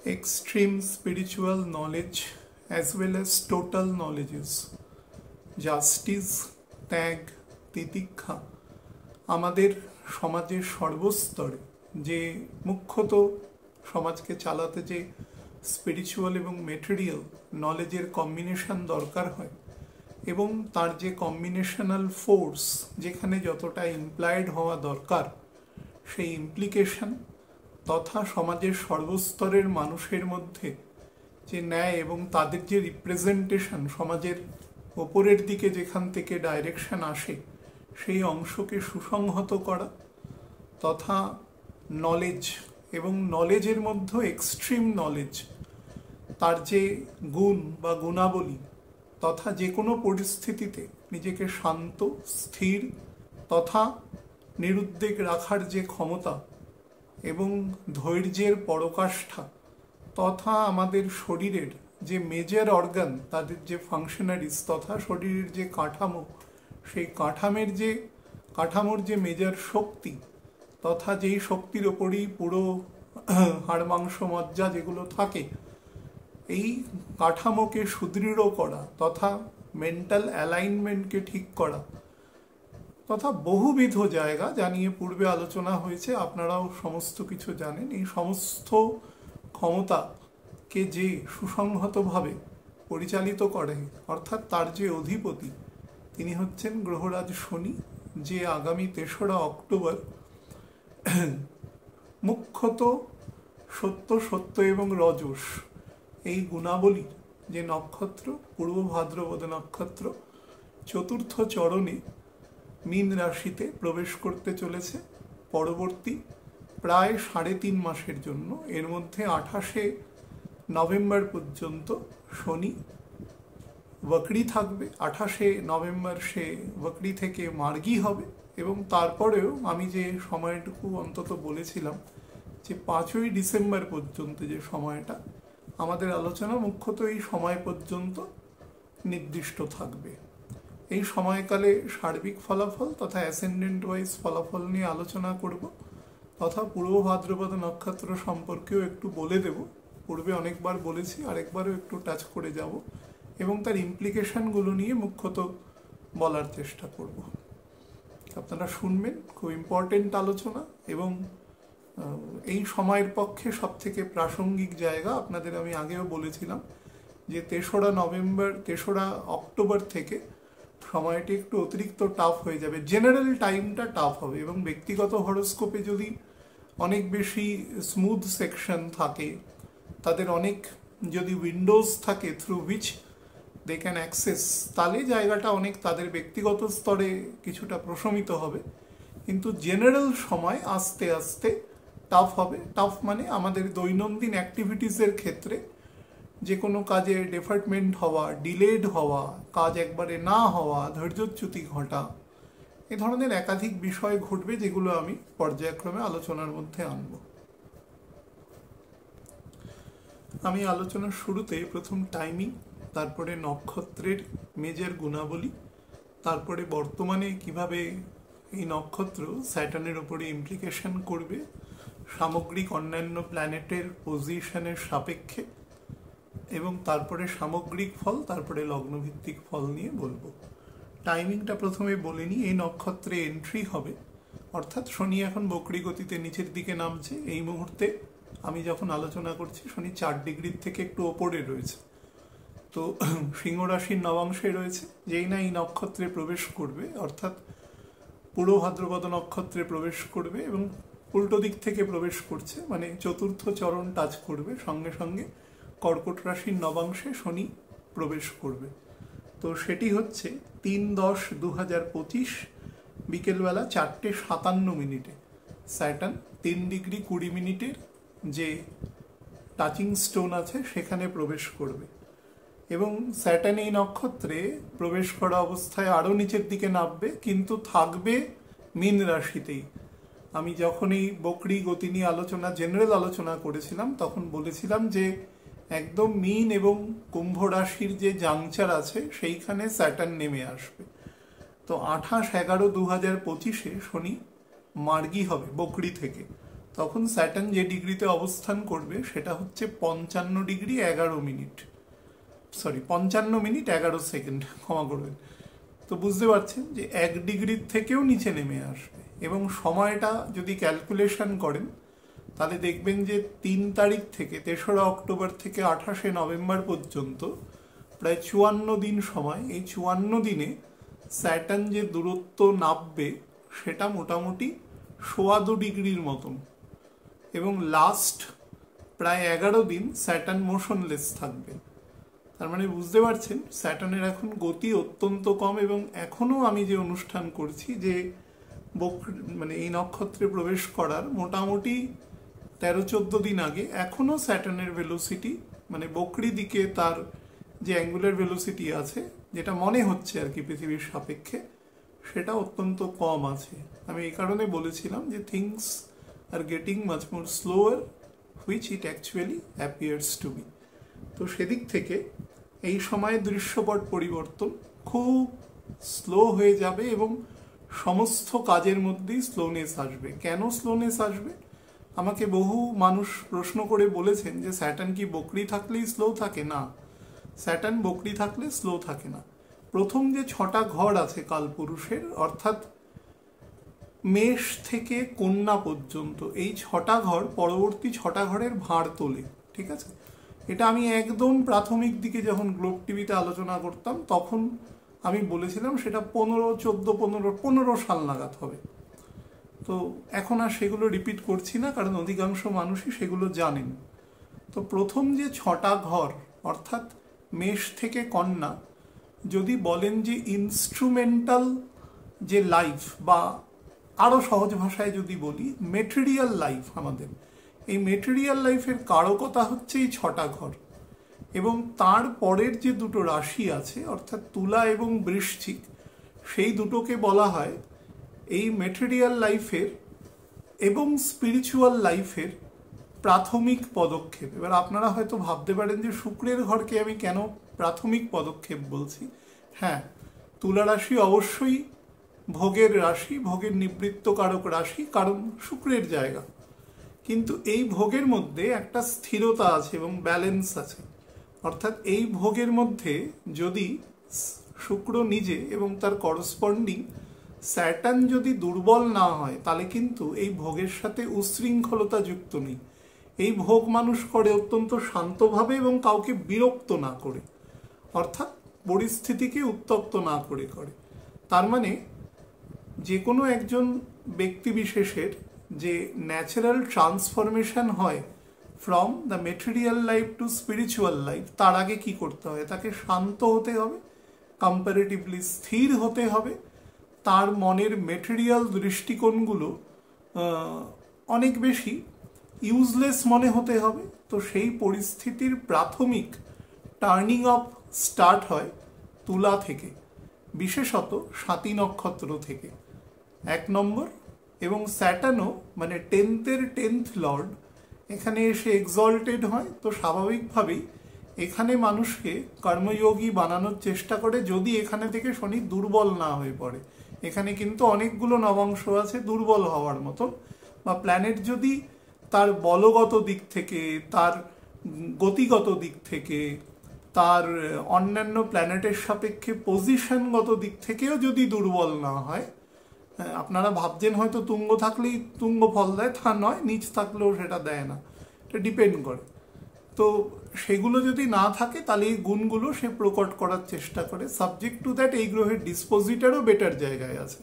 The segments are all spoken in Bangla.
extreme spiritual knowledge as well as total knowledges, justice, ত্যাগ, তিতিক্ষা আমাদের সমাজের সর্বস্তরে যে মুখ্যত সমাজকে চালাতে যে স্পিরিচুয়াল এবং মেটেরিয়াল নলেজের কম্বিনেশন দরকার হয় এবং তার যে কম্বিনেশনাল ফোর্স যেখানে যতটা ইমপ্লয়েড হওয়া দরকার সেই ইমপ্লিকেশন তথা সমাজের সর্বস্তরের মানুষের মধ্যে যে ন্যায় এবং তাদের যে রিপ্রেজেন্টেশন সমাজের ওপরের দিকে যেখান থেকে ডাইরেকশন আসে সেই অংশকে সুসংহত করা তথা নলেজ এবং নলেজের মধ্যে এক্সট্রিম নলেজ তার যে গুণ বা গুণাবলী তথা যে কোনো পরিস্থিতিতে নিজেকে শান্ত স্থির তথা নিরুদ্বেগ রাখার যে ক্ষমতা এবং ধৈর্যের পরাকাষ্ঠা তথা আমাদের শরীরের যে মেজর অর্গান তাদের যে ফাংশনারিজ তথা শরীরের যে কাঠামো সেই কাঠামোর যে মেজর শক্তি তথা যেই শক্তির ওপরই পুরো হাড় মাংস মজ্জা যেগুলো থাকে এই কাঠামোকে সুদৃঢ় করা তথা মেন্টাল অ্যালাইনমেন্টকে ঠিক করা তথা বহুবিধ জায়গা যা নিয়ে পূর্বে আলোচনা হয়েছে, আপনারাও সমস্ত কিছু জানেন। এই সমস্ত ক্ষমতাকে যে সুসংহতভাবে পরিচালিত করে অর্থাৎ তার যে অধিপতি তিনি হচ্ছেন গ্রহরাজ শনি, যে আগামী 3রা অক্টোবর মুখ্যত সত্য এবং রজস এই গুণাবলীর যে নক্ষত্র পূর্ব ভাদ্রপদ নক্ষত্র চতুর্থ চরণে মীন রাশিতে প্রবেশ করতে চলেছে পরবর্তী প্রায় 3.5 মাসের জন্য। এর মধ্যে 28শে নভেম্বর পর্যন্ত শনি বকরি থাকবে, 28শে নভেম্বর সে বকরি থেকে মার্গী হবে এবং তারপরেও আমি যে সময়টুকু অন্তত বলেছিলাম যে 5ই ডিসেম্বর পর্যন্ত যে সময়টা আমাদের আলোচনা মুখ্যত এই সময় পর্যন্ত নির্দিষ্ট থাকবে। এই সময়কালে সার্বিক ফলাফল তথা অ্যাসেন্ডেন্ট ওয়াইজ ফলাফল নিয়ে আলোচনা করব তথা পূর্ব ভাদ্রপদ নক্ষত্র সম্পর্কেও একটু বলে দেব। পূর্বে অনেকবার বলেছি, আরেকবারও একটু টাচ করে যাব এবং তার ইমপ্লিকেশনগুলো নিয়ে মুখ্যত বলার চেষ্টা করব। আপনারা শুনবেন, খুব ইম্পর্টেন্ট আলোচনা এবং এই সময়ের পক্ষে সবথেকে প্রাসঙ্গিক জায়গা আপনাদের আমি আগেও বলেছিলাম যে 3রা অক্টোবর থেকে সময়টি একটু অতিরিক্ত টাফ হয়ে যাবে, জেনারেল টাইমটা টাফ হবে এবং ব্যক্তিগত হরোস্কোপে যদি অনেক বেশি স্মুথ সেকশন থাকে, তাদের অনেক যদি উইন্ডোজ থাকে through which they can access, তাহলে জায়গাটা অনেক তাদের ব্যক্তিগত স্তরে কিছুটা প্রশমিত হবে, কিন্তু জেনারেল সময় আস্তে আস্তে টাফ হবে। টাফ মানে আমাদের দৈনন্দিন অ্যাক্টিভিটিসের ক্ষেত্রে যে কোনো কাজে ডেফার্টমেন্ট হওয়া, ডিলেড হওয়া, কাজ একবারে না হওয়া, ধৈর্যচ্যুতি ঘটা, এ ধরনের একাধিক বিষয় ঘটবে যেগুলো আমি পর্যায়ক্রমে আলোচনার মধ্যে আনব। আমি আলোচনার শুরুতে প্রথম টাইমিং, তারপরে নক্ষত্রের মেজর গুণাবলী, তারপরে বর্তমানে কিভাবে এই নক্ষত্র স্যাটার্নের উপরে ইমপ্লিকেশন করবে সামগ্রিক অন্যান্য প্ল্যানেটের পজিশনের সাপেক্ষে, এবং তারপরে সামগ্রিক ফল, তারপরে লগ্নভিত্তিক ফল নিয়ে বলবো। টাইমিংটা প্রথমে বলে নিই। এই নক্ষত্রে এন্ট্রি হবে অর্থাৎ শনি এখন বকরি গতিতে নিচের দিকে নামছে। এই মুহূর্তে আমি যখন আলোচনা করছি শনি 4 ডিগ্রির থেকে একটু ওপরে রয়েছে, তো সিংহ রাশির নবাংশে রয়েছে। যেই না এই নক্ষত্রে প্রবেশ করবে অর্থাৎ পূর্ব ভাদ্রপদ নক্ষত্রে প্রবেশ করবে এবং উল্টো দিক থেকে প্রবেশ করছে, মানে চতুর্থ চরণ টাচ করবে, সঙ্গে সঙ্গে কর্কট রাশির নবাংশে শনি প্রবেশ করবে। তো সেটি হচ্ছে 3/10/2025 বিকেলবেলা 4:57 স্যাটার্ন 3 ডিগ্রি 20 মিনিটের যে টাচিং স্টোন আছে সেখানে প্রবেশ করবে এবং স্যাটার্ন এই নক্ষত্রে প্রবেশ করা অবস্থায় আরও নিচের দিকে নামবে, কিন্তু থাকবে মীন রাশিতেই। আমি যখন এই বকরি গতি নিয়ে জেনারেল আলোচনা করেছিলাম তখন বলেছিলাম যে একদম মীন এবং কুম্ভ রাশির যে জাংচার আছে সেইখানে স্যাটার্ন নেমে আসবে। তো 28/11/2025 শনি মার্গী হবে বকরি থেকে। তখন স্যাটার্ন যে ডিগ্রিতে অবস্থান করবে সেটা হচ্ছে 55°11', 55'11", ক্ষমা করবেন। তো বুঝতে পারছেন যে 1 ডিগ্রির থেকেও নিচে নেমে আসবে। এবং সময়টা যদি ক্যালকুলেশন করেন তাহলে দেখবেন যে 3 তারিখ থেকে 3রা অক্টোবর থেকে 28শে নভেম্বর পর্যন্ত প্রায় 54 দিন সময়। এই 54 দিনে স্যাটার্ন যে দূরত্ব নামবে সেটা মোটামুটি 2.25 ডিগ্রির মতন। এবং লাস্ট প্রায় 11 দিন স্যাটার্ন মোশনলেস থাকবে। তার মানে বুঝতে পারছেন স্যাটার্নের এখন গতি অত্যন্ত কম। এবং এখনও আমি যে অনুষ্ঠান করছি যে মানে এই নক্ষত্রে প্রবেশ করার মোটামুটি 13-14 দিন আগে এখনও স্যাটার্নের ভেলোসিটি মানে বকরি দিকে তার যে অ্যাঙ্গুলার ভেলোসিটি আছে, যেটা মনে হচ্ছে আর কি পৃথিবীর সাপেক্ষে, সেটা অত্যন্ত কম আছে। আমি এই কারণে বলেছিলাম যে things are getting much more slower which it actually appears to be. তো সেদিক থেকে এই সময়ে দৃশ্যপট পরিবর্তন খুব স্লো হয়ে যাবে এবং সমস্ত কাজের মধ্যেই স্লোনেস আসবে। কেন স্লোনেস আসবে? আমাকে বহু মানুষ প্রশ্ন করে বলেছেন যে স্যাটার্ন কি বকরি থাকলেই স্লো থাকে? না, স্যাটার্ন বকরি থাকলে স্লো থাকে না। প্রথম যে 6টা ঘর আছে কালপুরুষের, অর্থাৎ মেষ থেকে কন্যা পর্যন্ত, এই 6টা ঘর পরবর্তী 6টা ঘরের ভাঁড় তোলে। ঠিক আছে, এটা আমি একদম প্রাথমিক দিকে যখন গ্লোব টিভিতে আলোচনা করতাম তখন আমি বলেছিলাম সেটা 15 সাল নাগাদ হবে। তো এখন আর সেগুলো রিপিট করছি না, কারণ অধিকাংশ মানুষই সেগুলো জানেন। তো প্রথম যে 6টা ঘর অর্থাৎ মেষ থেকে কন্যা, যদি বলেন যে ইনস্ট্রুমেন্টাল যে লাইফ, বা আরও সহজ ভাষায় যদি বলি মেটেরিয়াল লাইফ, আমাদের এই মেটেরিয়াল লাইফের কারকতা হচ্ছে এই 6টা ঘর। এবং তার পরের যে দুটো রাশি আছে অর্থাৎ তুলা এবং বৃশ্চিক, সেই দুটোকে বলা হয় এই মেটেরিয়াল লাইফের এবং স্পিরিচুয়াল লাইফের প্রাথমিক পদক্ষেপ। এবার আপনারা হয়তো ভাবতে পারেন যে শুক্রের ঘরকে আমি কেন প্রাথমিক পদক্ষেপ বলছি। হ্যাঁ, তুলা রাশি অবশ্যই ভোগের রাশি, ভোগের নিবৃত্তকারক রাশি, কারণ শুক্রের জায়গা। কিন্তু এই ভোগের মধ্যে একটা স্থিরতা আছে এবং ব্যালেন্স আছে। অর্থাৎ এই ভোগের মধ্যে যদি শুক্র নিজে এবং তার করসপন্ডিং স্যাটার্ন যদি দুর্বল না হয়, তাহলে কিন্তু এই ভোগের সাথে উচ্ছৃঙ্খলতা যুক্ত নেই। এই ভোগ মানুষ করে অত্যন্ত শান্তভাবে এবং কাউকে বিরক্ত না করে, অর্থাৎ পরিস্থিতিকে উত্তপ্ত না করে করে। তার মানে যে কোনো একজন ব্যক্তি বিশেষের যে ন্যাচারাল ট্রান্সফরমেশন হয় from the material life to spiritual life, তার আগে কি করতে হয়? তাকে শান্ত হতে হবে, কম্পারেটিভলি স্থির হতে হবে, তার মনের মেটেরিয়াল দৃষ্টিকোণগুলো অনেক বেশি ইউজলেস মনে হতে হবে। তো সেই পরিস্থিতির প্রাথমিক টার্নিং অফ স্টার্ট হয় তুলা থেকে, বিশেষত স্বাতী নক্ষত্র থেকে 1 নম্বর। এবং স্যাটার্নও মানে 10th লর্ড এখানে এসে এক্সল্টেড হয়। তো স্বাভাবিকভাবেই এখানে মানুষকে কর্মযোগী বানানোর চেষ্টা করে, যদি এখানে থেকে শনি দুর্বল না হয়ে পড়ে। এখানে কিন্তু অনেকগুলো নবাংশ আছে দুর্বল হওয়ার মতন, বা প্ল্যানেট যদি তার বলগত দিক থেকে, তার গতিগত দিক থেকে, তার অন্যান্য প্ল্যানেটের সাপেক্ষে পজিশনগত দিক থেকেও যদি দুর্বল না হয়, আপনারা ভাবছেন হয়তো তুঙ্গ থাকলেই তুঙ্গ ফল দেয়, তা নয়, নিচ থাকলেও সেটা দেয় না, এটা ডিপেন্ড করে। তো সেগুলো যদি না থাকে তাহলে এই গুণগুলো সে প্রকট করার চেষ্টা করে। সাবজেক্ট টু দ্যাট এই গ্রহের ডিসপোজিটারও বেটার জায়গায় আছে।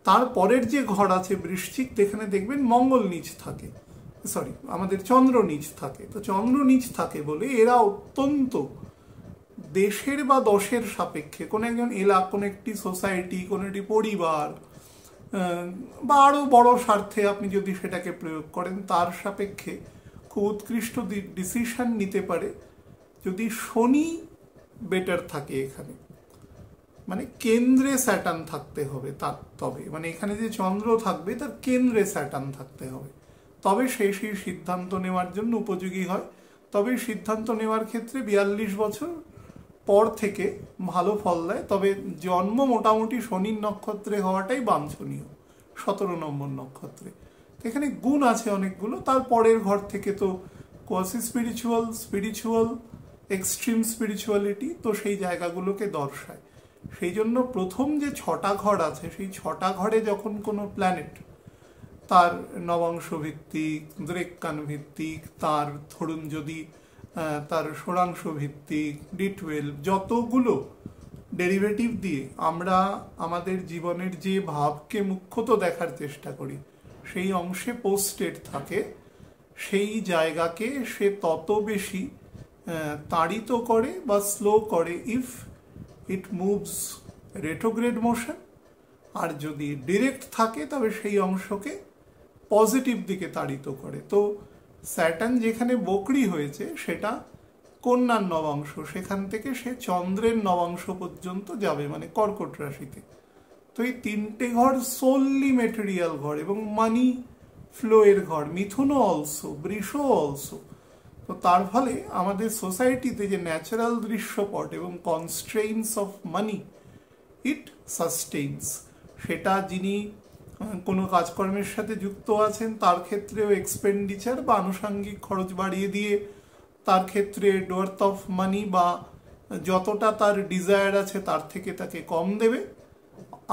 তারপরের যে ঘর আছে বৃশ্চিক, যেখানে দেখবেন মঙ্গল নিচ থাকে, আমাদের চন্দ্র নিচ থাকে। তো চন্দ্র নিচ থাকে বলে এরা অত্যন্ত দেশের বা দশের সাপেক্ষে, কোনো একজন এলাকা, কোনো একটি সোসাইটি, কোনো একটি পরিবার, বা আরও বড় স্বার্থে আপনি যদি সেটাকে প্রয়োগ করেন, তার সাপেক্ষে খুব উৎকৃষ্ট ডিসিশন নিতে পারে যদি শনি বেটার থাকে এখানে। মানে কেন্দ্রে স্যাটার্ন থাকতে হবে তার, তবে মানে এখানে যে চন্দ্র থাকবে তার কেন্দ্রে স্যাটার্ন থাকতে হবে, তবে সেই সিদ্ধান্ত নেওয়ার জন্য উপযোগী হয়। তবে সিদ্ধান্ত নেওয়ার ক্ষেত্রে 42 বছর পর থেকে ভালো ফল দেয়। তবে জন্ম মোটামুটি শনির নক্ষত্রে হওয়াটাই বাঞ্ছনীয়, 17 নম্বর নক্ষত্রে। তো এখানে গুণ আছে অনেকগুলো। তার পরের ঘর থেকে তো quasi spiritual, spiritual, extreme spirituality, তো সেই জায়গাগুলোকে দর্শায়। সেই জন্য প্রথম যে 6টা ঘর আছে, সেই 6টা ঘরে যখন কোনো প্ল্যানেট তার নবাংশ ভিত্তিক, দ্রেক্কান ভিত্তিক, তার ধরুন যদি তার ষোড়াংশ ভিত্তিক, D12, যতগুলো ডেরিভেটিভ দিয়ে আমরা আমাদের জীবনের যে ভাবকে মুখ্যত দেখার চেষ্টা করি সেই অংশে পোস্টেড থাকে, সেই জায়গাকে সে তত বেশি তাড়িত করে বা স্লো করে if it moves retrograde motion. আর যদি ডিরেক্ট থাকে তবে সেই অংশকে পজিটিভ দিকে তাড়িত করে। তো স্যাটার্ন যেখানে বকরি হয়েছে সেটা কন্যার নবাংশ, সেখান থেকে সে চন্দ্রের নবাংশ পর্যন্ত যাবে, মানে কর্কট রাশিতে। তো এই 3টে ঘর সোললি মেটেরিয়াল ঘর এবং মানি ফ্লো এর ঘর। মিথুনও অলসো, বৃষও অলসো। তো তার ফলে আমাদের সোসাইটিতে যে ন্যাচারাল দৃশ্যপট এবং কনস্ট্রেইনস অফ মানি, ইট সাস্টেইনস। সেটা যিনি কোনো কাজকর্মের সাথে যুক্ত আছেন তার ক্ষেত্রেও এক্সপেন্ডিচার বা আনুষঙ্গিক খরচ বাড়িয়ে দিয়ে তার ক্ষেত্রে ডোয়ার্থ অফ মানি বা যতটা তার ডিজায়ার আছে তার থেকে তাকে কম দেবে।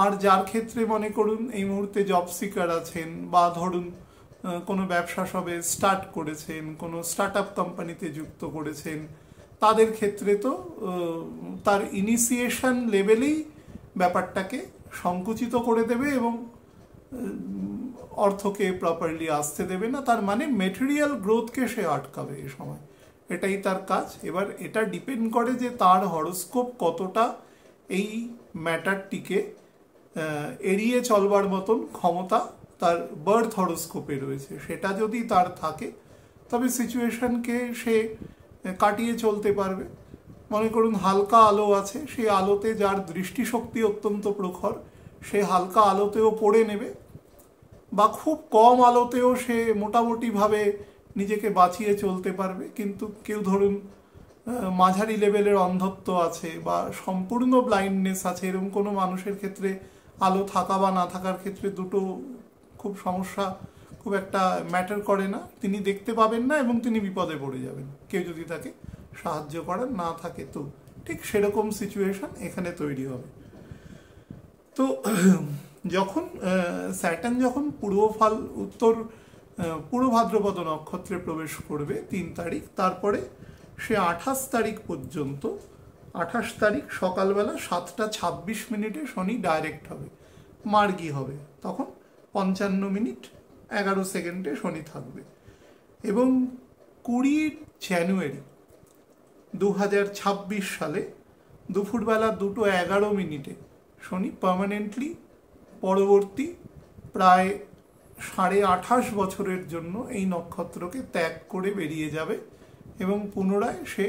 আর যার ক্ষেত্রে মনে করুন এই মুহূর্তে জব সিকার আছেন বা ধরুন কোনো ব্যবসা সবে স্টার্ট করেছেন, কোনো স্টার্ট আপ কোম্পানিতে যুক্ত করেছেন, তাদের ক্ষেত্রে তো তার ইনিশিয়েশন লেভেলেই ব্যাপারটাকে সংকুচিত করে দেবে এবং অর্থকে প্রপারলি আসতে দেবে না। তার মানে মেটেরিয়াল গ্রোথকে সে আটকাবে এই সময়, এটাই তার কাজ। এবার এটা ডিপেন্ড করে যে তার হরোস্কোপ কতটা এই ম্যাটারটিকে এড়িয়ে চলবার মতন ক্ষমতা তার বার্থ হরোস্কোপে রয়েছে। সেটা যদি তার থাকে তবে সিচুয়েশনকে সে কাটিয়ে চলতে পারবে। মনে করুন হালকা আলো আছে, সেই আলোতে যার দৃষ্টিশক্তি অত্যন্ত প্রখর, সে হালকা আলোতেও পড়ে নেবে, বা খুব কম আলোতেও সে মোটামুটিভাবে নিজেকে বাঁচিয়ে চলতে পারবে। কিন্তু কেউ ধরুন মাঝারি লেভেলের অন্ধত্ব আছে বা সম্পূর্ণ ব্লাইন্ডনেস আছে, এরকম কোনো মানুষের ক্ষেত্রে আলো থাকা বা না থাকার ক্ষেত্রে দুটো খুব সমস্যা, খুব একটা ম্যাটার করে না। তিনি দেখতে পাবেন না এবং তিনি বিপদে পড়ে যাবেন কেউ যদি তাকে সাহায্য করার না থাকে। তো ঠিক সেরকম সিচুয়েশন এখানে তৈরি হবে। তো যখন স্যাটার্ন যখন পূর্ব ভাদ্রপদ নক্ষত্রে প্রবেশ করবে 3 তারিখ, তারপরে সে 28 তারিখ পর্যন্ত, 28 তারিখ সকালবেলা 7:26 শনি ডাইরেক্ট হবে, মার্গী হবে। তখন 55 মিনিট 11 সেকেন্ডে শনি থাকবে এবং 20 জানুয়ারি 2026 সালে দুপুরবেলা 2:11 শনি পার্মানেন্টলি পরবর্তী প্রায় 28.5 বছরের জন্য এই নক্ষত্রকে ত্যাগ করে বেরিয়ে যাবে এবং পুনরায় সে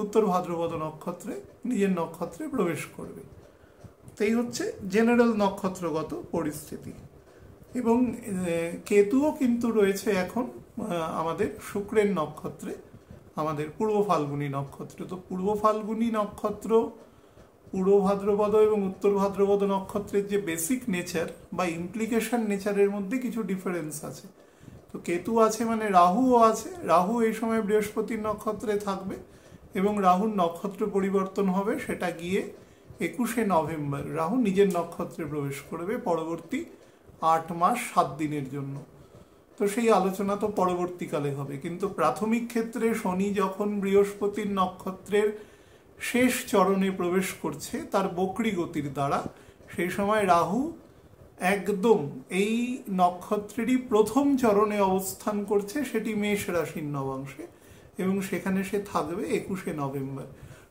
উত্তর ভাদ্রপদ নক্ষত্রে, নিজের নক্ষত্রে প্রবেশ করবে। তো এই হচ্ছে জেনারেল নক্ষত্রগত পরিস্থিতি। এবং কেতুও কিন্তু রয়েছে এখন আমাদের শুক্রের নক্ষত্রে, আমাদের পূর্ব ফাল্গুনী নক্ষত্রে। তো পূর্ব ফাল্গুনী নক্ষত্র, পূর্ব ভাদ্রপদ এবং উত্তর ভাদ্রপদ নক্ষত্রের যে বেসিক নেচার বা ইমপ্লিকেশন নেচারের মধ্যে কিছু ডিফারেন্স আছে। তো কেতু আছে মানে রাহুও আছে। রাহু এই সময় বৃহস্পতির নক্ষত্রে থাকবে এবং রাহুর নক্ষত্র পরিবর্তন হবে, সেটা গিয়ে 21শে নভেম্বর রাহু নিজের নক্ষত্রে প্রবেশ করবে পরবর্তী 8 মাস 7 দিনের জন্য। তো সেই আলোচনা তো পরবর্তীকালে হবে। কিন্তু প্রাথমিক ক্ষেত্রে শনি যখন বৃহস্পতির নক্ষত্রের শেষ চরণে প্রবেশ করছে তার বক্রী গতির দ্বারা, সেই সময় রাহু একদম এই নক্ষত্রেরই প্রথম চরণে অবস্থান করছে, সেটি মেষ রাশির নবাংশে, এবং সেখানে সে থাকবে 21শে নভেম্বর।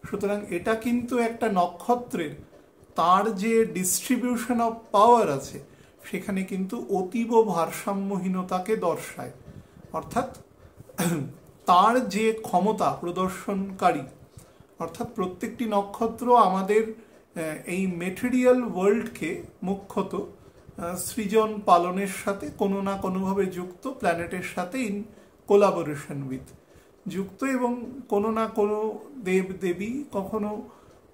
সুতরাং এটা কিন্তু একটা নক্ষত্রের তার যে ডিস্ট্রিবিউশন অফ পাওয়ার আছে সেখানে কিন্তু অতীব ভারসাম্যহীনতাকে দর্শায়। অর্থাৎ তার যে ক্ষমতা প্রদর্শনকারী, অর্থাৎ প্রত্যেকটি নক্ষত্র আমাদের এই মেটেরিয়াল ওয়ার্ল্ডকে মুখ্যত সৃজন পালনের সাথে কোনো না কোনোভাবে যুক্ত, প্ল্যানেটের সাথে ইন কোলাবোরেশন উইথ যুক্ত, এবং কোনো না কোনো দেব দেবী, কখনো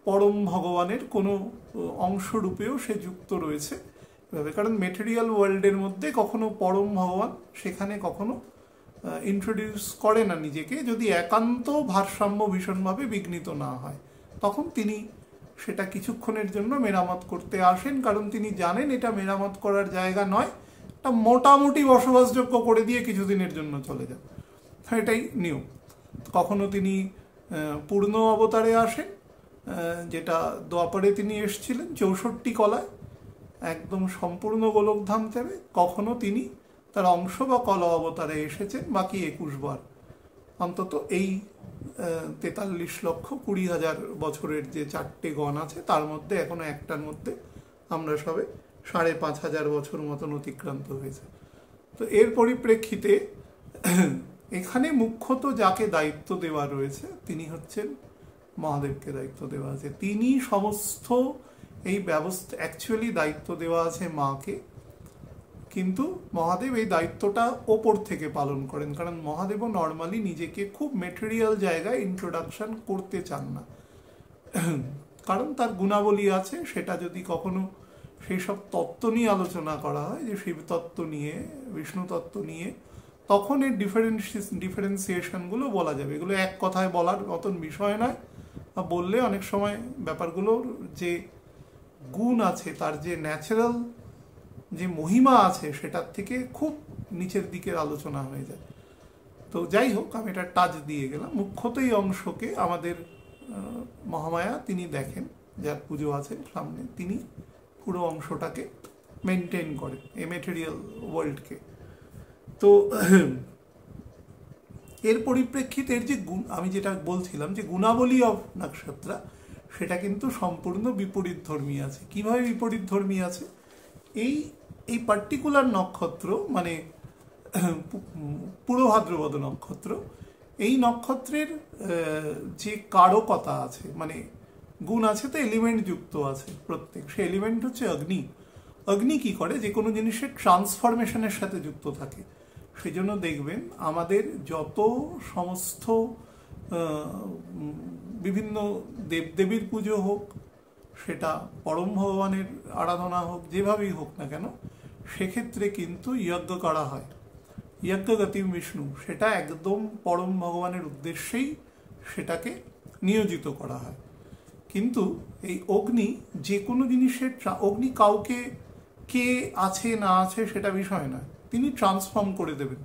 পরম ভগবানের কোনো অংশরূপেও সে যুক্ত রয়েছে। কারণ মেটেরিয়াল ওয়ার্ল্ডের মধ্যে কখনো পরম ভগবান সেখানে কখনো ইন্ট্রোডিউস করে না নিজেকে, যদি একান্ত ভারসাম্য ভীষণভাবে বিঘ্নিত না হয়, তখন তিনি সেটা কিছুক্ষণের জন্য মেরামত করতে আসেন, কারণ তিনি জানেন এটা মেরামত করার জায়গা নয়, এটা মোটামুটি বসবাসযোগ্য করে দিয়ে কিছুদিনের জন্য চলে যান। এটাই নিয়ম। কখনো তিনি পূর্ণ অবতারে আসেন, যেটা দ্বাপরে তিনি এসেছিলেন 64 কলায়, একদম সম্পূর্ণ গোলকধাম থেকে। কখনো তিনি তার অংশ বা কলা অবতারে এসেছেন বাকি 21 বার। অন্তত এই 43,20,000 বছরের যে 4টে গণ আছে তার মধ্যে এখনো একটার মধ্যে আমরা সবে 5,500 বছর মতন অতিক্রান্ত হয়েছে। তো এর পরিপ্রেক্ষিতে এখানে মুখ্যত যাকে দায়িত্ব দেওয়া রয়েছে তিনি হচ্ছেন মহাদেবকে দায়িত্ব দেওয়া আছে। তিনি সমস্ত এই ব্যবস্থা, অ্যাকচুয়ালি দায়িত্ব দেওয়া আছে মাকে, কিন্তু মহাদেব এই দায়িত্বটা ওপর থেকে পালন করেন, কারণ মহাদেবও নর্মালি নিজেকে খুব মেটেরিয়াল জায়গায় ইন্ট্রোডাকশন করতে চান না, কারণ তার গুণাবলী আছে। সেটা যদি কখনো সেই সব তত্ত্ব নিয়ে আলোচনা করা হয়, যে শিব তত্ত্ব নিয়ে, বিষ্ণু তত্ত্ব নিয়ে, তখন এর ডিফারেন্সিয়েশনগুলো বলা যাবে। এগুলো এক কথায় বলার মতন বিষয় নয়, বা বললে অনেক সময় ব্যাপারগুলোর যে গুণ আছে, তার যে ন্যাচারাল যে মহিমা আছে, সেটার থেকে খুব নিচের দিকের আলোচনা হয়ে যায়। তো যাই হোক, আমি এটা টাচ দিয়ে গেলাম। মুখ্যত এই অংশকে আমাদের মহামায়া তিনি দেখেন, যার পুজো আছেন সামনে, তিনি পুরো অংশটাকে মেনটেন করেন, এই মেটেরিয়াল ওয়ার্ল্ডকে। তো এর পরিপ্রেক্ষিতে এর যে গুণ, আমি যেটা বলছিলাম যে গুণাবলী অফ নক্ষত্রা, সেটা কিন্তু সম্পূর্ণ বিপরীত ধর্মী আছে। কিভাবে বিপরীত ধর্মী আছে? এই পার্টিকুলার নক্ষত্র, মানে পুরো ভাদ্রপদ নক্ষত্র, এই নক্ষত্রের যে কারকতা আছে, মানে গুণ আছে, তো এলিমেন্ট যুক্ত আছে প্রত্যেক। সে এলিমেন্ট হচ্ছে অগ্নি। অগ্নি কি করে? যে কোনো জিনিসের ট্রান্সফরমেশনের সাথে যুক্ত থাকে। সেই জন্য দেখবেন আমাদের যত সমস্ত বিভিন্ন দেবদেবীর পুজো হোক, সেটা পরম ভগবানের আরাধনা হোক, যেভাবেই হোক না কেন, সেক্ষেত্রে কিন্তু যজ্ঞ করা হয়। যজ্ঞগতি বিষ্ণু, সেটা একদম পরম ভগবানের উদ্দেশ্যেই সেটাকে নিয়োজিত করা হয়। কিন্তু এই অগ্নি যে কোনো জিনিসের, অগ্নি কাউকে কে আছে না আছে সেটা বিষয় না, তিনি ট্রান্সফর্ম করে দেবেন,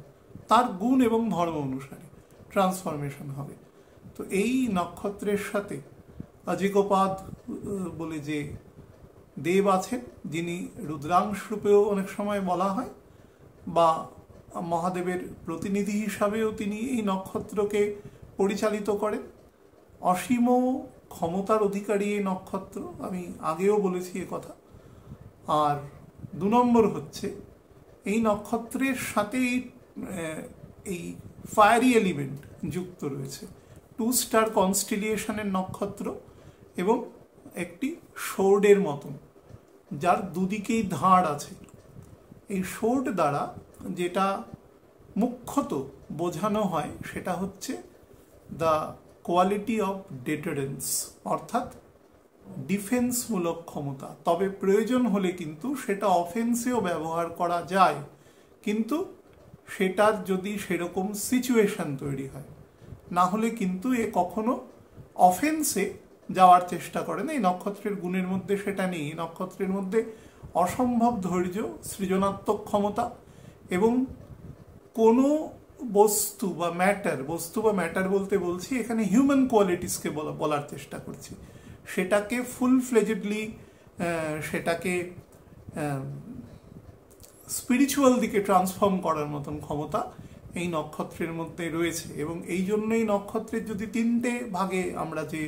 তার গুণ এবং ধর্ম অনুসারে ট্রান্সফরমেশন হবে। তো এই নক্ষত্রের সাথে অজিগোপাদ বলে যে দেব আছেন, যিনি রুদ্রাংশ রূপেও অনেক সময় বলা হয়, বা মহাদেবের প্রতিনিধি হিসাবেও তিনি এই নক্ষত্রকে পরিচালিত করেন। অসীম ক্ষমতার অধিকারী এই নক্ষত্র, আমি আগেও বলেছি এ কথা। আর 2 নম্বর হচ্ছে, এই নক্ষত্রের সাথে এই ফায়ারি এলিমেন্ট যুক্ত রয়েছে। 2 স্টার কনস্টিলিয়েশনের নক্ষত্র এবং একটি শোর্ডের মতন, যার দুদিকেই ধার আছে। এই শোর্ড দ্বারা যেটা মুখ্যত বোঝানো হয় সেটা হচ্ছে দ্য কোয়ালিটি অফ ডেটারেন্স, অর্থাৎ ডিফেন্সমূলক ক্ষমতা। তবে প্রয়োজন হলে কিন্তু সেটা অফেন্সেও ব্যবহার করা যায়, কিন্তু সেটার যদি সেরকম সিচুয়েশন তৈরি হয়, না হলে কিন্তু এ কখনো অফেন্সে যাওয়ার চেষ্টা করে না। এই নক্ষত্রের গুণের মধ্যে সেটা নেই। এই নক্ষত্রের মধ্যে অসম্ভব ধৈর্য, সৃজনাত্মক ক্ষমতা, এবং কোনো বস্তু বা ম্যাটার বলতে বলছি এখানে হিউম্যান কোয়ালিটিসকে বলার চেষ্টা করছি, সেটাকে ফুল ফ্লেজেডলি, সেটাকে স্পিরিচুয়াল দিকে ট্রান্সফর্ম করার মতন ক্ষমতা এই নক্ষত্রের মধ্যে রয়েছে। এবং এই জন্যই নক্ষত্রের যদি 3টে ভাগে আমরা যে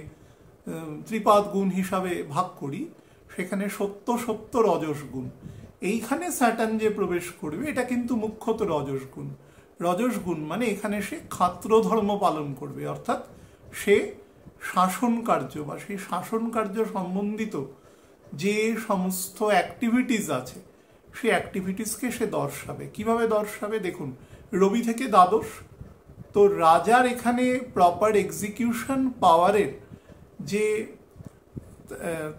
ত্রিপাদ গুণ হিসাবে ভাগ করি, সেখানে সত্য রজস গুণ। এইখানে স্যাটার্ন যে প্রবেশ করবে, এটা কিন্তু মুখ্যত রজস গুণ। রজস গুণ মানে এখানে সে ক্ষাত্র ধর্ম পালন করবে, অর্থাৎ সে শাসন কার্য বা সেই শাসন কার্য সম্বন্ধিত যে সমস্ত অ্যাক্টিভিটিস আছে, সেই অ্যাক্টিভিটিসকে সে দর্শাবে। কিভাবে দর্শাবে? দেখুন, রবি থেকে দ্বাদশ, তো রাজার এখানে প্রপার এক্সিকিউশন পাওয়ারের যে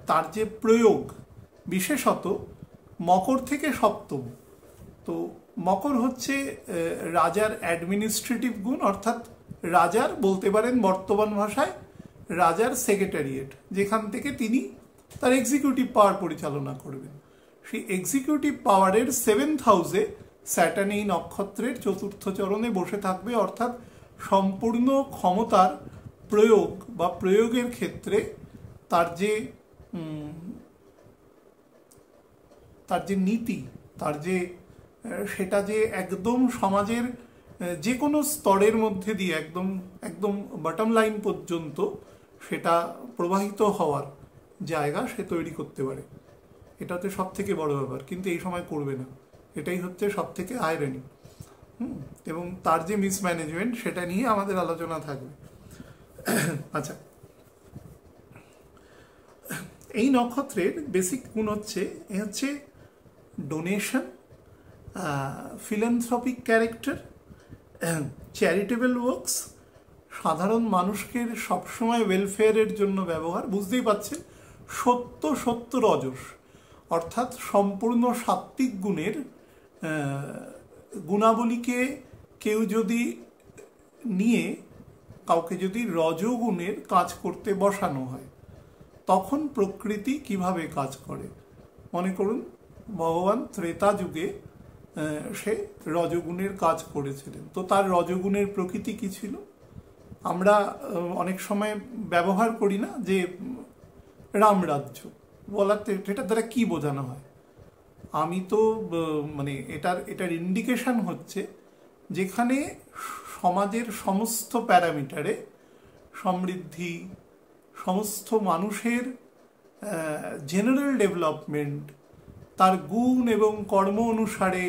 তার যে প্রয়োগ, বিশেষত মকর থেকে সপ্তম। তো মকর হচ্ছে রাজার অ্যাডমিনিস্ট্রেটিভ গুণ, অর্থাৎ রাজার বলতে পারেন বর্তমান ভাষায় রাজার সেক্রেটারিয়েট, যেখান থেকে তিনি তার এক্সিকিউটিভ পাওয়ার পরিচালনা করবেন। সেই এক্সিকিউটিভ পাওয়ারের 7th হাউসে স্যাটার্ন এই নক্ষত্রের চতুর্থ চরণে বসে থাকবে, অর্থাৎ সম্পূর্ণ ক্ষমতার প্রয়োগ বা প্রয়োগের ক্ষেত্রে তার যে নীতি, তার যে সেটা যে একদম সমাজের যে কোনো স্তরের মধ্যে দিয়ে একদম বটম লাইন পর্যন্ত সেটা প্রবাহিত হওয়ার জায়গা সে তৈরি করতে পারে। এটাতে সব থেকে বড় ব্যাপার, কিন্তু এই সময় করবে না, এটাই হচ্ছে সব থেকে আয়রনি। এবং তার যে মিসম্যানেজমেন্ট সেটা নিয়ে আমাদের আলোচনা থাকবে। আচ্ছা, এই নক্ষত্রের বেসিক গুণ হচ্ছে donation, philanthropic character, charitable works, সাধারণ মানুষকে সবসময় ওয়েলফেয়ারের জন্য ব্যবহার। বুঝতেই পারছেন, সত্য রজস, অর্থাৎ সম্পূর্ণ সাত্ত্বিক গুণের গুণাবলীকে কেউ যদি নিয়ে কাউকে যদি রজগুণের কাজ করতে বসানো হয়, তখন প্রকৃতি কিভাবে কাজ করে। মনে করুন ভগবান ত্রেতা যুগে সে রজগুণের কাজ করেছিলেন, তো তার রজগুণের প্রকৃতি কি ছিল? আমরা অনেক সময় ব্যবহার করি না যে রামরাজ্য বলাতে, এটার দ্বারা কি বোঝানো হয়? আমি তো মানে এটার ইন্ডিকেশন হচ্ছে যেখানে সমাজের সমস্ত প্যারামিটারে সমৃদ্ধি, সমস্ত মানুষের জেনারেল ডেভেলপমেন্ট, তার গুণ এবং কর্ম অনুসারে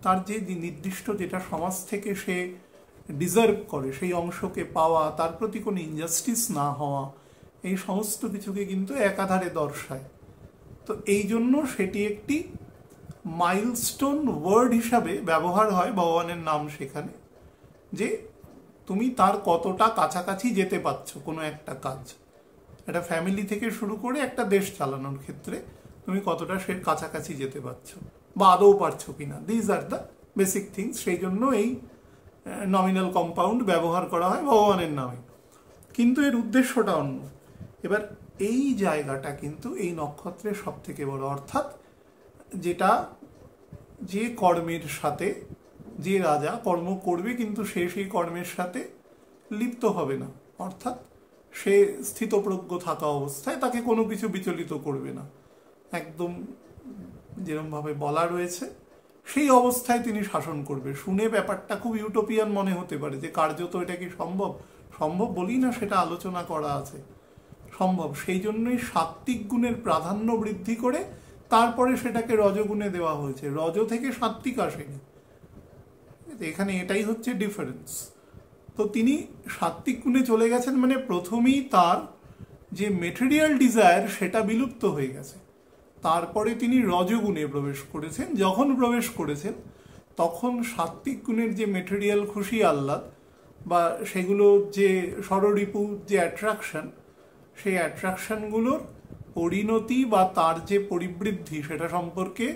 তার যে নির্দিষ্ট যেটা সমাজ থেকে সে ডিজার্ভ করে সেই অংশকে পাওয়া, তার প্রতি কোনো ইনজাস্টিস না হওয়া, এই সমস্ত কিছুকে কিন্তু একাধারে দর্শায়। তো এই জন্য সেটি একটি মাইলস্টোন ওয়ার্ড হিসাবে ব্যবহার হয় ভগবানের নাম সেখানে, যে তুমি তার কতটা কাছাকাছি যেতে পারছো কোনো একটা কাজ, একটা ফ্যামিলি থেকে শুরু করে একটা দেশ চালানোর ক্ষেত্রে তুমি কতটা সে কাছাকাছি যেতে পারছো বা আদৌ পারছো কিনা। These are the basic things. সেই জন্য এই নমিনাল কম্পাউন্ড ব্যবহার করা হয় ভগবানের নামে, কিন্তু এর উদ্দেশ্যটা অন্য। এবার এই জায়গাটা কিন্তু এই নক্ষত্রের সব থেকে বড়, অর্থাৎ যেটা যে কর্মের সাথে যে রাজা কর্ম করবে কিন্তু সে সেই কর্মের সাথে লিপ্ত হবে না, অর্থাৎ সে স্থিতপ্রজ্ঞ থাকা অবস্থায় তাকে কোনো কিছু বিচলিত করবে না, একদম যেরকমভাবে বলা রয়েছে সেই অবস্থায় তিনি শাসন করবে। শুনে ব্যাপারটা খুব ইউটোপিয়ান মনে হতে পারে যে কার্যত এটা কি সম্ভব? সম্ভব বলি না, সেটা আলোচনা করা আছে, সম্ভব। সেই জন্যই সাত্ত্বিক গুণের প্রাধান্য বৃদ্ধি করে তারপরে সেটাকে রজগুণে দেওয়া হয়েছে, রজ থেকে সাত্ত্বিক আসেনি। এখানে এটাই হচ্ছে ডিফারেন্স। তো তিনি সাত্ত্বিক গুণে চলে গেছেন, মানে প্রথমেই তার যে মেটেরিয়াল ডিজায়ার সেটা বিলুপ্ত হয়ে গেছে, তারপরে তিনি রজগুণে প্রবেশ করেছেন। যখন প্রবেশ করেছেন তখন সাত্ত্বিক গুণের যে মেটেরিয়াল খুশি আহ্লাদ বা সেগুলো যে ষড়রিপু যে অ্যাট্রাকশন, সেই অ্যাট্রাকশনগুলোর পরিণতি বা তার যে পরিবৃদ্ধি সেটা সম্পর্কে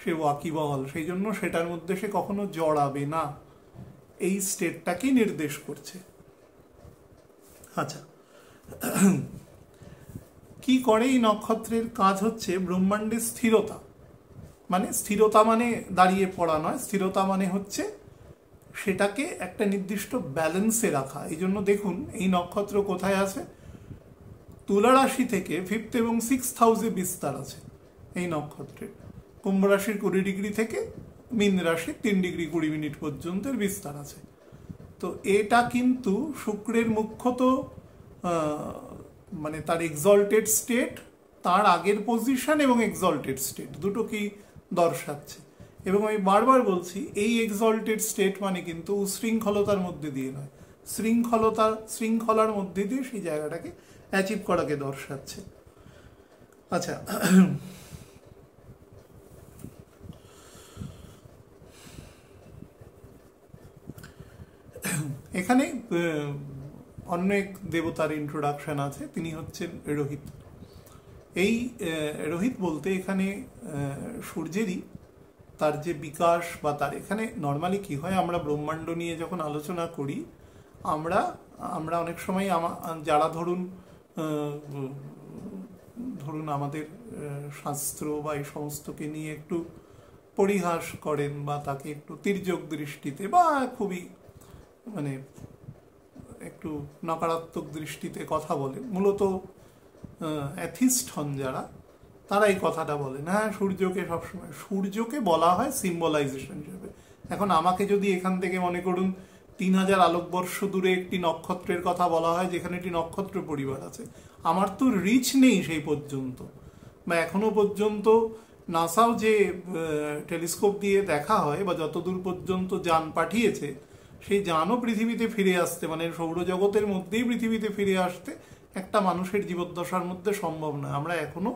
সে ওয়াকিবহাল, সেই জন্য সেটার মধ্যে সে কখনো জড়াবে না, এই স্টেটটাকে নির্দেশ করছে। আচ্ছা, কি করে এই নক্ষত্রের কাজ হচ্ছে ব্রহ্মাণ্ডের স্থিরতা। মানে স্থিরতা মানে দাঁড়িয়ে পড়া নয়, স্থিরতা মানে হচ্ছে সেটাকে একটা নির্দিষ্ট ব্যালেন্সে রাখা। এই জন্য দেখুন এই নক্ষত্র কোথায় আছে, তুলা রাশি থেকে 5th এবং 6th হাউসে বিস্তার আছে এই নক্ষত্রের। কুম্ভ রাশির 20 ডিগ্রি থেকে মীন রাশির 3 ডিগ্রি 20 মিনিট পর্যন্ত বিস্তার আছে। তো এটা কিন্তু শুক্রের মুখ্যত মানে তার এক্সল্টেড স্টেট, তার আগের পজিশন এবং এক্সল্টেড স্টেট দুটোকেই দর্শাচ্ছে। এবং আমি বারবার বলছি এই এক্সল্টেড স্টেট মানে কিন্তু উশৃঙ্খলতার মধ্যে দিয়ে নয়, শৃঙ্খলার মধ্যে দিয়ে সেই জায়গাটাকে অ্যাচিভ করাকে দর্শাচ্ছে। আচ্ছা, এখানে অন্য এক দেবতার ইন্ট্রোডাকশন আছে, তিনি হচ্ছেন রোহিত। এই রোহিত বলতে এখানে সূর্যেরই তার যে বিকাশ বা তার এখানে নর্মালি কি হয়, আমরা ব্রহ্মাণ্ড নিয়ে যখন আলোচনা করি আমরা আমরা অনেক সময় যারা ধরুন আমাদের শাস্ত্র বা এই সমস্তকে নিয়ে একটু পরিহাস করেন বা তাকে একটু তির্যক দৃষ্টিতে বা খুবই মানে একটু নকারাত্মক দৃষ্টিতে কথা বলেন, মূলত অ্যাথিস্ট হন যারা, তারা এই কথাটা বলেন। হ্যাঁ, সূর্যকে সবসময় সূর্যকে বলা হয় সিম্বলাইজেশন হিসেবে। এখন আমাকে যদি এখান থেকে মনে করুন 3000 আলোকবর্ষ দূরে একটি নক্ষত্রের কথা বলা হয় যেখানে একটি নক্ষত্র পরিবার আছে, আমার তো রিচ নেই সেই পর্যন্ত, বা এখনো পর্যন্ত নাসাও যে টেলিস্কোপ দিয়ে দেখা হয় বা যতদূর পর্যন্ত যান পাঠিয়েছে সেই যানও পৃথিবীতে ফিরে আসতে, মানে সৌরজগতের মধ্যেই পৃথিবীতে ফিরে আসতে একটা মানুষের জীবদ্দশার মধ্যে সম্ভব নয়। আমরা এখনো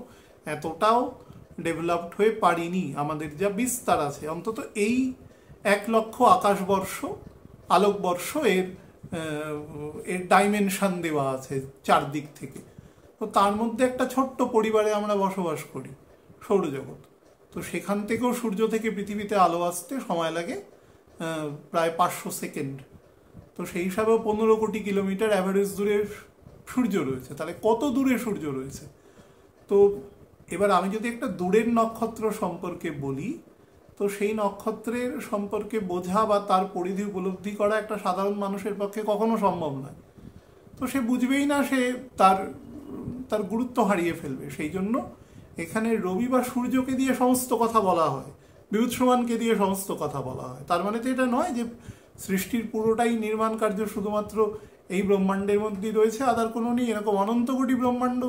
এতটাও ডেভেলপড হয়ে পারিনি, আমাদের যা বিস্তার আছে। অন্তত এই 1 লক্ষ আকাশবর্ষ আলোকবর্ষ এর ডাইমেনশন দেওয়া আছে চারদিক থেকে, তো তার মধ্যে একটা ছোট্ট পরিবারে আমরা বসবাস করি, সৌরজগৎ। তো সেখান থেকেও সূর্য থেকে পৃথিবীতে আলো আসতে সময় লাগে প্রায় 500 সেকেন্ড। তো সেই হিসাবেও 15 কোটি কিলোমিটার অ্যাভারেজ দূরে সূর্য রয়েছে। তাহলে কত দূরে সূর্য রয়েছে? তো এবার আমি যদি একটা দূরের নক্ষত্র সম্পর্কে বলি, তো সেই নক্ষত্রের সম্পর্কে বোঝা বা তার পরিধি উপলব্ধি করা একটা সাধারণ মানুষের পক্ষে কখনো সম্ভব নয়। তো সে বুঝবেই না, সে তার গুরুত্ব হারিয়ে ফেলবে। সেই জন্য এখানে রবি বা সূর্যকে দিয়ে সমস্ত কথা বলা হয়, বিভূতিসমানকে দিয়ে সমস্ত কথা বলা হয়। তার মানে তো এটা নয় যে সৃষ্টির পুরোটাই নির্মাণ কার্য শুধুমাত্র এই ব্রহ্মাণ্ডের মধ্যেই রয়েছে, আদার কোনো নেই। এরকম অনন্ত কোটি ব্রহ্মাণ্ড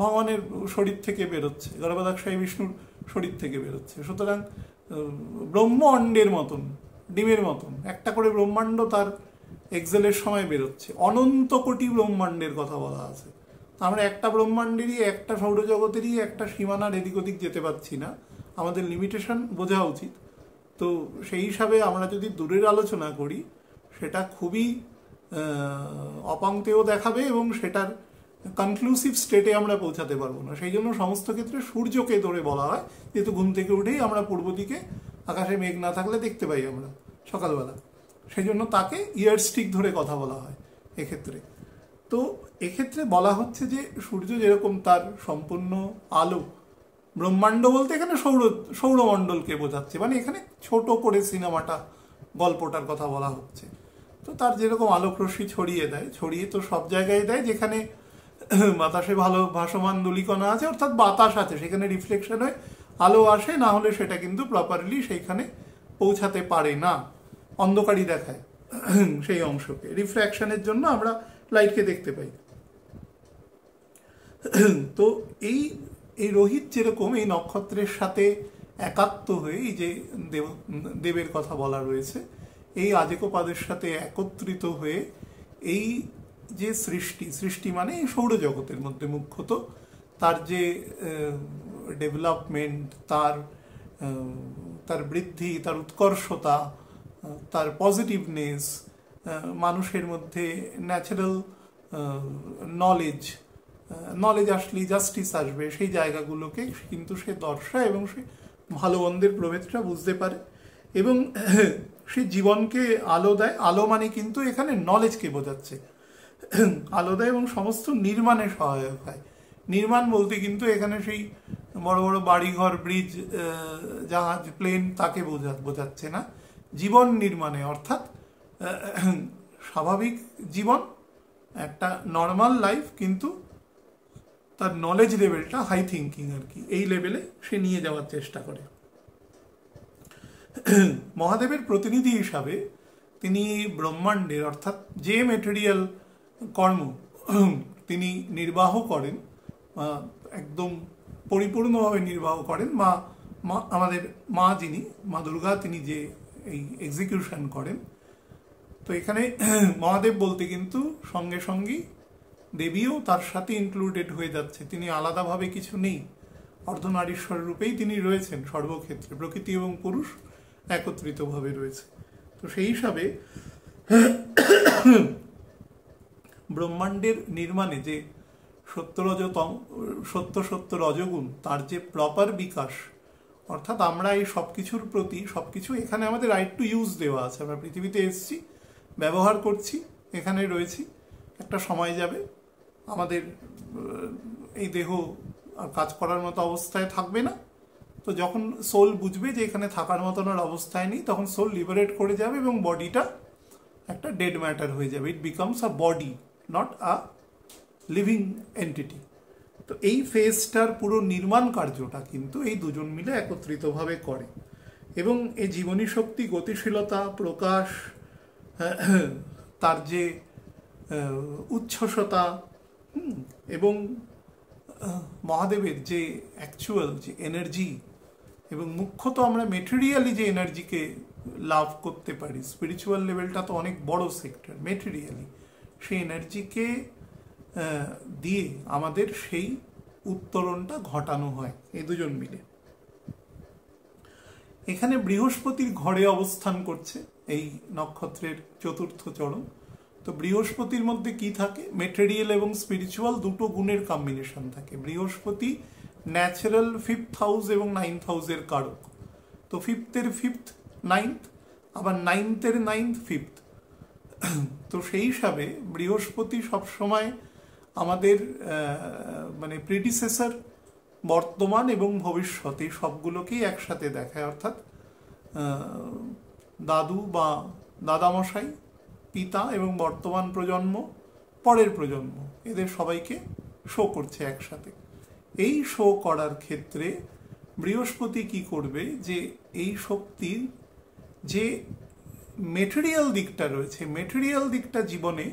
ভগবানের শরীর থেকে বেরোচ্ছে, গর্ভদাক্ষায়ী বিষ্ণুর শরীর থেকে বেরোচ্ছে। সুতরাং ব্রহ্ম অণ্ডের মতন, ডিমের মতন একটা করে ব্রহ্মাণ্ড তার এক্সেলের সময় বেরোচ্ছে। অনন্ত কোটি ব্রহ্মাণ্ডের কথা বলা আছে। আমরা একটা ব্রহ্মাণ্ডেরই, একটা সৌরজগতেরই একটা সীমানার এদিক ওদিক যেতে পারছি না, আমাদের লিমিটেশন বোঝা উচিত। তো সেই হিসাবে আমরা যদি দূরের আলোচনা করি সেটা খুবই অপাঙ্ক্তেয় দেখাবে এবং সেটার কনক্লুসিভ স্টেটে আমরা পৌঁছাতে পারবো না। সেই জন্য সমস্ত ক্ষেত্রে সূর্যকে ধরে বলা হয়, যেহেতু ঘুম থেকে উঠেই আমরা পূর্ব দিকে আকাশে মেঘ না থাকলে দেখতে পাই আমরা সকালবেলা, সেই জন্য তাকে ইয়ারস্টিক ধরে কথা বলা হয় এক্ষেত্রে। তো এক্ষেত্রে বলা হচ্ছে যে সূর্য যেরকম তার সম্পূর্ণ আলো, ব্রহ্মাণ্ড বলতে এখানে সৌরমণ্ডলকে বোঝাচ্ছে, মানে এখানে ছোট করে সিনেমাটা গল্পটার কথা বলা হচ্ছে। তো তার যেরকম আলোক রশ্মি ছড়িয়ে তো সব জায়গায় দেয় যেখানে বাতাসে ভালো ভাসমান ধূলিকণা আছে, অর্থাৎ বাতাস আছে, সেখানে রিফ্লেকশন হয়, আলো আসে, না হলে সেটা কিন্তু প্রপারলি সেইখানে পৌঁছাতে পারে না, অন্ধকারই দেখায় সেই অংশকে। রিফ্র্যাকশনের জন্য আমরা লাইটকে দেখতে পাই। তো এই রোহিত যেরকম এই নক্ষত্রের সাথে একাত্ম হয়ে, এই যে দেবের কথা বলা রয়েছে, এই আজেকোপাদের সাথে একত্রিত হয়ে এই যে সৃষ্টি মানে এই সৌরজগতের মধ্যে মুখ্যত তার যে ডেভেলপমেন্ট, তার বৃদ্ধি, তার উৎকর্ষতা, তার পজিটিভনেস, মানুষের মধ্যে ন্যাচারাল নলেজ আসলেই জাস্টিস আসবে, সেই জায়গাগুলোকে কিন্তু সে দর্শায় এবং সে ভালো মন্দের প্রভেদটা বুঝতে পারে এবং সে জীবনকে আলো দেয়। আলো মানে কিন্তু এখানে নলেজকে বোঝাচ্ছে, আলো দেয় এবং সমস্ত নির্মাণে সহায়ক হয়। নির্মাণ বলতে কিন্তু এখানে সেই বড় বড় বাড়িঘর, ব্রিজ, জাহাজ, প্লেন তাকে বোঝাচ্ছে না, জীবন নির্মাণে, অর্থাৎ স্বাভাবিক জীবন, একটা নর্মাল লাইফ, কিন্তু তার নলেজ লেভেলটা হাই থিঙ্কিং আর কি, এই লেভেলে সে নিয়ে যাওয়ার চেষ্টা করে। মহাদেবের প্রতিনিধি হিসাবে তিনি ব্রহ্মাণ্ডের, অর্থাৎ যে ম্যাটেরিয়াল কর্ম তিনি নির্বাহ করেন, একদম পরিপূর্ণভাবে নির্বাহ করেন, আমাদের যিনি মা দুর্গা, তিনি যে এই এক্সিকিউশন করেন। তো এখানে মহাদেব বলতে কিন্তু সঙ্গে সঙ্গেই দেবীও তার সাথে ইনক্লুডেড হয়ে যাচ্ছে, তিনি আলাদাভাবে কিছু নেই, অর্ধনারীশ্বর রূপেই তিনি রয়েছেন সর্বক্ষেত্রে, প্রকৃতি এবং পুরুষ একত্রিতভাবে রয়েছে। তো সেই হিসাবে ব্রহ্মাণ্ডের নির্মাণে যে সত্য রজগুণ তার যে প্রপার বিকাশ, অর্থাৎ আমরা এই সবকিছুর প্রতি সবকিছু এখানে আমাদের রাইট টু ইউজ দেওয়া আছে। আমরা পৃথিবীতে এসেছি, ব্যবহার করছি, এখানে রয়েছি, একটা সময় যাবে আমাদের এই দেহ আর কাজ করার মতো অবস্থায় থাকবে না। তো যখন সোল বুঝবে যে এখানে থাকার মতন আর অবস্থায় নেই, তখন সোল লিবারেট করে যাবে এবং বডিটা একটা ডেড ম্যাটার হয়ে যাবে। It becomes a body, not a living entity. তো এই ফেজটার পুরো নির্মাণ কার্যটা কিন্তু এই দুজন মিলে একত্রিতভাবে করে। এবং এই জীবনী শক্তি, গতিশীলতা, প্রকাশ, তার যে উচ্ছ্বসতা এবং মহাদেবের যে অ্যাকচুয়াল যে এনার্জি, এবং মুখ্যত আমরা মেটেরিয়ালি যে এনার্জিকে লাভ করতে পারি, স্পিরিচুয়াল লেভেলটা তো অনেক বড় সেক্টর, মেটেরিয়ালি সেই এনার্জিকে দিয়ে আমাদের সেই উত্তরণটা ঘটানো হয় এই দুজন মিলে। এখানে বৃহস্পতির ঘরে অবস্থান করছে এই নক্ষত্রের চতুর্থ চরণ। তো বৃহস্পতির মধ্যে কি থাকে? মেটেরিয়াল এবং স্পিরিচুয়াল দুটো গুণের কম্বিনেশন থাকে। বৃহস্পতি ন্যাচারাল 5th হাউস এবং 9th হাউসের কারক। তো 5th-এর 5th 9th, আবার 9th-এর 9th 5th। তো সেই হিসাবে বৃহস্পতি সবসময় আমাদের মানে প্রিডিসেসর, বর্তমান এবং ভবিষ্যৎ এই সবগুলোকেই একসাথে দেখায়। অর্থাৎ দাদু বা দাদামশাই, পিতা এবং বর্তমান প্রজন্ম, পরের প্রজন্ম, এদের সবাইকে শো করছে একসাথে। এই শো করার ক্ষেত্রে বৃহস্পতি কি করবে, যে এই শক্তির যে মেটেরিয়াল দিকটা রয়েছে, মেটেরিয়াল দিকটা জীবনে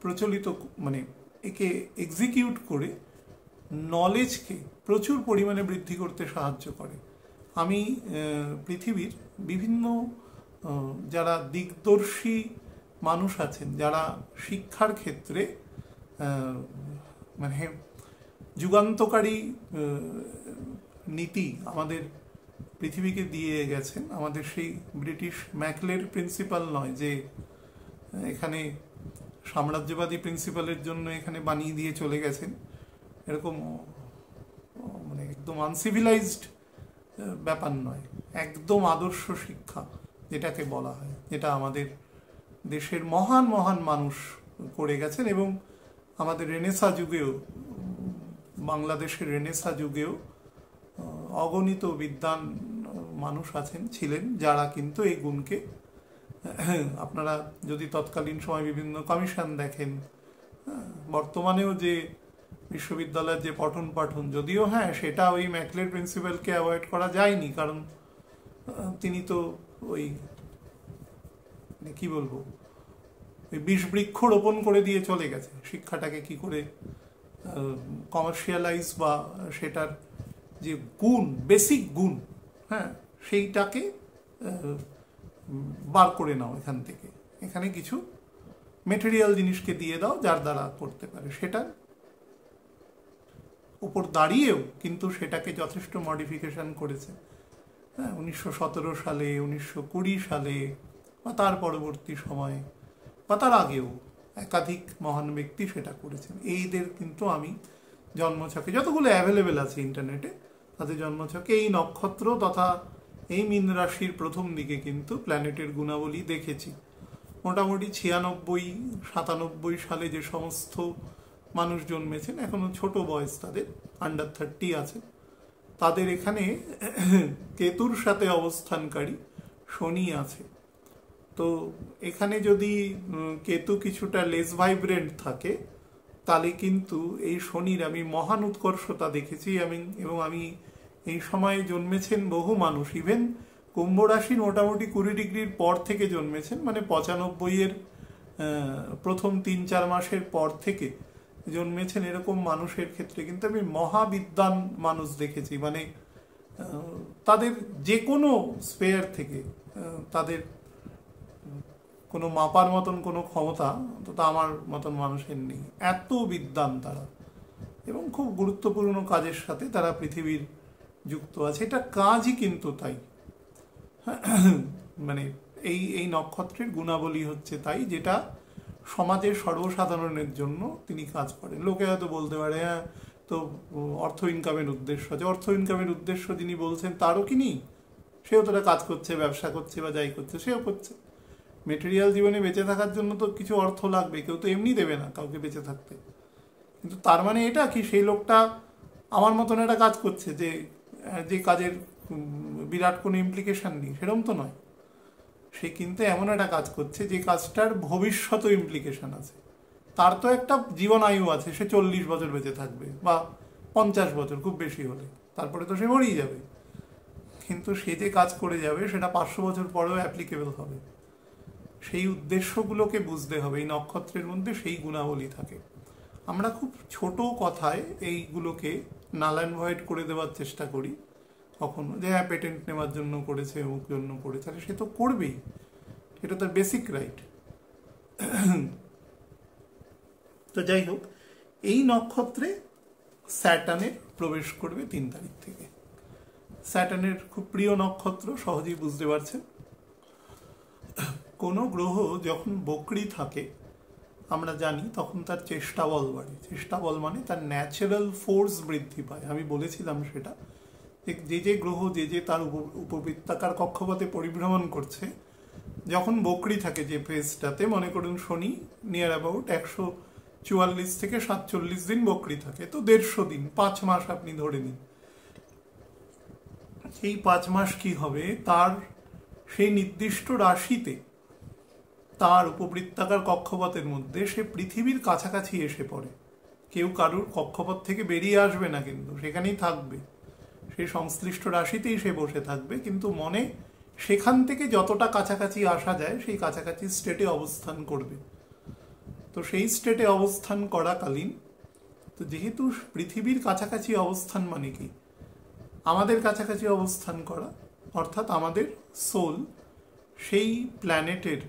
প্রচলিত মানে একে এক্সিকিউট করে নলেজকে প্রচুর পরিমাণে বৃদ্ধি করতে সাহায্য করে। আমি পৃথিবীর বিভিন্ন যারা দিগদর্শী মানুষ আছেন, যারা শিক্ষার ক্ষেত্রে মানে যুগান্তকারী নীতি আমাদের পৃথিবীকে দিয়ে গেছেন, আমাদের সেই ব্রিটিশ ম্যাকলের প্রিন্সিপাল নয় যে এখানে সাম্রাজ্যবাদী প্রিন্সিপালের জন্য এখানে বানিয়ে দিয়ে চলে গেছেন, এরকম মানে একদম আনসিভিলাইজড ব্যাপার নয়, একদম আদর্শ শিক্ষা যেটাকে বলা হয়, যেটা আমাদের দেশের মহান মহান মানুষ করে গেছেন। এবং আমাদের রেনেসা যুগেও, বাংলাদেশের রেনেসা যুগেও অগণিত বিদ্বান মানুষ ছিলেন যারা কিন্তু এই গুণকে, আপনারা যদি তৎকালীন সময় বিভিন্ন কমিশন দেখেন, বর্তমানেও যে বিশ্ববিদ্যালয়ের যে পঠন পাঠন, যদিও হ্যাঁ সেটা ওই ম্যাকলের প্রিন্সিপালকে অ্যাভয়েড করা যায়নি, কারণ তিনি তো ওই কি বলবো, ওই বৃক্ষ রোপণ করে দিয়ে চলে গেছে। শিক্ষাটাকে কি করে কমার্শিয়ালাইজ বা সেটার যে গুণ, বেসিক গুণ, হ্যাঁ সেইটাকে বার করে নাও এখান থেকে, এখানে কিছু মেটেরিয়াল জিনিসকে দিয়ে দাও যার দ্বারা করতে পারে, সেটা উপর দাঁড়িয়েও কিন্তু সেটাকে যথেষ্ট মডিফিকেশন করেছে। হ্যাঁ, 1917 সালে, 1920 সালে বা তার পরবর্তী সময়ে বা তার আগেও একাধিক মহান ব্যক্তি সেটা করেছেন। এইদের কিন্তু আমি জন্মছকে যতগুলো অ্যাভেলেবেল আছে ইন্টারনেটে, তাদের জন্মছকে এই নক্ষত্র তথা এই মীন রাশির প্রথম দিকে কিন্তু প্ল্যানেটের গুণাবলী দেখেছি। মোটামুটি 96-97 সালে যে সমস্ত মানুষ জন্মেছেন, এখনো ছোট বয়স তাদের, আন্ডার 30 আছে, তাদের এখানে কেতুর সাথে অবস্থানকারী শনি আছে। তো এখানে যদি কেতু কিছুটা লেস ভাইব্রেন্ট থাকে, তাহলে কিন্তু এই শনির আমি মহান উৎকর্ষতা দেখেছি। এবং আমি এই সময়ে জন্মেছেন বহু মানুষ, ইভেন কুম্ভ রাশির মোটামুটি 20 ডিগ্রির পর থেকে জন্মেছেন, মানে 95-এর প্রথম 3-4 মাসের পর থেকে জন্মেছেন, এরকম মানুষের ক্ষেত্রে কিন্তু আমি মহাবিদ্বান মানুষ দেখেছি। মানে তাদের যে কোনো স্পেয়ার থেকে তাদের কোনো মাপার মতন কোনো ক্ষমতা অন্তত আমার মতন মানুষের নেই, এত বিদ্বান তারা, এবং খুব গুরুত্বপূর্ণ কাজের সাথে তারা পৃথিবীর যুক্ত আছে। এটা কাজই কিন্তু তাই, মানে এই নক্ষত্রের গুণাবলী হচ্ছে তাই, যেটা সমাজের সর্বসাধারণের জন্য তিনি কাজ করেন। লোকে হয়তো বলতে পারে হ্যাঁ তো অর্থ ইনকামের উদ্দেশ্য আছে, অর্থ ইনকামের উদ্দেশ্য যিনি বলছেন তারও কি নেই? সেও তোরা কাজ করছে, ব্যবসা করছে বা যাই করছে সেও করছে। মেটেরিয়াল জীবনে বেঁচে থাকার জন্য তো কিছু অর্থ লাগবে, কেউ তো এমনি দেবে না কাউকে বেঁচে থাকতে। কিন্তু তার মানে এটা কি সেই লোকটা আমার মতন একটা কাজ করছে যে যে কাজের বিরাট কোনো ইমপ্লিকেশন নেই, সেরকম তো নয়। সে কিন্তু এমন একটা কাজ করছে যে কাজটার ভবিষ্যৎ ইমপ্লিকেশন আছে। তার তো একটা জীবন আয়ু আছে, সে 40 বছর বেঁচে থাকবে বা 50 বছর খুব বেশি হলে, তারপরে তো সে মরেই যাবে। কিন্তু সে যে কাজ করে যাবে সেটা 500 বছর পরেও অ্যাপ্লিকেবল হবে। সেই উদ্দেশ্যগুলোকে বুঝতে হবে। এই নক্ষত্রের মধ্যে সেই গুণাবলী থাকে। আমরা খুব ছোট কথায় এইগুলোকে নাল অ্যান্ড ভয়েড করে দেওয়ার চেষ্টা করি কখনো, যে হ্যাঁ পেটেন্ট নেওয়ার জন্য করেছে, অমুক জন্য করেছে, আরে সে তো করবেই, এটা তার বেসিক রাইট। তো যাই হোক, এই নক্ষত্রে স্যাটার্নের প্রবেশ করবে 3 তারিখ থেকে। স্যাটার্নের খুব প্রিয় নক্ষত্র, সহজেই বুঝতে পারছেন। কোনো গ্রহ যখন বকরি থাকে আমরা জানি তখন তার চেষ্টা বল বাড়ে। চেষ্টা বল মানে তার ন্যাচারাল ফোর্স বৃদ্ধি পায়। আমি বলেছিলাম সেটা, যে যে গ্রহ যে যে তার উপবৃত্তাকার কক্ষপথে পরিভ্রমণ করছে, যখন বকরি থাকে যে ফেজটাতে, মনে করুন শনি নিয়ার অ্যাবাউট 144 থেকে 47 দিন বকরি থাকে, তো 150 দিন, 5 মাস আপনি ধরে নিন। এই 5 মাস কি হবে, তার সেই নির্দিষ্ট রাশিতে তার উপবৃত্তাকার কক্ষপথের মধ্যে সে পৃথিবীর কাছাকাছি এসে পড়ে। কেউ কারুর কক্ষপথ থেকে বেরিয়ে আসবে না, কিন্তু সেখানেই থাকবে, সেই সংশ্লিষ্ট রাশিতেই সে বসে থাকবে, কিন্তু মনে সেখান থেকে যতটা কাছাকাছি আসা যায় সেই কাছাকাছি স্টেটে অবস্থান করবে। তো সেই স্টেটে অবস্থান করাকালীন, তো যেহেতু পৃথিবীর কাছাকাছি অবস্থান মানে কি, আমাদের কাছাকাছি অবস্থান করা, অর্থাৎ আমাদের সোল সেই প্ল্যানেটের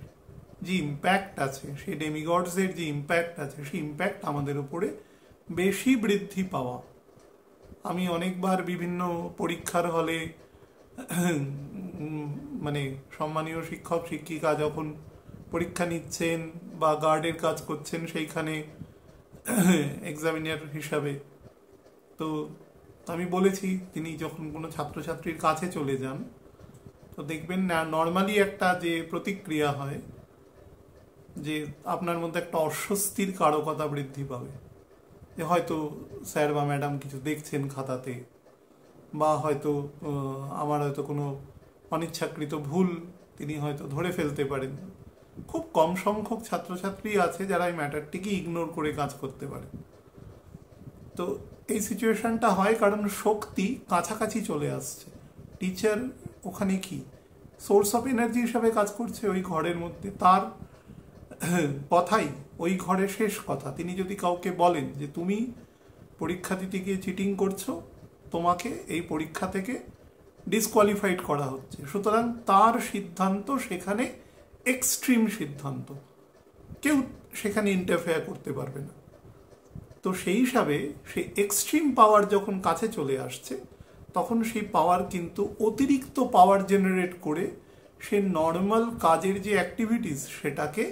যে ইম্প্যাক্ট আছে, সেই ডেমিগডসের যে ইম্প্যাক্ট আছে, সেই ইম্প্যাক্ট আমাদের উপরে বেশি বৃদ্ধি পাওয়া। আমি অনেকবার বিভিন্ন পরীক্ষার হলে মানে সম্মানীয় শিক্ষক শিক্ষিকা যখন পরীক্ষা নিচ্ছেন বা গার্ডের কাজ করছেন সেইখানে এক্সামিনার হিসাবে, তো আমি বলেছি তিনি যখন কোনো ছাত্রছাত্রীর কাছে চলে যান, তো দেখবেন না নর্মালি একটা যে প্রতিক্রিয়া হয়, যে আপনার মধ্যে একটা অস্বস্তির কারকতা বৃদ্ধি পাবে, যে হয়তো স্যার বা ম্যাডাম কিছু দেখছেন খাতাতে, বা হয়তো আমার হয়তো কোনো অনিচ্ছাকৃত ভুল তিনি হয়তো ধরে ফেলতে পারেন। খুব কম সংখ্যক ছাত্রছাত্রী আছে যারা এই ম্যাটারটিকে ইগনোর করে কাজ করতে পারে। তো এই সিচুয়েশনটা হয় কারণ শক্তি কাছাকাছি চলে আসছে। টিচার ওখানে কি সোর্স অফ এনার্জি হিসাবে কাজ করছে ওই ঘরের মধ্যে, তার কথাই ওই ঘরে শেষ কথা। তিনি যদি কাউকে বলেন যে তুমি পরীক্ষা দিতে গিয়ে চিটিং করছো, তোমাকে এই পরীক্ষা থেকে ডিসকোয়ালিফাইড করা হচ্ছে, সুতরাং তার সিদ্ধান্ত সেখানে এক্সট্রিম সিদ্ধান্ত, কেউ সেখানে ইন্টারফেয়ার করতে পারবে না। তো সেই হিসাবে সেই এক্সট্রিম পাওয়ার যখন কাছে চলে আসছে, তখন সেই পাওয়ার কিন্তু অতিরিক্ত পাওয়ার জেনারেট করে সে নর্মাল কাজের যে অ্যাক্টিভিটিস সেটাকে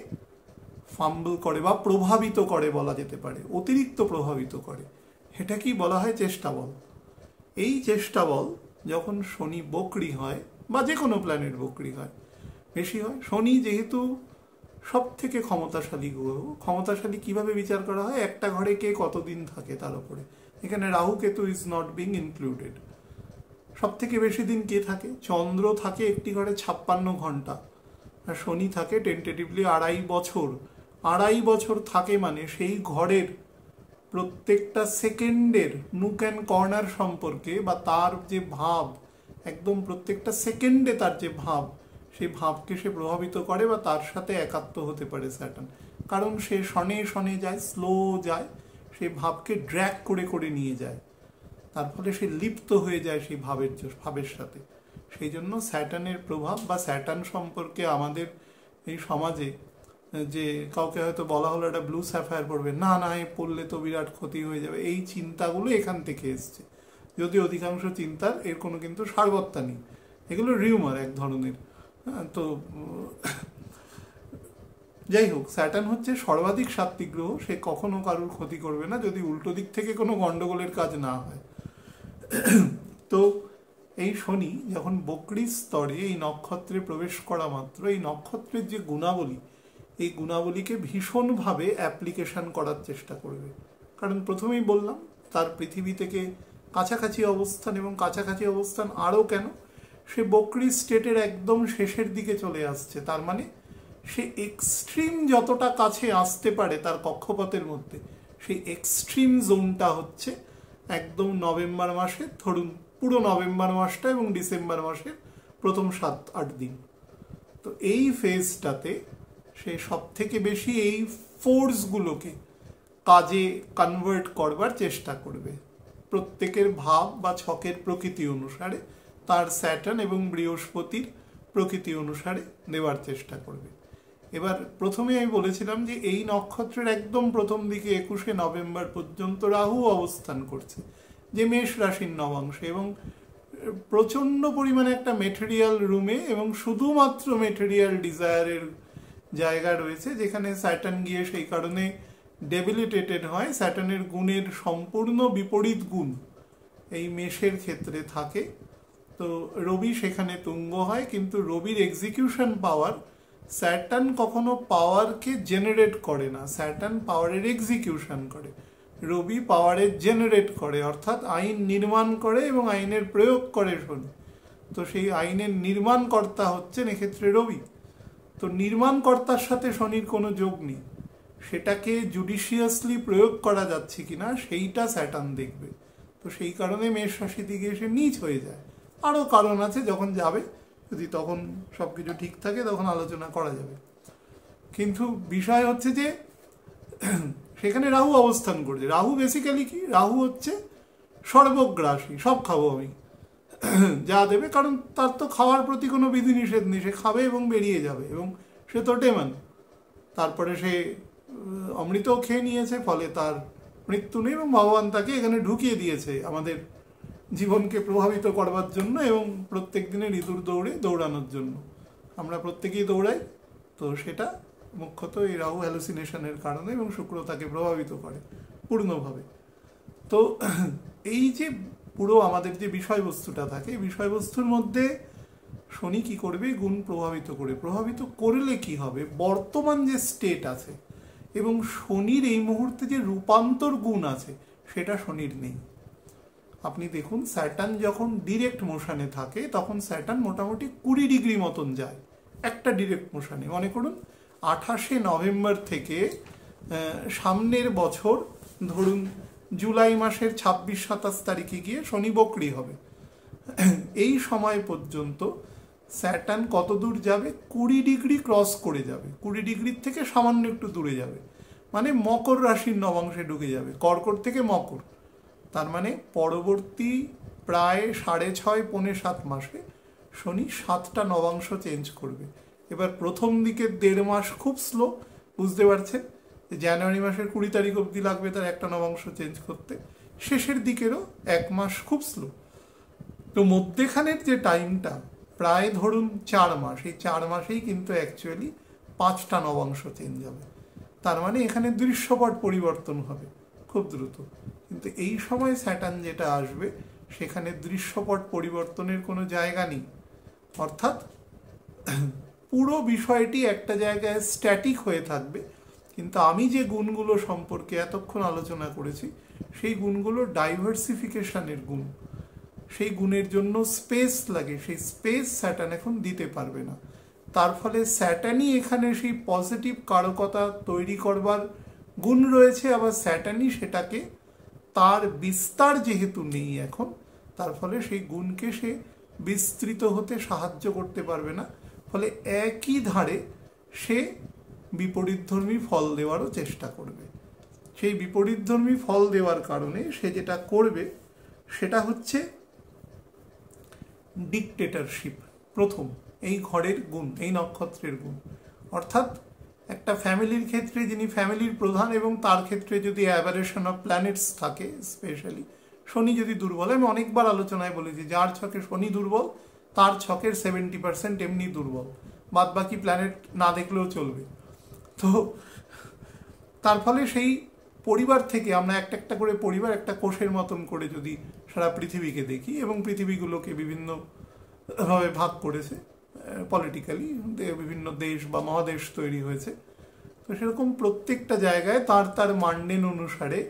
ফাম্বল করে বা প্রভাবিত করে বলা যেতে পারে, অতিরিক্ত প্রভাবিত করে। এটাকেই বলা হয় চেষ্টা বল। এই চেষ্টা বল যখন শনি বকরি হয় বা যে কোনো প্ল্যানেট বকরি হয়, বেশি হয়। শনি যেহেতু সব থেকে ক্ষমতাশালী গ্রহ, ক্ষমতাশালী কিভাবে বিচার করা হয়, একটা ঘরে কে কতদিন থাকে তার উপরে। এখানে Rahu Ketu is not being included. সব থেকে বেশি দিন কে থাকে, চন্দ্র থাকে একটি ঘরে 56 ঘন্টা, আর শনি থাকে টেন্টেটিভলি 2.5 বছর। 2.5 বছর থাকে মানে সেই ঘরের প্রত্যেকটা সেকেন্ডের নুক অ্যান্ড কর্নার সম্পর্কে বা তার যে ভাব, একদম প্রত্যেকটা সেকেন্ডে তার যে ভাব, সেই ভাবকে সে প্রভাবিত করে বা তার সাথে একাত্ম হতে পারে স্যাটার্ন। কারণ সে শনে শনে যায়, স্লো যায়, সেই ভাবকে ড্র্যাগ করে করে নিয়ে যায়, তার ফলে সে লিপ্ত হয়ে যায় সেই ভাবের সাথে। সেই জন্য স্যাটার্নের প্রভাব বা স্যাটার্ন সম্পর্কে আমাদের এই সমাজে যে কাউকে হয়তো বলা হলো একটা ব্লু স্যাফায়ার পড়বে, না না এ পড়লে তো বিরাট ক্ষতি হয়ে যাবে, এই চিন্তাগুলো এখান থেকে এসছে। যদি অধিকাংশ চিন্তার এর কোনো কিন্তু সারবত্তা নেই, এগুলো রিউমার এক ধরনের। তো যাই হোক, স্যাটার্ন হচ্ছে সর্বাধিক সাত্ত্বিক গ্রহ, সে কখনো কারোর ক্ষতি করবে না যদি উল্টো দিক থেকে কোনো গন্ডগোলের কাজ না হয়। তো এই শনি যখন বক্রী স্তরে এই নক্ষত্রে প্রবেশ করা মাত্র এই নক্ষত্রের যে গুণাবলী, এই গুণাবলীকে ভীষণভাবে অ্যাপ্লিকেশন করার চেষ্টা করবে। কারণ প্রথমেই বললাম তার পৃথিবী থেকে কাছাকাছি অবস্থান, এবং কাছাকাছি অবস্থান আরও কেন, সে বক্রী স্টেটের একদম শেষের দিকে চলে আসছে। তার মানে সে এক্সট্রিম যতটা কাছে আসতে পারে তার কক্ষপথের মধ্যে, সেই এক্সট্রিম জোনটা হচ্ছে একদম নভেম্বর মাসে, ধরুন পুরো নভেম্বর মাসটা এবং ডিসেম্বর মাসের প্রথম 7-8 দিন। তো এই ফেজটাতে সে সব থেকে বেশি এই ফোর্সগুলোকে কাজে কনভার্ট করবার চেষ্টা করবে, প্রত্যেকের ভাব বা ছকের প্রকৃতি অনুসারে, তার স্যাটার্ন এবং বৃহস্পতির প্রকৃতি অনুসারে দেওয়ার চেষ্টা করবে। এবার প্রথমে আমি বলেছিলাম যে এই নক্ষত্রের একদম প্রথম দিকে 21শে নভেম্বর পর্যন্ত রাহু অবস্থান করছে, যে মেষ রাশির নবাংশে, এবং প্রচণ্ড পরিমাণে একটা মেটেরিয়াল রুমে এবং শুধুমাত্র মেটেরিয়াল ডিজায়ারের জায়গা রয়েছে, যেখানে স্যাটার্ন গিয়ে সেই কারণে ডেবিলিটেটেড হয়। স্যাটার্নের গুণের সম্পূর্ণ বিপরীত গুণ এই মেষের ক্ষেত্রে থাকে। তো রবি সেখানে তুঙ্গ হয়, কিন্তু রবির এক্সিকিউশন পাওয়ার, স্যাটার্ন কখনো পাওয়ারকে জেনারেট করে না, স্যাটার্ন পাওয়ারের এক্সিকিউশন করে, রবি পাওয়ারের জেনারেট করে, অর্থাৎ আইন নির্মাণ করে এবং আইনের প্রয়োগ করে শনি। তো সেই আইনের নির্মাণকর্তা হচ্ছেন এক্ষেত্রে রবি। তো নির্মাণকর্তার সাথে শনির কোনো যোগ নেই, সেটাকে জুডিশিয়াসলি প্রয়োগ করা যাচ্ছে কিনা সেইটা স্যাটার্ন দেখবে। তো সেই কারণে মেষ রাশি থেকে এসে নীচ হয়ে যায়। আরও কারণ আছে, যখন যাবে যদি তখন সব কিছু ঠিক থাকে তখন আলোচনা করা যাবে। কিন্তু বিষয় হচ্ছে যে সেখানে রাহু অবস্থান করছে। রাহু বেসিক্যালি কি, রাহু হচ্ছে সর্বগ্রাসী, সব খাবো আমি, যা দেবে, কারণ তার তো খাওয়ার প্রতি কোনো বিধিনিষেধ নেই, সে খাবে এবং বেরিয়ে যাবে, এবং সে তো টেমান। তারপরে সে অমৃতও খেয়ে নিয়েছে, ফলে তার মৃত্যু নেই, এবং ভগবান তাকে এখানে ঢুকিয়ে দিয়েছে আমাদের জীবনকে প্রভাবিত করবার জন্য এবং প্রত্যেক দিনের ইঁদুর দৌড়ে দৌড়ানোর জন্য। আমরা প্রত্যেকেই দৌড়াই, তো সেটা মুখ্যত এই রাহু হ্যালুসিনেশনের কারণে, এবং শুক্র তাকে প্রভাবিত করে পূর্ণভাবে। তো এই যে পুরো আমাদের যে বিষয়বস্তুটা থাকে, বিষয়বস্তুর মধ্যে শনি কি করবে, গুণ প্রভাবিত করলে কি হবে, বর্তমান যে স্টেট আছে এবং শনির এই মুহূর্তে যে রূপান্তর গুণ আছে সেটা শনির নেই। আপনি দেখুন, স্যাটার্ন যখন ডিরেক্ট মোশনে থাকে তখন স্যাটার্ন মোটামুটি 20 ডিগ্রি মতন যায় একটা ডিরেক্ট মোশনে। মনে করুন 28শে নভেম্বর থেকে সামনের বছর ধরুন জুলাই মাসের 26-27 তারিখে গিয়ে শনি বক্রী হবে। এই সময় পর্যন্ত স্যাটার্ন কত দূর যাবে, 20 ডিগ্রি ক্রস করে যাবে, 20 ডিগ্রির থেকে সামান্য একটু দূরে যাবে, মানে মকর রাশির নবাংশে ঢুকে যাবে, কর্কট থেকে মকর। তার মানে পরবর্তী প্রায় 6.5-7 মাসে শনি 7টা নবাংশ চেঞ্জ করবে। এবার প্রথম দিকের 1.5 মাস খুব স্লো, বুঝতে পারছেন, জানুয়ারি মাসের 20 তারিখ অবধি লাগবে তার একটা নবাংশ চেঞ্জ করতে, শেষের দিকেরও 1 মাস খুব স্লো। তো মধ্যেখানের যে টাইমটা প্রায় ধরুন 4 মাস, এই 4 মাসেই কিন্তু অ্যাকচুয়ালি 5টা নবাংশ চেঞ্জ হবে। তার মানে এখানে দৃশ্যপট পরিবর্তন হবে খুব দ্রুত। কিন্তু এই সময় স্যাটার্ন যেটা আসবে সেখানে দৃশ্যপট পরিবর্তনের কোনো জায়গা নেই, অর্থাৎ পুরো বিষয়টি একটা জায়গায় স্ট্যাটিক হয়ে থাকবে। কিন্তু আমি যে গুণগুলো সম্পর্কে এতক্ষণ আলোচনা করেছি সেই গুণগুলো ডাইভার্সিফিকেশনের গুণ, সেই গুণের জন্য স্পেস লাগে, সেই স্পেস স্যাটার্ন এখন দিতে পারবে না। তার ফলে স্যাটার্নই এখানে সেই পজিটিভ কারকতা তৈরি করবার গুণ রয়েছে, আবার স্যাটার্নই সেটাকে তার বিস্তার যেহেতু নেই এখন, তার ফলে সেই গুণকে সে বিস্তৃত হতে সাহায্য করতে পারবে না। ফলে একই ধারে সে বিপরীতধর্মী ফল দেওয়ারও চেষ্টা করবে। সেই বিপরীতধর্মী ফল দেওয়ার কারণে সে যেটা করবে সেটা হচ্ছে ডিকটেটরশিপ। প্রথম এই ঘরের গুণ, এই নক্ষত্রের গুণ, অর্থাৎ একটা ফ্যামিলির ক্ষেত্রে যিনি ফ্যামিলির প্রধান এবং তার ক্ষেত্রে যদি অ্যাভারেশন অফ প্ল্যানেটস থাকে, স্পেশালি শনি যদি দুর্বল, আমি অনেকবার আলোচনায় বলেছি যার ছকে শনি দুর্বল তার ছকের 70% এমনি দুর্বল, বাদ বাকি প্ল্যানেট না দেখলেও চলবে। তো তার ফলে সেই পরিবার থেকে আমরা একটা একটা করে পরিবার একটা কোষের মতন করে যদি সারা পৃথিবীকে দেখি, এবং পৃথিবীগুলোকে বিভিন্নভাবে ভাগ করেছে পলিটিক্যালি, বিভিন্ন দেশ বা মহাদেশ তৈরি হয়েছে, তো সেরকম প্রত্যেকটা জায়গায় তার তার মানডেন অনুসারে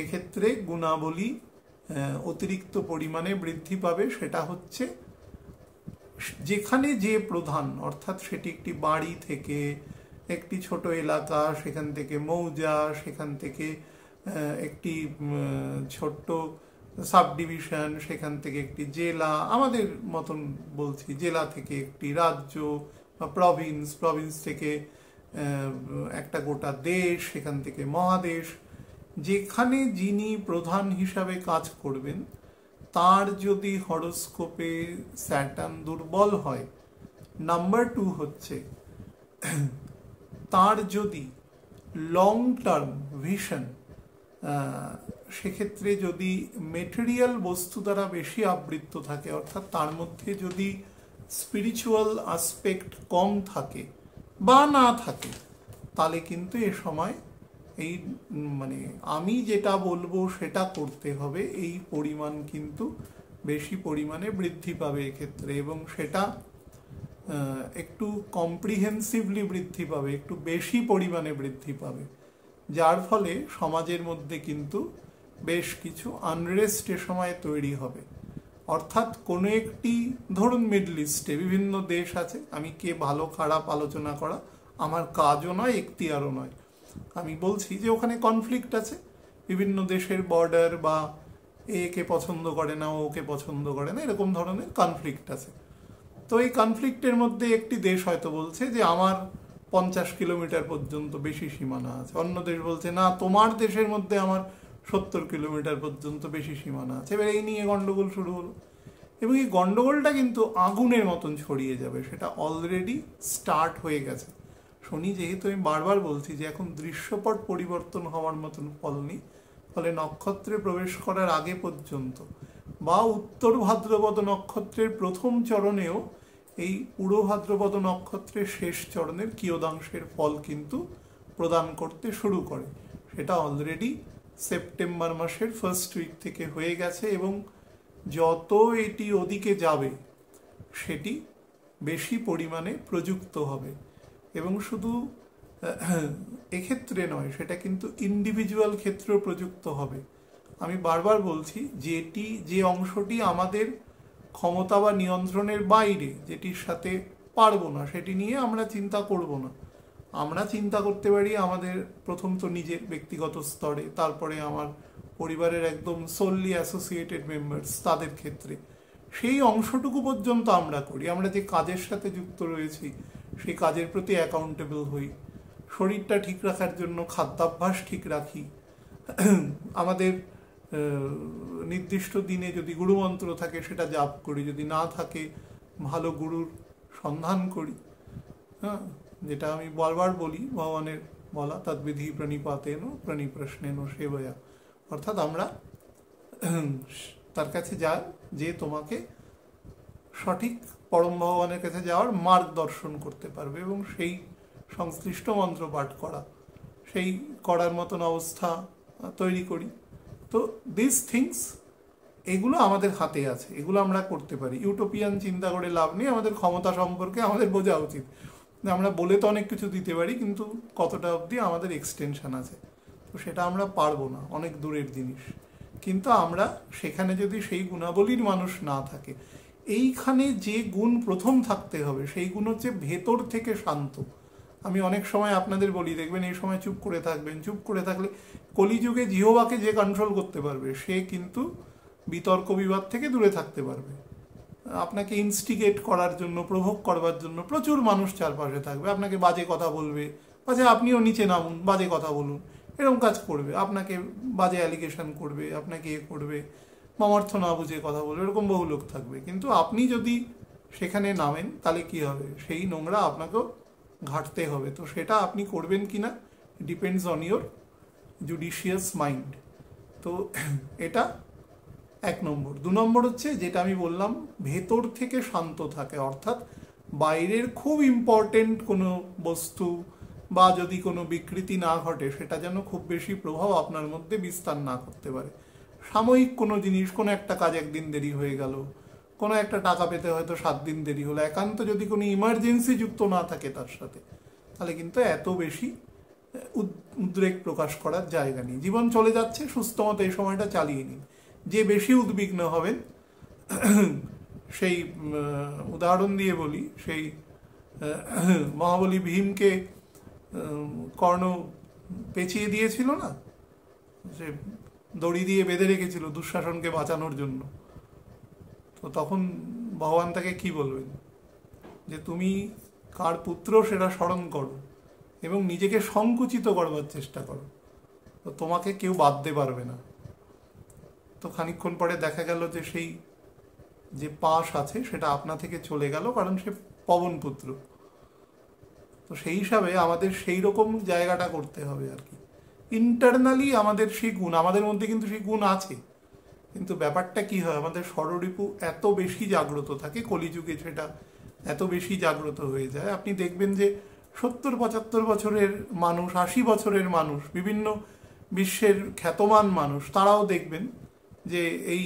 এক্ষেত্রে গুণাবলী অতিরিক্ত পরিমাণে বৃদ্ধি পাবে। সেটা হচ্ছে যেখানে যে প্রধান, অর্থাৎ সেটি একটি বাড়ি থেকে একটি ছোট এলাকা, সেখান থেকে মৌজা, সেখান থেকে একটি ছোট্ট সাব ডিভিশন, সেখান থেকে একটি জেলা, আমাদের মতন বলছি, জেলা থেকে একটি রাজ্য বা প্রভিন্স, প্রভিন্স থেকে একটা গোটা দেশ, সেখান থেকে মহাদেশ, যেখানে যিনি প্রধান হিসাবে কাজ করবেন তার যদি হরোস্কোপে স্যাটার্ন দুর্বল হয়, নাম্বার 2 হচ্ছে তার যদি লং টার্ম ভিশন, সেক্ষেত্রে যদি মেটেরিয়াল বস্তু দ্বারা বেশি আবৃত্ত থাকে, অর্থাৎ তার মধ্যে যদি স্পিরিচুয়াল আসপেক্ট কম থাকে বা না থাকে, তাহলে কিন্তু এ সময় এই মানে আমি যেটা বলবো সেটা করতে হবে, এই পরিমাণ কিন্তু বেশি পরিমাণে বৃদ্ধি পাবে এক্ষেত্রে, এবং সেটা একটু কম্প্রিহেন্সিভলি বৃদ্ধি পাবে, একটু বেশি পরিমাণে বৃদ্ধি পাবে, যার ফলে সমাজের মধ্যে কিন্তু বেশ কিছু আনরেস্ট এ সময় তৈরি হবে। অর্থাৎ কোনো একটি, ধরুন মিডল ইস্টে বিভিন্ন দেশ আছে, আমি কে ভালো খারাপ আলোচনা করা আমার কাজও নয়, এখতিয়ারও নয়, আমি বলছি যে ওখানে কনফ্লিক্ট আছে, বিভিন্ন দেশের বর্ডার, বা একে পছন্দ করে না, ওকে পছন্দ করে না, এরকম ধরনের কনফ্লিক্ট আছে। তো এই কনফ্লিক্টের মধ্যে একটি দেশ হয়তো বলছে যে আমার 50 কিলোমিটার পর্যন্ত বেশি সীমানা আছে, অন্য দেশ বলছে না তোমার দেশের মধ্যে আমার 70 কিলোমিটার পর্যন্ত বেশি সীমানা আছে। এবার এই নিয়ে গন্ডগোল শুরু হলো, এবং এই গন্ডগোলটা কিন্তু আগুনের মতন ছড়িয়ে যাবে, সেটা অলরেডি স্টার্ট হয়ে গেছে। শনি, যেহেতু আমি বারবার বলছি যে এখন দৃশ্যপট পরিবর্তন হওয়ার মতন ফল নেই, ফলে নক্ষত্রে প্রবেশ করার আগে পর্যন্ত বা উত্তর ভাদ্রপদ নক্ষত্রের প্রথম চরণেও এই পুরো ভাদ্রপদ নক্ষত্রের শেষ চরণের কিয়দাংশের ফল কিন্তু প্রদান করতে শুরু করে। সেটা অলরেডি সেপ্টেম্বর মাসের ফার্স্ট উইক থেকে হয়ে গেছে, এবং যত এটি ওদিকে যাবে সেটি বেশি পরিমাণে প্রযুক্ত হবে। এবং শুধু এক্ষেত্রে নয়, সেটা কিন্তু ইন্ডিভিজুয়াল ক্ষেত্রেও প্রযুক্ত হবে। আমি বারবার বলছি, যে অংশটি আমাদের ক্ষমতা বা নিয়ন্ত্রণের বাইরে, যেটির সাথে পারবো না, সেটি নিয়ে আমরা চিন্তা করব না। আমরা চিন্তা করতে পারি আমাদের প্রথম তো নিজের ব্যক্তিগত স্তরে, তারপরে আমার পরিবারের একদম সোললি অ্যাসোসিয়েটেড মেম্বার্স, তাদের ক্ষেত্রে সেই অংশটুকু পর্যন্ত আমরা করি। আমরা যে কাজের সাথে যুক্ত রয়েছি সেই কাজের প্রতি অ্যাকাউন্টেবল হই, শরীরটা ঠিক রাখার জন্য খাদ্যাভ্যাস ঠিক রাখি, আমাদের নির্দিষ্ট দিনে যদি গুরুমন্ত্র থাকে সেটা জাপ করি, যদি না থাকে ভালো গুরুর সন্ধান করি। হ্যাঁ, যেটা আমি বারবার বলি, ভগবানের বলা তদ্বিধি প্রণিপাতেন প্রণিপ্রশ্নেন সেবয়া, অর্থাৎ আমরা তার কাছে যাই যে তোমাকে সঠিক পরম ভগবানের কাছে যাওয়ার মার্গদর্শন করতে পারবে, এবং সেই সংশ্লিষ্ট মন্ত্র পাঠ করা, সেই করার মতন অবস্থা তৈরি করি। তো দিস থিংস, এগুলো আমাদের হাতে আছে, এগুলো আমরা করতে পারি। ইউটোপিয়ান চিন্তা করে লাভ নেই, আমাদের ক্ষমতা সম্পর্কে আমাদের বোঝা উচিত। আমরা বলে তো অনেক কিছু দিতে পারি, কিন্তু কতটা অবধি আমাদের এক্সটেনশন আছে, তো সেটা আমরা পারবো না, অনেক দূরের জিনিস। কিন্তু আমরা সেখানে যদি সেই গুণাবলীর মানুষ না থাকে, এইখানে যে গুণ প্রথম থাকতে হবে সেই গুণ হচ্ছে ভেতর থেকে শান্ত। আমি অনেক সময় আপনাদের বলি, দেখবেন এই সময় চুপ করে থাকবেন, চুপ করে থাকলে কলিযুগে জিহ্বাকে যে কন্ট্রোল করতে পারবে সে কিন্তু বিতর্ক বিবাদ থেকে দূরে থাকতে পারবে। আপনাকে ইনস্টিগেট করার জন্য, প্রভোগ করবার জন্য প্রচুর মানুষ চারপাশে থাকবে, আপনাকে বাজে কথা বলবে, বাজে আপনিও নিচে নামুন, বাজে কথা বলুন, এরকম কাজ করবে, আপনাকে বাজে অ্যালিগেশন করবে, আপনাকে এ করবে, মর্থ না বুঝে কথা বলবে, এরকম বহু লোক থাকবে। কিন্তু আপনি যদি সেখানে নামেন তাহলে কি হবে, সেই নোংরা আপনাকেও ঘাটতে হবে। তো সেটা আপনি করবেন কিনা depends on your judicious mind. তো এটা 1 নম্বর। 2 নম্বর হচ্ছে যেটা আমি বললাম, ভেতর থেকে শান্ত থাকে, অর্থাৎ বাইরের খুব ইম্পর্টেন্ট কোনো বস্তু বা যদি কোনো বিকৃতি না ঘটে সেটা যেন খুব বেশি প্রভাব আপনার মধ্যে বিস্তার না করতে পারে। সাময়িক কোনো জিনিস, কোনো একটা কাজ একদিন দেরি হয়ে গেল, কোনো একটা টাকা পেতে হয়তো 7 দিন দেরি হলো, একান্ত যদি কোনো ইমার্জেন্সি যুক্ত না থাকে তার সাথে, তাহলে কিন্তু এত বেশি উদ্রেক প্রকাশ করার জায়গা নেই। জীবন চলে যাচ্ছে, সুস্থ মতো এই সময়টা চালিয়ে নিন। যে বেশি উদ্বিগ্ন হবেন, সেই উদাহরণ দিয়ে বলি, সেই মহাবলী ভীমকে কর্ণ পেঁচিয়ে দিয়েছিল না, সে দড়ি দিয়ে বেঁধে রেখেছিল দুঃশাসনকে বাঁচানোর জন্য। তো তখন ভগবান তাকে কি বলবেন, যে তুমি কার পুত্র সেটা স্মরণ করো এবং নিজেকে সংকুচিত করবার চেষ্টা করো, তো তোমাকে কেউ বাঁধতে পারবে না। তো খানিকক্ষণ পরে দেখা গেল যে সেই যে পাশ আছে সেটা আপনা থেকে চলে গেল, কারণ সে পবন পুত্র। তো সেই হিসাবে আমাদের সেই রকম জায়গাটা করতে হবে আর কি। ইন্টারনালি আমাদের সেই গুণ, আমাদের মধ্যে কিন্তু সেই গুণ আছে, কিন্তু ব্যাপারটা কি হয়, আমাদের ষড়রিপু এত বেশি জাগ্রত থাকে, কলিযুগে সেটা এত বেশি জাগ্রত হয়ে যায়। আপনি দেখবেন যে 70-75 বছরের মানুষ, 80 বছরের মানুষ, বিভিন্ন বিশ্বের খ্যাতমান মানুষ, তারাও দেখবেন যে এই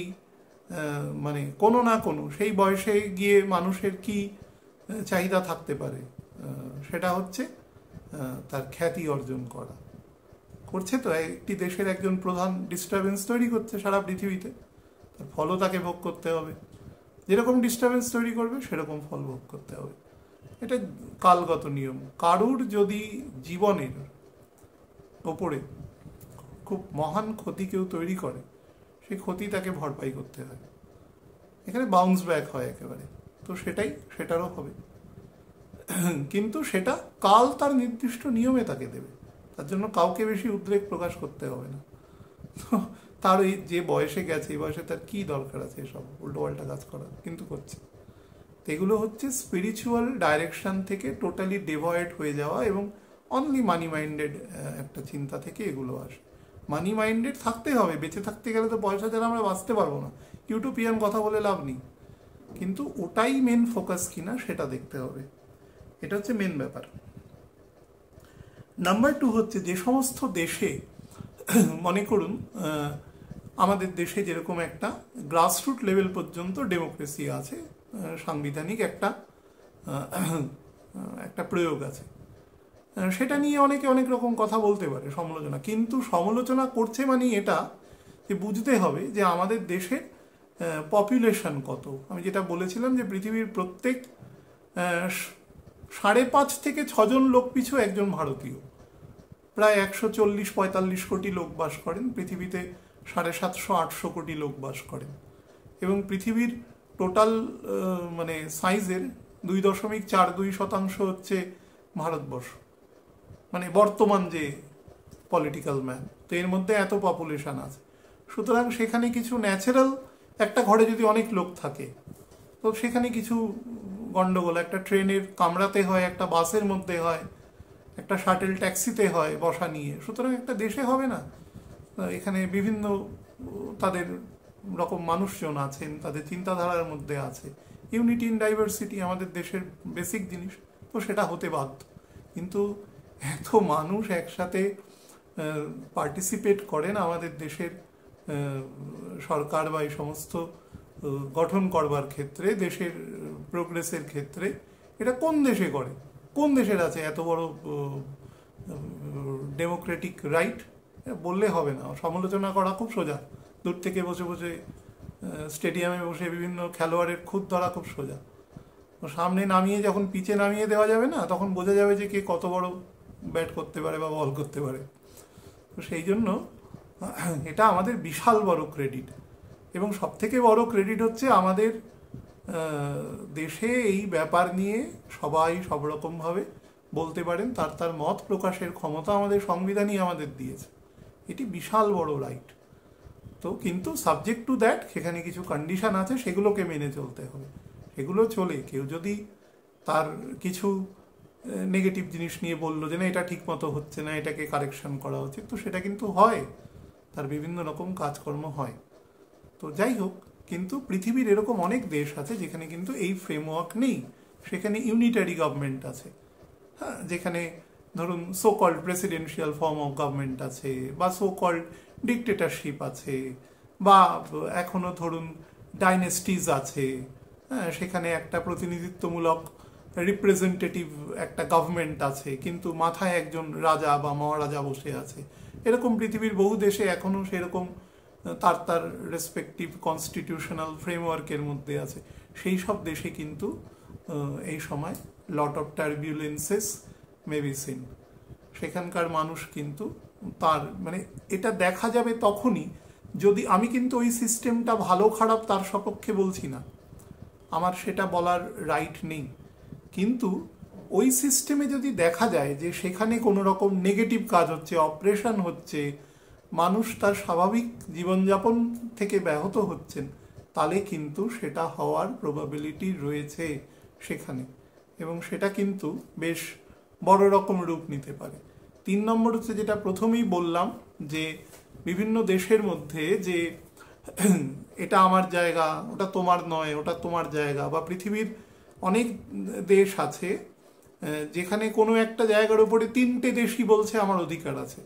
মানে কোনো না কোনো সেই বয়সে গিয়ে মানুষের কি চাহিদা থাকতে পারে, সেটা হচ্ছে তার খ্যাতি অর্জন করা। করছে তো, একটি দেশের একজন প্রধান ডিস্টারবেন্স তৈরি করছে সারা পৃথিবীতে, তার ফলও তাকে ভোগ করতে হবে। যেরকম ডিস্টারবেন্স তৈরি করবে সেরকম ফল ভোগ করতে হবে, এটা কালগত নিয়ম। কারুর যদি জীবনের ওপরে খুব মহান ক্ষতি কেউ তৈরি করে, সেই ক্ষতি তাকে ভরপাই করতে হয়, এখানে বাউন্স ব্যাক হয় একেবারে। তো সেটারও হবে, কিন্তু সেটা কাল তার নির্দিষ্ট নিয়মে তাকে দেবে, তার জন্য কাউকে বেশি উদ্রেক প্রকাশ করতে হবে না। তার এই যে বয়সে গেছে, এই বয়সে তার কি দরকার আছে এসব উল্টোপাল্টা কাজ করার, কিন্তু করছে। এগুলো হচ্ছে স্পিরিচুয়াল ডাইরেকশন থেকে টোটালি ডিভয়েড হয়ে যাওয়া এবং অনলি মানি মাইন্ডেড একটা চিন্তা থেকে এগুলো আসে। মানি মাইন্ডেড থাকতে হবে, বেঁচে থাকতে গেলে তো পয়সা ছাড়া আমরা বাঁচতে পারবো না, ইউটোপিয়ান কথা বলে লাভ নেই, কিন্তু ওটাই মেন ফোকাস কিনা সেটা দেখতে হবে, এটা হচ্ছে মেন ব্যাপার। নাম্বার 2 হচ্ছে, যে সমস্ত দেশে মনে করুন আমাদের দেশে যেরকম একটা গ্রাসরুট লেভেল পর্যন্ত ডেমোক্রেসি আছে, সাংবিধানিক একটা প্রয়োগ আছে, সেটা নিয়ে অনেকে অনেক রকম কথা বলতে পারে, সমালোচনা। কিন্তু সমালোচনা করছে মানে এটা যে বুঝতে হবে যে আমাদের দেশের পপুলেশন কত। আমি যেটা বলেছিলাম যে পৃথিবীর প্রত্যেক 5.5 থেকে 6 জন লোক পিছু একজন ভারতীয়, প্রায় 140-45 কোটি লোক বাস করেন পৃথিবীতে, 750-800 কোটি লোক বাস করেন, এবং পৃথিবীর টোটাল মানে সাইজের 2.42% হচ্ছে ভারতবর্ষ, মানে বর্তমান যে পলিটিক্যাল ম্যাপ, তো এর মধ্যে এত পপুলেশন আছে। সুতরাং সেখানে কিছু ন্যাচারাল, একটা ঘরে যদি অনেক লোক থাকে তো সেখানে কিছু গন্ডগোল, একটা ট্রেনের কামরাতে হয়, একটা বাসের মধ্যে হয়, একটা শাটেল ট্যাক্সিতে হয় বসা নিয়ে, সুতরাং একটা দেশে হবে না। এখানে বিভিন্ন তাদের রকম মানুষজন আছেন, তাদের চিন্তাধারার মধ্যে আছে, ইউনিটি ইন ডাইভার্সিটি আমাদের দেশের বেসিক জিনিস, তো সেটা হতে বাধ্য। কিন্তু এত মানুষ একসাথে পার্টিসিপেট করেন আমাদের দেশের সরকার বা এই সমস্ত গঠন করবার ক্ষেত্রে, দেশের প্রোগ্রেসের ক্ষেত্রে, এটা কোন দেশে করে? কোন দেশের আছে এত বড় ডেমোক্রেটিক রাইট? বললে হবে না, সমালোচনা করা খুব সোজা, দূর থেকে বসে বসে স্টেডিয়ামে বসে বিভিন্ন খেলোয়াড়ের খুদ ধরা খুব সোজা, সামনে নামিয়ে যখন পিচে নামিয়ে দেওয়া যাবে না, তখন বোঝা যাবে যে কে কত বড় ব্যাট করতে পারে বা বল করতে পারে। তো সেই জন্য এটা আমাদের বিশাল বড় ক্রেডিট, এবং সবথেকে বড় ক্রেডিট হচ্ছে আমাদের দেশে এই ব্যাপার নিয়ে সবাই সব রকমভাবে বলতে পারেন, তার মত প্রকাশের ক্ষমতা আমাদের সংবিধানই আমাদের দিয়েছে, এটি বিশাল বড় রাইট। তো কিন্তু সাবজেক্ট টু দ্যাট সেখানে কিছু কন্ডিশন আছে, সেগুলোকে মেনে চলতে হবে। সেগুলো চলে, কেউ যদি তার কিছু নেগেটিভ জিনিস নিয়ে বললো যে না এটা ঠিক মতো হচ্ছে না, এটাকে কারেকশন করা উচিত, তো সেটা কিন্তু হয়, তার বিভিন্ন রকম কাজকর্ম হয়। তো যাই হোক, কিন্তু পৃথিবীর এরকম অনেক দেশ আছে যেখানে কিন্তু এই ফ্রেমওয়ার্ক নেই, সেখানে ইউনিটারি গভর্নমেন্ট আছে, হ্যাঁ, যেখানে ধরুন so called presidential form of government আছে, বা সো কল্ড ডিক্টেটরশিপ আছে, বা এখনো ধরুন ডাইনেস্টিজ আছে, হ্যাঁ, সেখানে একটা প্রতিনিধিত্বমূলক রিপ্রেজেন্টেটিভ একটা গভর্নমেন্ট আছে, কিন্তু মাথায় একজন রাজা বা মহারাজা বসে আছে। এরকম পৃথিবীর বহু দেশে এখনো সেরকম তার তার রেসপেক্টিভ কনস্টিটিউশনাল ফ্রেমওয়ার্কের মধ্যে আছে। সেই সব দেশে কিন্তু এই সময় lot of turbulences may be seen. সেখানকার মানুষ কিন্তু তার মানে এটা দেখা যাবে তখনই যদি, আমি কিন্তু ওই সিস্টেমটা ভালো খারাপ তার সপক্ষে বলছি না, আমার সেটা বলার রাইট নেই, কিন্তু ওই সিস্টেমে যদি দেখা যায় যে সেখানে কোনো রকম নেগেটিভ কাজ হচ্ছে, অপারেশন হচ্ছে, মানুষ তার স্বাভাবিক জীবনযাপন থেকে ব্যাহত হচ্ছেন, তাহলে কিন্তু সেটা হওয়ার প্রবাবিলিটি রয়েছে সেখানে, এবং সেটা কিন্তু বেশ বড় রকম রূপ নিতে পারে। 3 নম্বর হচ্ছে যেটা প্রথমেই বললাম, যে বিভিন্ন দেশের মধ্যে যে এটা আমার জায়গা, ওটা তোমার নয়, ওটা তোমার জায়গা, বা পৃথিবীর অনেক দেশ আছে যেখানে কোনো একটা জায়গার উপরে 3টে দেশই বলছে আমার অধিকার আছে।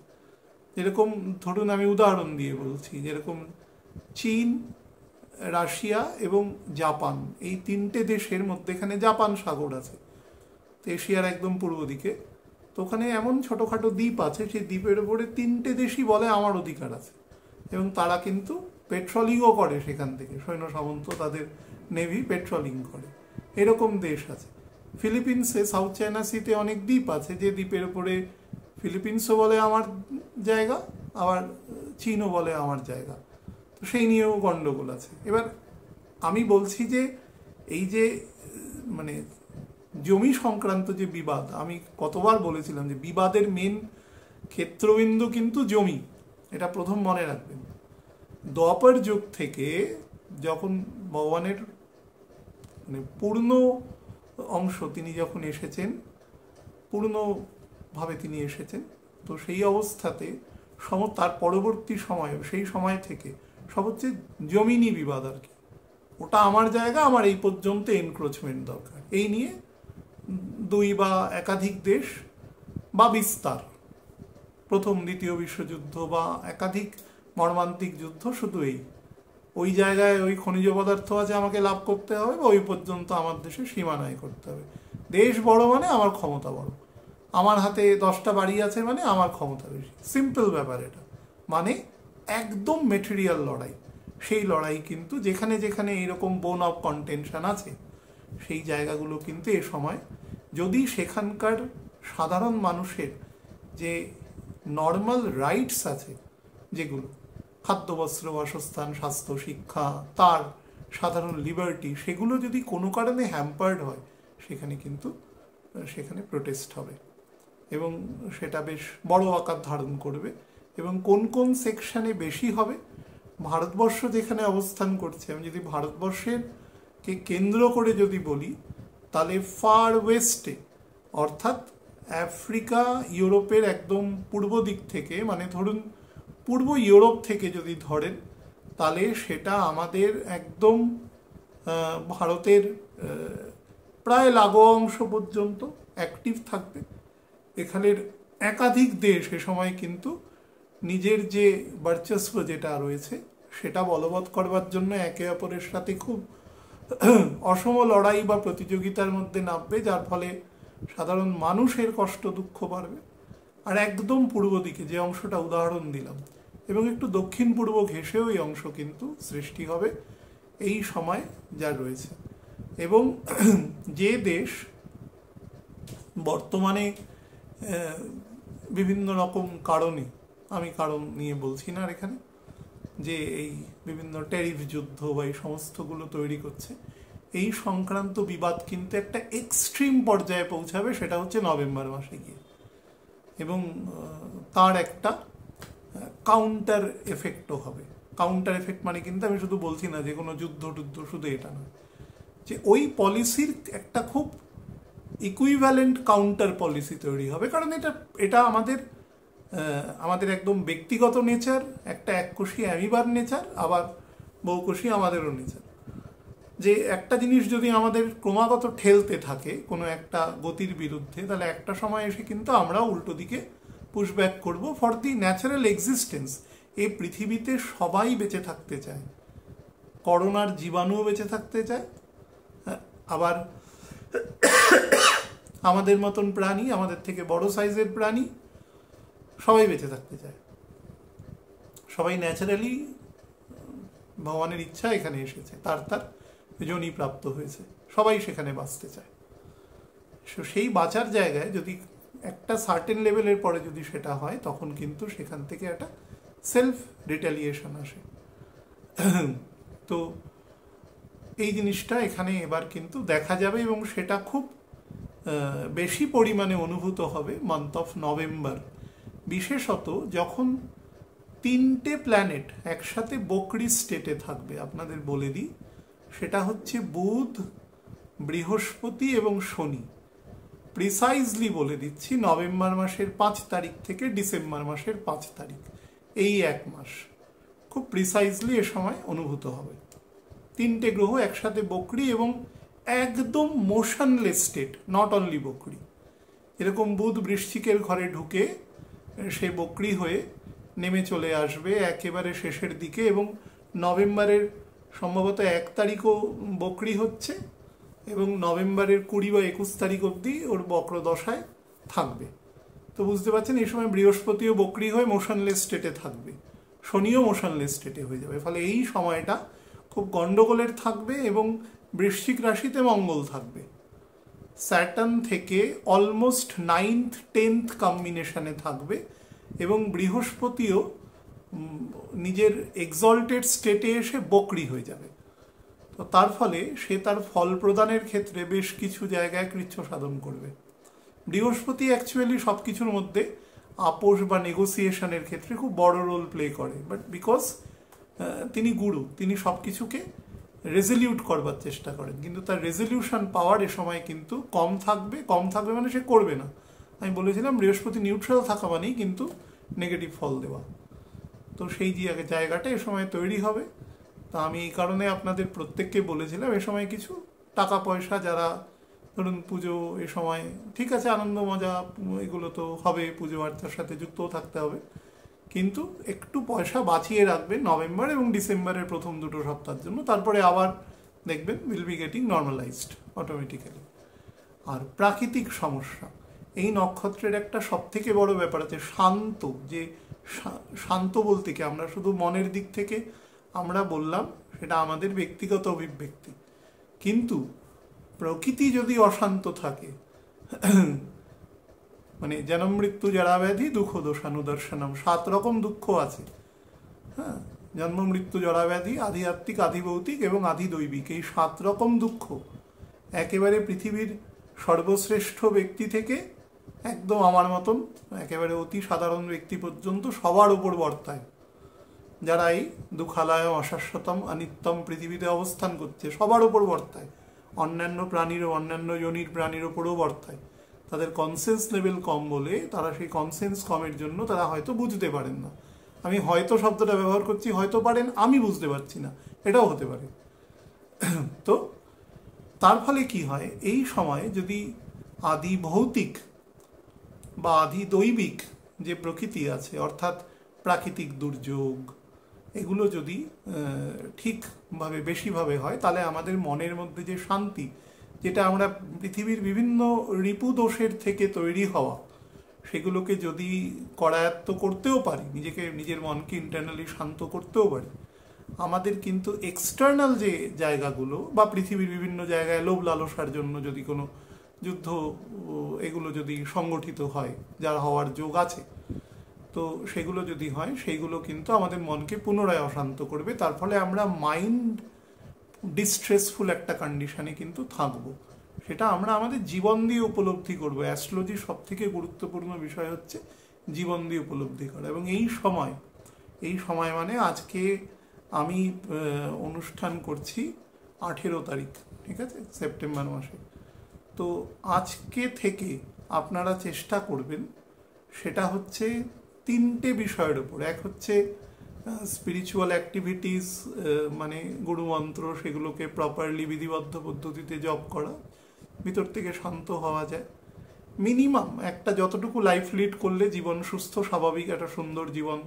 যেরকম ধরুন আমি উদাহরণ দিয়ে বলছি, যেরকম চীন, রাশিয়া এবং জাপান, এই 3টে দেশের মধ্যেখানে জাপান সাগর আছে, তো এশিয়ার একদম পূর্ব দিকে। তো ওখানে এমন ছোটোখাটো দ্বীপ আছে, সেই দ্বীপের উপরে 3টে দেশই বলে আমার অধিকার আছে, এবং তারা কিন্তু পেট্রোলিংও করে, সেখান থেকে সৈন্য সামন্ত তাদের নেভি পেট্রোলিং করে। এরকম দেশ আছে। ফিলিপিন্সে সাউথ চায়না সিতে অনেক দ্বীপ আছে, যে দ্বীপের উপরে ফিলিপিন্সও বলে আমার জায়গা, আবার চীনও বলে আমার জায়গা, তো সেই নিয়েও গণ্ডগোল আছে। এবার আমি বলছি যে এই যে মানে জমি সংক্রান্ত যে বিবাদ, আমি কতবার বলেছিলাম যে বিবাদের মেন ক্ষেত্রবিন্দু কিন্তু জমি, এটা প্রথম মনে রাখবেন। দ্বাপর যুগ থেকে যখন ভগবানের মানে পূর্ণ অংশ তিনি যখন এসেছেন, পূর্ণভাবে তিনি এসেছেন, তো সেই অবস্থাতে তার পরবর্তী সময়, সেই সময় থেকে সব হচ্ছে জমিনি বিবাদ আর কি। ওটা আমার জায়গা, আমার এই পর্যন্ত এনক্রোচমেন্ট দরকার, এই নিয়ে 2 বা একাধিক দেশ বা বিস্তার, প্রথম দ্বিতীয় বিশ্বযুদ্ধ বা একাধিক মর্মান্তিক যুদ্ধ, শুধু ওই জায়গায় ওই খনিজ পদার্থ আছে, আমাকে লাভ করতে হবে, বা ওই পর্যন্ত আমার দেশে সীমানায় করতে হবে। দেশ বড় মানে আমার ক্ষমতা বড়, আমার হাতে 10টা বাড়ি আছে মানে আমার ক্ষমতা বেশি, সিম্পল ব্যাপার এটা। মানে একদম মেটেরিয়াল লড়াই। সেই লড়াই কিন্তু যেখানে যেখানে এইরকম বোন অফ কন্টেনশন আছে, সেই জায়গাগুলো কিন্তু এ সময় যদি সেখানকার সাধারণ মানুষের যে নর্মাল রাইটস আছে, যেগুলো খাদ্য, বস্ত্র, বাসস্থান, স্বাস্থ্য, শিক্ষা, তার সাধারণ লিবার্টি, সেগুলো যদি কোনো কারণে হ্যাম্পার্ড হয়, সেখানে কিন্তু সেখানে প্রোটেস্ট হবে, এবং সেটা বেশ বড় আকার ধারণ করবে। এবং কোন কোন সেকশনে বেশি হবে, ভারতবর্ষ যেখানে অবস্থান করছে, আমি যদি ভারতবর্ষের কে কেন্দ্র করে যদি বলি, তাহলে ফার ওয়েস্টে, অর্থাৎ আফ্রিকা, ইউরোপের একদম পূর্ব দিক থেকে, মানে ধরুন পূর্ব ইউরোপ থেকে যদি ধরেন, তাহলে সেটা আমাদের একদম ভারতের প্রায় লাগোয়া অংশ পর্যন্ত অ্যাক্টিভ থাকবে। এখানের একাধিক দেশ এ সময় কিন্তু নিজের যে বর্চস্ব যেটা রয়েছে সেটা বলবৎ করবার জন্য একে অপরের সাথে খুব অসম লড়াই বা প্রতিযোগিতার মধ্যে নামবে, যার ফলে সাধারণ মানুষের কষ্ট দুঃখ বাড়বে। আর একদম পূর্ব দিকে যে অংশটা উদাহরণ দিলাম, এবং একটু দক্ষিণ পূর্ব ঘেঁষেও এই অংশ কিন্তু সৃষ্টি হবে এই সময় যা রয়েছে। এবং যে দেশ বর্তমানে বিভিন্ন রকম কারণে, আমি কারণ নিয়ে বলছি না এখানে, যে এই বিভিন্ন ট্যারিফ যুদ্ধ বা এই সমস্তগুলো তৈরি করছে, এই সংক্রান্ত বিবাদ কিন্তু একটা এক্সট্রিম পর্যায়ে পৌঁছাবে, সেটা হচ্ছে নভেম্বর মাসে গিয়ে। এবং তার একটা কাউন্টার এফেক্টও হবে। কাউন্টার এফেক্ট মানে কিন্তু আমি শুধু বলছি না যে কোনো যুদ্ধ টুদ্ধ, শুধু এটা নয়, যে ওই পলিসির একটা খুব ইকুইভ্যালেন্ট কাউন্টার পলিসি তৈরি হবে। কারণ এটা আমাদের একদম ব্যক্তিগত নেচার, একটা এককোষী অ্যামিবার নেচার, আবার বহুকোষী আমাদেরও নেচার। যে একটা জিনিস যদি আমাদের ক্রমাগত ঠেলতে থাকে কোনো একটা গতির বিরুদ্ধে, তাহলে একটা সময় এসে কিন্তু আমরা উল্টো দিকে পুশব্যাক করব ফর দি ন্যাচারাল এক্সিস্টেন্স। এই পৃথিবীতে সবাই বেঁচে থাকতে চায়, করোনার জীবাণুও বেঁচে থাকতে চায়, আবার আমাদের মতন প্রাণী, আমাদের থেকে বড় সাইজের প্রাণী, সবাই বেঁচে থাকতে চায়। সবাই ন্যাচারালি ভগবানের ইচ্ছা এখানে এসেছে, তার তার যোনি প্রাপ্ত হয়েছে, সবাই সেখানে বাঁচতে চায়। সেই বাঁচার জায়গায় যদি একটা সার্টেন লেভেলের পরে যদি সেটা হয়, তখন কিন্তু সেখান থেকে একটা সেলফ রিটালিয়েশন আসে। তো এই জিনিসটা এখানে এবার কিন্তু দেখা যাবে, এবং সেটা খুব বেশি পরিমাণে অনুভূত হবে মান্থ অফ নভেম্বর, বিশেষত যখন 3টে প্ল্যানেট একসাথে বকরি স্টেটে থাকবে। আপনাদের বলে দিই, সেটা হচ্ছে বুধ, বৃহস্পতি এবং শনি। প্রিসাইজলি বলে দিচ্ছি, নভেম্বর মাসের 5 তারিখ থেকে ডিসেম্বর মাসের 5 তারিখ, এই 1 মাস খুব প্রিসাইজলি এ সময় অনুভূত হবে। 3টে গ্রহ একসাথে বকরি এবং একদম মোশনলেস স্টেট, নট অনলি বকরি। এরকম বুধ বৃশ্চিকের ঘরে ঢুকে সে বকরি হয়ে নেমে চলে আসবে একেবারে শেষের দিকে, এবং নভেম্বরের সম্ভবত 1 তারিখও বকরি হচ্ছে, এবং নভেম্বরের 20 বা 21 তারিখ অবধি ওর বক্র দশায় থাকবে। তো বুঝতে পারছেন, এই সময় বৃহস্পতিও বকরি হয়ে মোশনলেস স্টেটে থাকবে, শনিও মোশনলেস স্টেটে হয়ে যাবে। ফলে এই সময়টা খুব গন্ডগোলের থাকবে, এবং বৃশ্চিক রাশিতে মঙ্গল থাকবে। স্যাটার্ন থেকে অলমোস্ট 9th 10th কম্বিনেশনে থাকবে, এবং বৃহস্পতিও নিজের এক্সল্টেড স্টেটে এসে বকরি হয়ে যাবে। তো তার ফলে সে তার ফল প্রদানের ক্ষেত্রে বেশ কিছু জায়গায় কৃচ্ছ সাধন করবে। বৃহস্পতি অ্যাকচুয়ালি সব কিছুর মধ্যে আপোষ বা নেগোসিয়েশনের ক্ষেত্রে খুব বড় রোল প্লে করে, বাট বিকজ তিনি গুরু, তিনি সব কিছুকে রেজলিউট করবার চেষ্টা করেন, কিন্তু তার রেজলিউশন পাওয়ার এ সময় কিন্তু কম থাকবে। কম থাকবে মানে সে করবে না। আমি বলেছিলাম বৃহস্পতি নিউট্রাল থাকা মানেই কিন্তু নেগেটিভ ফল দেওয়া। তো সেই জায়গাটা এ সময় তৈরি হবে। তা আমি এই কারণে আপনাদের প্রত্যেককে বলেছিলাম, এ সময় কিছু টাকা পয়সা, যারা ধরুন পুজো এ সময় ঠিক আছে, আনন্দ মজা এগুলো তো হবে, পুজো আর্চার সাথে যুক্তও থাকতে হবে, কিন্তু একটু পয়সা বাঁচিয়ে রাখবেন নভেম্বর এবং ডিসেম্বরের প্রথম 2 সপ্তাহের জন্য। তারপরে আবার দেখবেন will be getting normalized automatically. আর প্রাকৃতিক সমস্যা, এই নক্ষত্রের একটা সবথেকে বড় ব্যাপার আছে শান্ত। যে শান্ত বলতে কি, আমরা শুধু মনের দিক থেকে আমরা বললাম, সেটা আমাদের ব্যক্তিগত অভিব্যক্তি, কিন্তু প্রকৃতি যদি অশান্ত থাকে, মানে জন্ম মৃত্যু জরা ব্যাধি দুঃখ দোষানুদর্শনম, 7 রকম দুঃখ আছে। হ্যাঁ, জন্ম মৃত্যু জরা ব্যাধি, আধিআত্মিক, আধিভৌতিক এবং আধিদৈবিক, এই 7 রকম দুঃখ একেবারে পৃথিবীর সর্বশ্রেষ্ঠ ব্যক্তি থেকে একদম আমার মতন একেবারে অতি সাধারণ ব্যক্তি পর্যন্ত সবার উপর বর্তায়। যারা এই দুঃখালয় অশাশ্বতম অনিত্যম পৃথিবীতে অবস্থান করছে, সবার উপর বর্তায়। অন্যান্য প্রাণীরও, অন্যান্য যোনির প্রাণীর ওপরও বর্তায়। তাদের কনসেন্স লেভেল কম বলে, তারা সেই কনসেন্স কমের জন্য তারা হয়তো বুঝতে পারেন না। আমি হয়তো শব্দটা ব্যবহার করছি, হয়তো পারেন, আমি বুঝতে পারছি না, এটাও হতে পারে। তো তার ফলে কি হয়, এই সময় যদি আদি ভৌতিক বা আদি দৈবিক যে প্রকৃতি আছে, অর্থাৎ প্রাকৃতিক দুর্যোগ, এগুলো যদি ঠিকভাবে বেশিভাবে হয়, তাহলে আমাদের মনের মধ্যে যে শান্তি, যেটা আমরা পৃথিবীর বিভিন্ন রিপু দোষের থেকে তৈরি হওয়া, সেগুলোকে যদি করায়ত্ত করতেও পারি, নিজের মনকে ইন্টারনালি শান্ত করতেও পারি, আমাদের কিন্তু এক্সটার্নাল যে জায়গাগুলো বা পৃথিবীর বিভিন্ন জায়গায় লোভ লালসার জন্য যদি কোনো যুদ্ধ এগুলো যদি সংগঠিত হয়, যার হওয়ার যোগ আছে, তো সেগুলো যদি হয়, সেইগুলো কিন্তু আমাদের মনকে পুনরায় অশান্ত করবে। তার ফলে আমরা মাইন্ড ডিস্ট্রেসফুল একটা কন্ডিশনে কিন্তু থাকবো। সেটা আমরা আমাদের জীবন দিয়ে উপলব্ধি করবো। অ্যাস্ট্রোলজির সব থেকে গুরুত্বপূর্ণ বিষয় হচ্ছে জীবন দিয়ে উপলব্ধি করা। এবং এই সময় মানে আজকে আমি অনুষ্ঠান করছি 18 তারিখ, ঠিক আছে, সেপ্টেম্বর মাসে। তো আজকে থেকে আপনারা চেষ্টা করবেন, সেটা হচ্ছে 3টে বিষয়ের উপর। এক হচ্ছে স্পিরিচুয়াল অ্যাক্টিভিটিস, মানে গুরুমন্ত্র, সেগুলোকে প্রপারলি বিধিবদ্ধ পদ্ধতিতে জপ করা, ভিতর থেকে শান্ত হওয়া যায়। মিনিমাম একটা যতটুকু লাইফ লিড করলে জীবন সুস্থ স্বাভাবিক একটা সুন্দর জীবন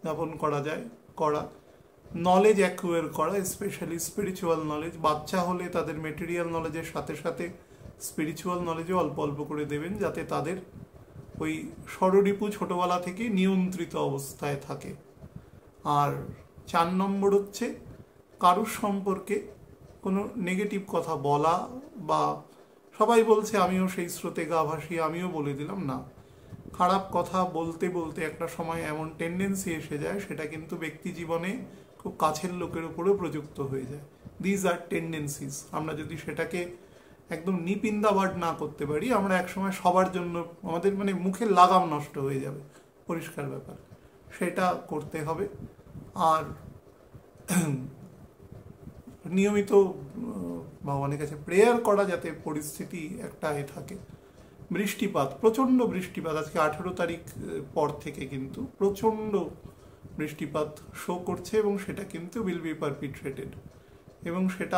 যাপন করা যায় করা। নলেজ অ্যাকুয়ার করা, স্পেশালি স্পিরিচুয়াল নলেজ। বাচ্চা হলে তাদের মেটেরিয়াল নলেজের সাথে সাথে স্পিরিচুয়াল নলেজও অল্প অল্প করে দেবেন, যাতে তাদের ওই ষড়রিপু ছোটবেলা থেকে নিয়ন্ত্রিত অবস্থায় থাকে। আর 4 নম্বর হচ্ছে কারুর সম্পর্কে কোনো নেগেটিভ কথা বলা, বা সবাই বলছে আমিও সেই স্রোতে গা ভাসিয়ে আমিও বলে দিলাম, না। খারাপ কথা বলতে বলতে একটা সময় এমন টেন্ডেন্সি এসে যায়, সেটা কিন্তু ব্যক্তি জীবনে খুব কাছের লোকের উপরেও প্রযুক্ত হয়ে যায়। These are tendencies. আমরা যদি সেটাকে একদম নিপিন্দাবাদ না করতে পারি, আমরা একসময় সবার জন্য আমাদের মানে মুখের লাগাম নষ্ট হয়ে যাবে, পরিষ্কার ব্যাপার। সেটা করতে হবে। আর নিয়মিত ভগবানের কাছে প্রেয়ার করা, যাতে পরিস্থিতি একটা থাকে। বৃষ্টিপাত, প্রচণ্ড বৃষ্টিপাত আজকে 18 তারিখ পর থেকে কিন্তু প্রচণ্ড বৃষ্টিপাত শো করছে, এবং সেটা কিন্তু উইল বি পারপিট্রেটেড। এবং সেটা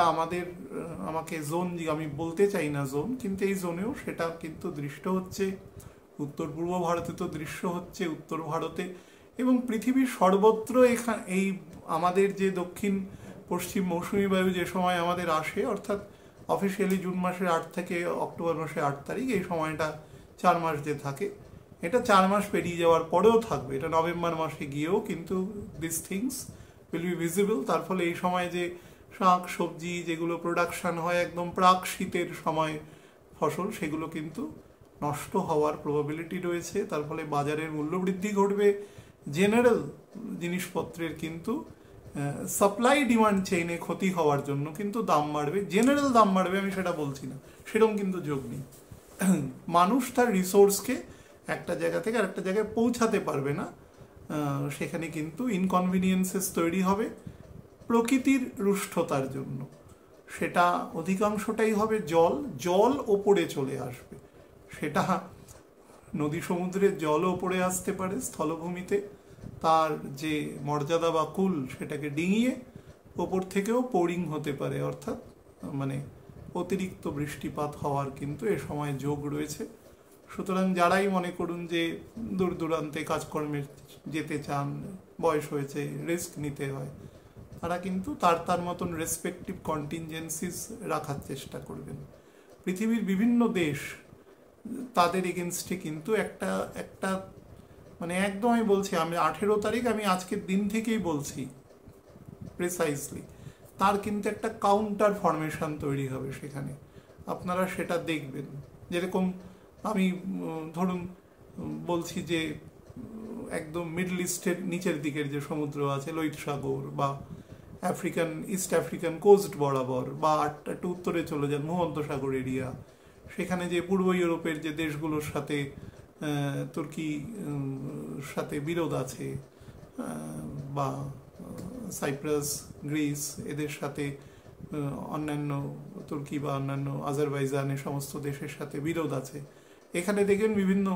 আমাকে জোন, আমি বলতে চাই না জোন, কিন্তু এই জোনেও সেটা কিন্তু দৃষ্ট হচ্ছে। উত্তর পূর্ব ভারতে তো দৃশ্য হচ্ছে, উত্তর ভারতে এবং পৃথিবীর সর্বত্র। এই আমাদের যে দক্ষিণ পশ্চিম মৌসুমী বায়ু যে সময় আমাদের আসে, অর্থাৎ অফিসিয়ালি জুন মাসের 8 থেকে অক্টোবর মাসের 8 তারিখ, এই সময়টা 4 মাস যে থাকে, এটা 4 মাস পেরিয়ে যাওয়ার পরেও থাকবে। এটা নভেম্বর মাসে গিয়েও কিন্তু this things will be visible. তার ফলে এই সময় যে শাক সবজি যেগুলো প্রোডাকশন হয় একদম প্রাক শীতের সময় ফসল, সেগুলো কিন্তু নষ্ট হওয়ার প্রবাবিলিটি রয়েছে। তার ফলে বাজারের মূল্যবৃদ্ধি ঘটবে। জেনারেল জিনিসপত্রের কিন্তু সাপ্লাই ডিমান্ড চেইনে ক্ষতি হওয়ার জন্য কিন্তু দাম বাড়বে। জেনারেল দাম বাড়বে আমি সেটা বলছি না, সেরকম কিন্তু যোগ নেই। মানুষ তার রিসোর্সকে একটা জায়গা থেকে আরেকটা জায়গায় পৌঁছাতে পারবে না, সেখানে কিন্তু ইনকনভিনিয়েন্সেস তৈরি হবে প্রকৃতির রুষ্ঠতার জন্য। সেটা অধিকাংশটাই হবে জল ওপরে চলে আসবে। সেটা নদী সমুদ্রের জলও ওপরে আসতে পারে, স্থলভূমিতে তার যে মর্যাদা বা কুল সেটাকে ডিঙিয়ে ওপর থেকেও পোরিং হতে পারে, অর্থাৎ মানে অতিরিক্ত বৃষ্টিপাত হওয়ার কিন্তু এ সময় যোগ রয়েছে। সুতরাং যারাই মনে করুন যে দূর দূরান্তে কাজকর্মে যেতে চান, বয়স হয়েছে, রিস্ক নিতে হয়, তারা কিন্তু তার মতন রেসপেক্টিভ কন্টিনজেন্সিস রাখার চেষ্টা করবেন। পৃথিবীর বিভিন্ন দেশ তাদের এগেনস্টে কিন্তু একটা মানে একদম আমি বলছি, আমি 18 তারিখ আমি আজকের দিন থেকেই বলছি প্রিসাইসলি, তার কিন্তু একটা কাউন্টার ফরমেশন তৈরি হবে সেখানে। আপনারা সেটা দেখবেন। যেরকম আমি ধরুন বলছি যে একদম মিডল ইস্টের নিচের দিকের যে সমুদ্র আছে, লোহিত সাগর বা ইস্ট আফ্রিকান কোস্ট বরাবর, বা একটু উত্তরে চলে যান ভূমধ্যসাগর এরিয়া, সেখানে যে পূর্ব ইউরোপের যে দেশগুলোর সাথে তুর্কি সাথে বিরোধ আছে, বা সাইপ্রাস, গ্রিস, এদের সাথে অন্যান্য তুর্কি বা অন্যান্য আজারবাইজান, এ সমস্ত দেশের সাথে বিরোধ আছে, এখানে দেখবেন বিভিন্ন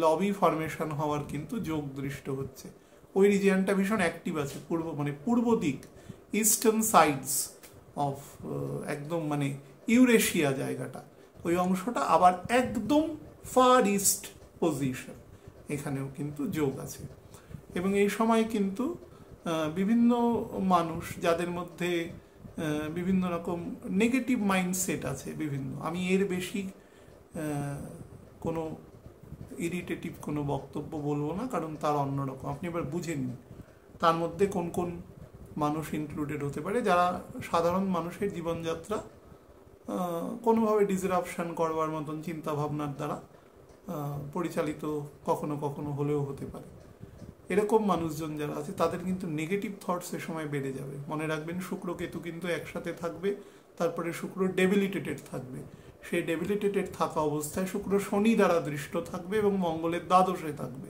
লবি ফরমেশন হওয়ার কিন্তু যোগ দৃষ্ট হচ্ছে। ওই রিজিয়নটা ভীষণ অ্যাক্টিভ আছে, পূর্ব দিক, ইস্টার্ন সাইডস অফ একদম মানে ইউরেশিয়া জায়গাটা, ওই অংশটা আবার একদম ফার ইস্ট পজিশন, এখানেও কিন্তু যোগ আছে। এবং এই সময় কিন্তু বিভিন্ন মানুষ যাদের মধ্যে বিভিন্ন রকম নেগেটিভ মাইন্ডসেট আছে বিভিন্ন, আমি এর বেশি কোনো ইরিটেটিভ কোনো বক্তব্য বলবো না, কারণ তার অন্যরকম, আপনি এবার বুঝে নিন তার মধ্যে কোন কোন মানুষ ইনক্লুডেড হতে পারে, যারা সাধারণ মানুষের জীবনযাত্রা কোনোভাবে ডিসরাপশন করবার মতন চিন্তাভাবনার দ্বারা পরিচালিত কখনো কখনো হলেও হতে পারে। এরকম মানুষজন যারা আছে তাদের কিন্তু নেগেটিভ থটস এ সময় বেড়ে যাবে। মনে রাখবেন শুক্র কেতু কিন্তু একসাথে থাকবে, তারপরে শুক্র ডেবিলিটেটেড থাকবে। সেই ডেবিলিটেটেড থাকা অবস্থায় শুক্র শনি দ্বারা দৃষ্ট থাকবে এবং মঙ্গলের দ্বাদশে থাকবে।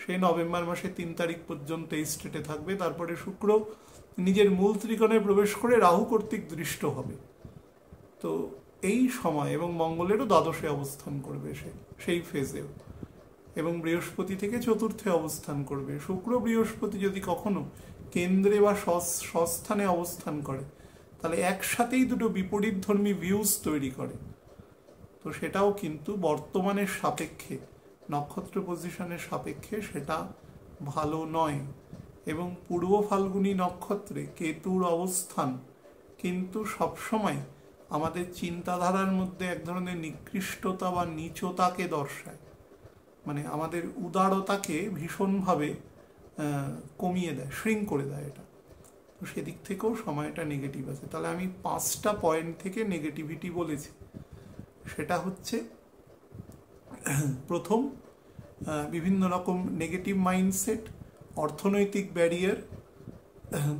সেই নভেম্বর মাসে 3 তারিখ পর্যন্ত এই স্টেটে থাকবে। তারপরে শুক্র নিজের মূল ত্রিকোণে প্রবেশ করে রাহু কর্তৃক দৃষ্ট হবে। তো এই সময় এবং মঙ্গলেরও দ্বাদশে অবস্থান করবে সেই ফেজেও। এবং বৃহস্পতি থেকে চতুর্থে অবস্থান করবে। শুক্র বৃহস্পতি যদি কখনো কেন্দ্রে বা স্বস্থানে অবস্থান করে তাহলে একসাথেই দুটো বিপরীতধর্মী ভিউজ তৈরি করে। তো সেটাও কিন্তু বর্তমানের সাপেক্ষে, নক্ষত্র পজিশনের সাপেক্ষে সেটা ভালো নয়। এবং পূর্ব ফাল্গুনী নক্ষত্রে কেতুর অবস্থান কিন্তু সবসময় আমাদের চিন্তাধারার মধ্যে এক ধরনের নিকৃষ্টতা বা নীচতাকে দর্শায়, মানে আমাদের উদারতাকে ভীষণভাবে কমিয়ে দেয়, শ্রিঙ্ক করে দেয় এটা। তো সেদিক থেকেও সময়টা নেগেটিভ আছে। তাহলে আমি 5টা পয়েন্ট থেকে নেগেটিভিটি বলেছি। সেটা হচ্ছে প্রথম, বিভিন্ন রকম নেগেটিভ মাইন্ডসেট, অর্থনৈতিক ব্যারিয়ার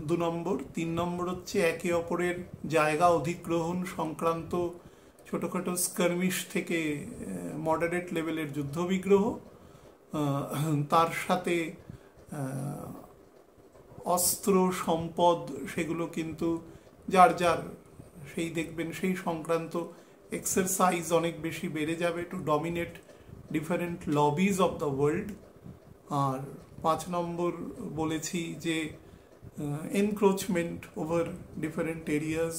2 নম্বর। 3 নম্বর হচ্ছে একে অপরের জায়গা অধিগ্রহণ সংক্রান্ত ছোটোখাটো স্কার্মিশ থেকে মডারেট লেভেলের যুদ্ধবিগ্রহ, তার সাথে অস্ত্র সম্পদ সেগুলো কিন্তু যার যার সেই দেখবেন সেই সংক্রান্ত এক্সারসাইজ অনেক বেশি বেড়ে যাবে to dominate different lobbies of the world. আর 5 নম্বর বলেছি যে এনক্রোচমেন্ট ওভার ডিফারেন্ট এরিয়াস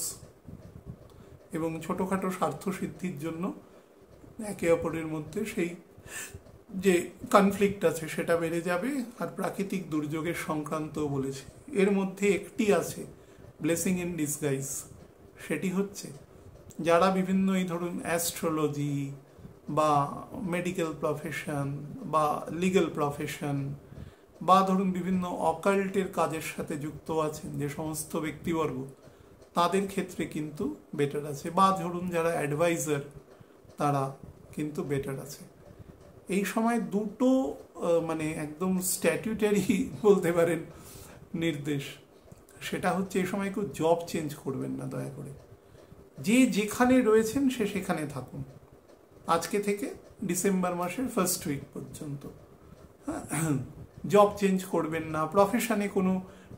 এবং ছোটোখাটো স্বার্থসিদ্ধির জন্য একে অপরের মধ্যে সেই যে কনফ্লিক্ট আছে সেটা বেড়ে যাবে। আর প্রাকৃতিক দুর্যোগের সংক্রান্ত বলেছি। এর মধ্যে একটি আছে ব্লেসিং ইন ডিসগাইজ, সেটি হচ্ছে যারা বিভিন্ন এই ধরুন অ্যাস্ট্রোলজি বা মেডিকেল প্রফেশন বা লিগ্যাল প্রফেশন বা ধরুন বিভিন্ন অকাল্টের কাজের সাথে যুক্ত আছেন যে সমস্ত ব্যক্তিবর্গ, তাদের ক্ষেত্রে কিন্তু বেটার আছে। বা ধরুন যারা অ্যাডভাইজার, তারা কিন্তু বেটার আছে। এই সময় দুটো মানে একদম স্ট্যাটিউটারি বলতে পারেন নির্দেশ, সেটা হচ্ছে এই সময় কেউ জব চেঞ্জ করবেন না দয়া করে। যে যেখানে রয়েছেন সে সেখানে থাকুন আজকে থেকে ডিসেম্বর মাসের ফার্স্ট উইক পর্যন্ত। জব চেঞ্জ করবেন না, প্রফেশনে কোনো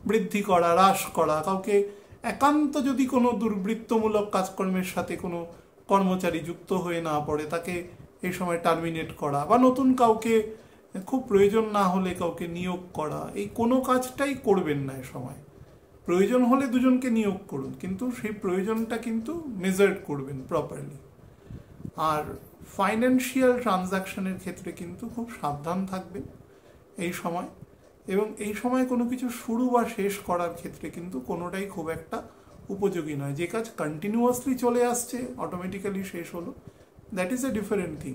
বৃদ্ধি করা, হ্রাস করা, কাউকে একান্ত যদি কোনো দুর্বৃত্তমূলক কাজকর্মের সাথে কোনো কর্মচারী যুক্ত হয়ে না পড়ে তাকে এই সময় টার্মিনেট করা, বা নতুন কাউকে খুব প্রয়োজন না হলে কাউকে নিয়োগ করা, এই কোনো কাজটাই করবেন না এ সময়। প্রয়োজন হলে দুজনকে নিয়োগ করুন, কিন্তু সেই প্রয়োজনটা কিন্তু মেজার্ড করবেন প্রপারলি। আর ফাইন্যান্সিয়াল ট্রানজাকশনের ক্ষেত্রে কিন্তু খুব সাবধান থাকবেন এই সময়। এবং এই সময় কোনো কিছু শুরু বা শেষ করার ক্ষেত্রে কিন্তু কোনোটাই খুব একটা উপযোগী নয়। যে কাজ কন্টিনিউয়াসলি চলে আসছে অটোমেটিক্যালি শেষ হলো, that is a different thing.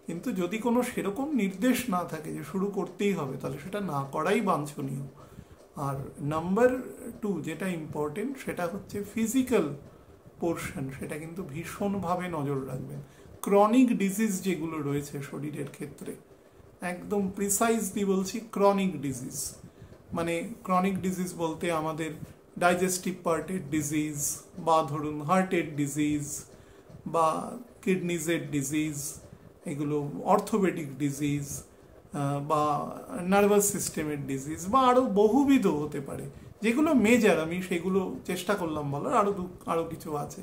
কিন্তু যদি কোনো সেরকম নির্দেশ না থাকে যে শুরু করতেই হবে, তাহলে সেটা না করাই বাঞ্ছনীয়। আর নাম্বার 2 যেটা ইম্পর্টেন্ট, সেটা হচ্ছে ফিজিক্যাল পোর্শন, সেটা কিন্তু ভীষণভাবে নজর রাখবেন। ক্রনিক ডিজিজ যেগুলো রয়েছে শরীরের ক্ষেত্রে, একদম প্রিসাইজলি বলছি ক্রনিক ডিজিজ, মানে ক্রনিক ডিজিজ বলতে আমাদের ডাইজেস্টিভ পার্টের ডিজিজ, বা ধরুন হার্টের ডিজিজ, বা কিডনিজের ডিজিজ, এগুলো অর্থোপেডিক ডিজিজ, বা নার্ভাস সিস্টেমের ডিজিজ, বা আরও বহুবিধ হতে পারে, যেগুলো মেজর আমি সেগুলো চেষ্টা করলাম বলার, আরও কিছু আছে।